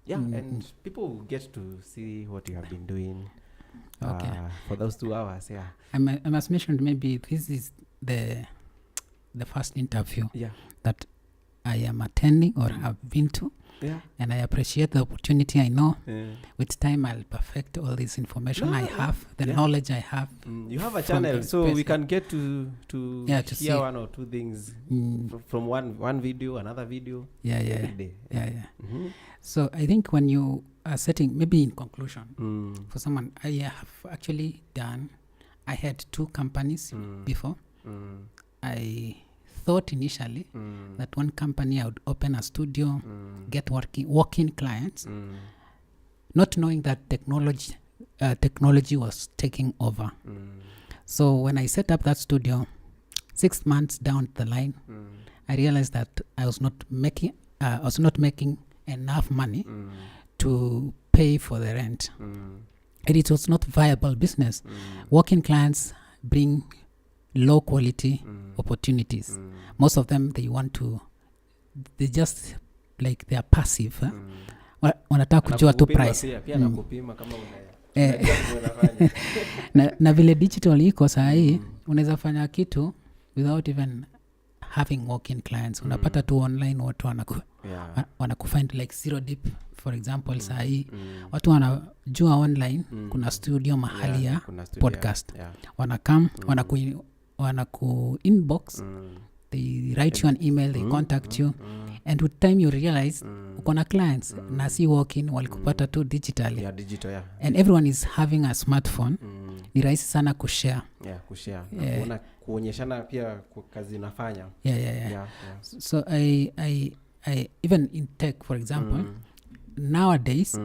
And people will get to see what you have been doing for those 2 hours. I must mention, maybe this is the first interview that I am attending or have been to. And I appreciate the opportunity. I know with time I'll perfect all this information I have, the knowledge I have. You have a channel, so we can get to hear see 1 or 2 things from one video, another video. Every day. So I think when you are setting, maybe in conclusion, for someone, I have actually I had 2 companies before. I thought initially that one company I would open a studio, get walk-in clients, not knowing that technology was taking over. So when I set up that studio, 6 months down the line, I realized that I was not making enough money to pay for the rent. And it was not viable business. Walk-in clients bring low quality opportunities. Most of them, they just like they are passive. Wanataka kujua tu price. Pia nakupima kama na vile digital iko saa hii, unaweza fanya kitu without even having walk-in clients. Unapata tu online watu wanakufind like Zero Deep, for example. Saa hii watu wanajua online kuna studio mahali ya podcast. Wanakam, wanaku inbox, they write you an email, they contact you, and with time you realize uko na clients na si walk-in, walikupata tu digitally. Digital, and everyone is having a smartphone. Ni rahisi sana kushare. Na kuonyeshana pia kazi unafanya. So I even in tech, for example, nowadays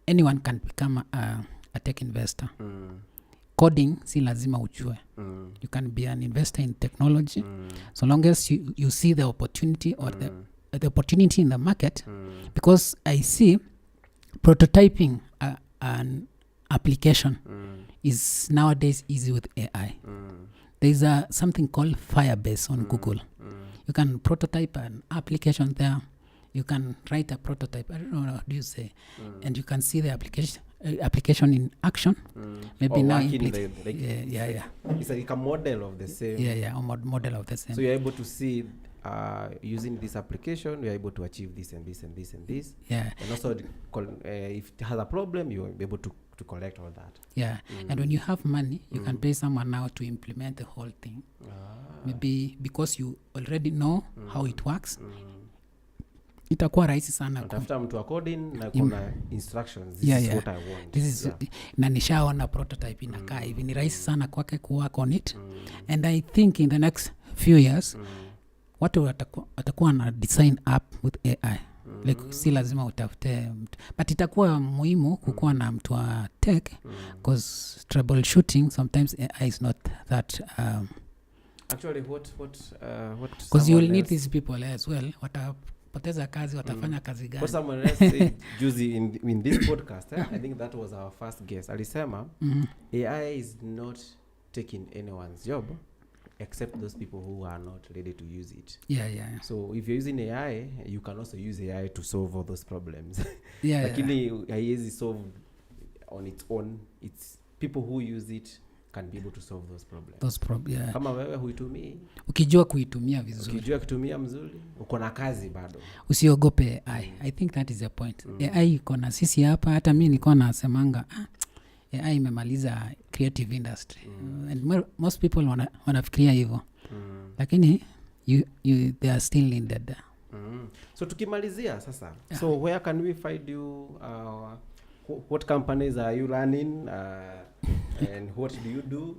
anyone can become a tech investor. Coding si lazima ujue. You can be an investor in technology so long as you see the opportunity or the opportunity in the market. Because I see prototyping an application is nowadays easy with AI. There's something called Firebase on Google. You can prototype an application there. You can write a prototype. I don't know what do you say. And you can see the application in action. Maybe now it's like a model of the same. A model of the same. So you're able to see using this application, you're able to achieve this and this and this and this. And also if it has a problem, you're able to collect all that. And when you have money, you can pay someone now to implement the whole thing. Maybe because you already know how it works. Itakuwa rahisi sana tafuta mtu wa coding na kuna instructions. This is what I want. This is na nishaona prototype inakaa hivi. Ni rahisi sana kwake kuwork on it. And I think in the next few years watu watakuwa na design app with AI. Like si lazima utafute mtu, but itakuwa muhimu kukuwa na mtu wa tech because troubleshooting sometimes AI is not that actually what because you will need these people as well. Watapoteza kazi, watafanya kazi gani? For someone else said Juzi in this podcast, I think that was our first guest. Alisema AI is not taking anyone's job except those people who are not ready to use it. So if you're using AI, you can also use AI to solve all those problems. Lakini haiwezi solve on its own. It's people who use it can be able to solve those problems. Kama wewe huitumii, ukijua kuitumia vizuri, ukijua kutumia mzuri, uko na kazi bado. Usiogope AI. I think that is the point. AI iko na sisi hapa, hata mimi niko nasemanga AI imemaliza creative industry. And most people wanafikiria hivyo. Lakini they are still needed. So tukimalizia sasa. So where can we find you? What companies are you running? And what do you do?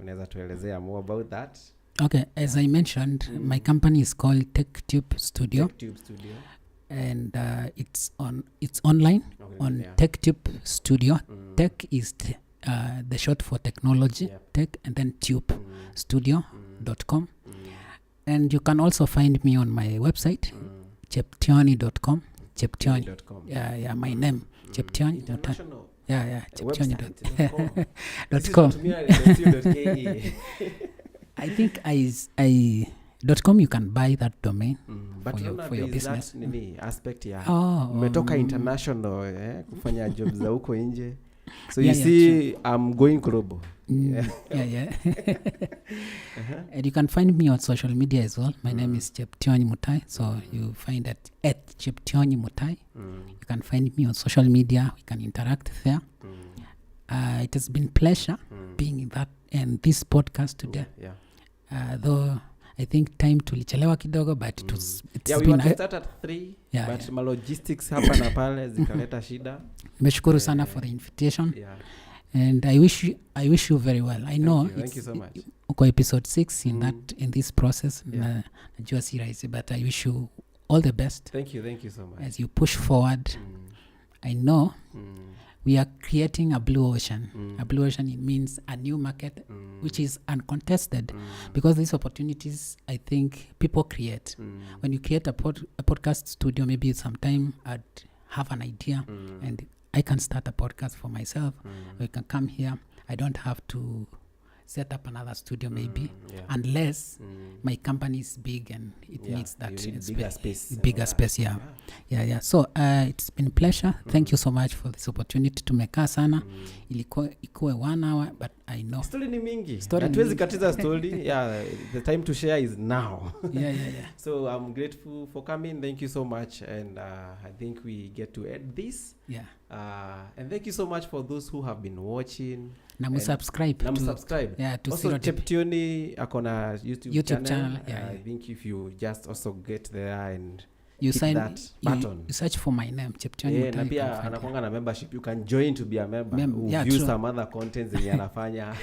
Unaweza tuelezea more about that? Okay, as I mentioned, my company is called TechTube Studio. TechTube Studio. And it's online on TechTube Studio. Tech is the short for technology. Tech and then tube studio.com. And you can also find me on my website, cheptiony.com. Cheptiony.com. Yeah, my name, Cheptiony Mutai. Cheptiony.com. I think .com you can buy that domain for your business. Nini aspect ya umetoka international kufanya job za huko nje. So you see I'm going global. And you can find me on social media as well. My name is Cheptiony Mutai. So you find that at Cheptiony Mutai. You can find me on social media. We can interact there. It has been pleasure being in this podcast today. Though I think time tulichelewa kidogo, but it's we want to start at 3, but my logistics hapa na pale zikaleta shida. Nimeshukuru sana for the invitation. And I wish you very well. I know thank you so much. Uko episode 6 in this process. Najua si rahisi, but I wish you all the best. Thank you so much. As you push forward. I know we are creating a blue ocean. A blue ocean, it means a new market, which is uncontested, because these opportunities, I think, people create. When you create a podcast studio, maybe sometime I'd have an idea and I can start a podcast for myself. We can come here. I don't have to set up another studio maybe, unless my company is big and it needs that bigger space. So it's been a pleasure. Thank you so much for this opportunity. Tumekaa sana. Ilikuwa 1 hour, but I know story ni mingi. Hatuwezi katiza story. The time to share is now. So I'm grateful for coming. Thank you so much, and I think we get to end this. And thank you so much for those who have been watching. Na subscribe. To also Cheptiony akona YouTube channel. I think if you just also get there and you hit that button. You search for my name, Cheptiony Mutai. Na pia anakuanga na membership. You can join to be a member. View some other contents zenye anafanya.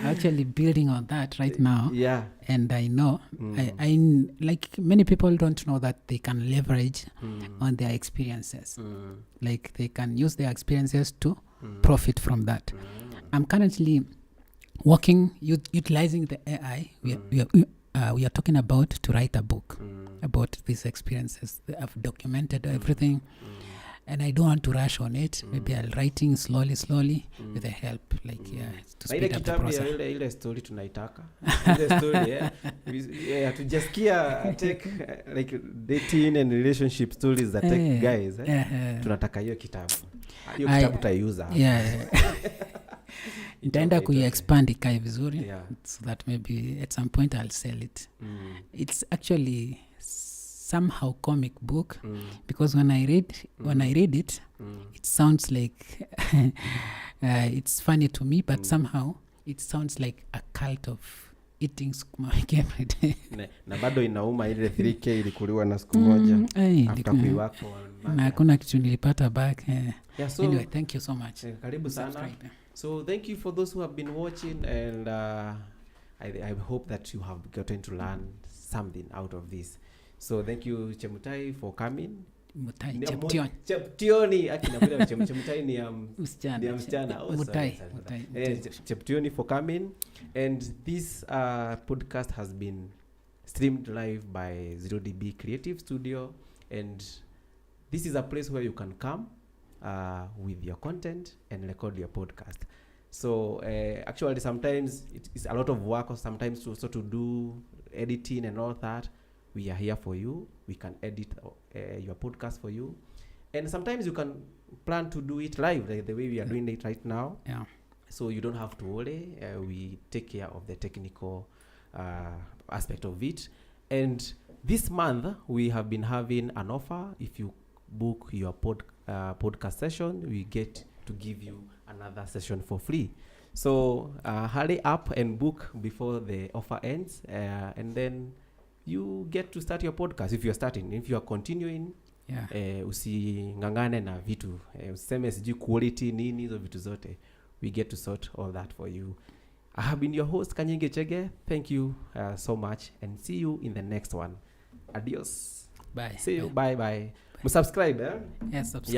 Actually building on that right now. And I know I like many people don't know that they can leverage on their experiences. Like they can use their experiences to profit from that. I'm currently working utilizing the AI. We are talking about to write a book about these experiences. I've documented everything, and I don't want to rush on it. Maybe I'll writing slowly with the help, to speed up the process. Ile story tunaitaka. Ile story hatujasikia take like dating and relationship stories that take guys. Tunataka hiyo kitabu. Hiyo kitabu tutaiuza. Nitaenda kuiexpand ikae vizuri, so that maybe at some point I'll sell it. It's actually somehow comic book, because when I read it, it sounds like it's funny to me, but somehow it sounds like a cult of eating sukuma wiki every day. Na bado inauma ile 3K ilikuliwa na siku moja after kuiwako. Na hakuna kitu nilipata back. So anyway, thank you so much. Karibu sana. So thank you for those who have been watching, and I hope that you have gotten to learn something out of this. So thank you Chemutai for coming. Cheptiony akina Chemutai ni msichana. Mutai. Cheptiony for coming, and this podcast has been streamed live by 0DB Creative Studio, and this is a place where you can come with your content and record your podcast. So actually sometimes it's a lot of work, or sometimes to do editing and all that. We are here for you. We can edit your podcast for you, and sometimes you can plan to do it live, like the way we are doing it right now. So you don't have to worry. We take care of the technical aspect of it. And this month we have been having an offer. If you book your podcast session, we get to give you another session for free. So hurry up and book before the offer ends, and then you get to start your podcast if you're starting. If you are continuing, usingangane na vitu, useme sijui quality nini hizo vitu zote. We get to sort all that for you. I have been your host Kanyenge Chege. Thank you so much, and see you in the next one. Adios. Bye. See you. Bye. Subscribe. Yes, subscribe. Yeah.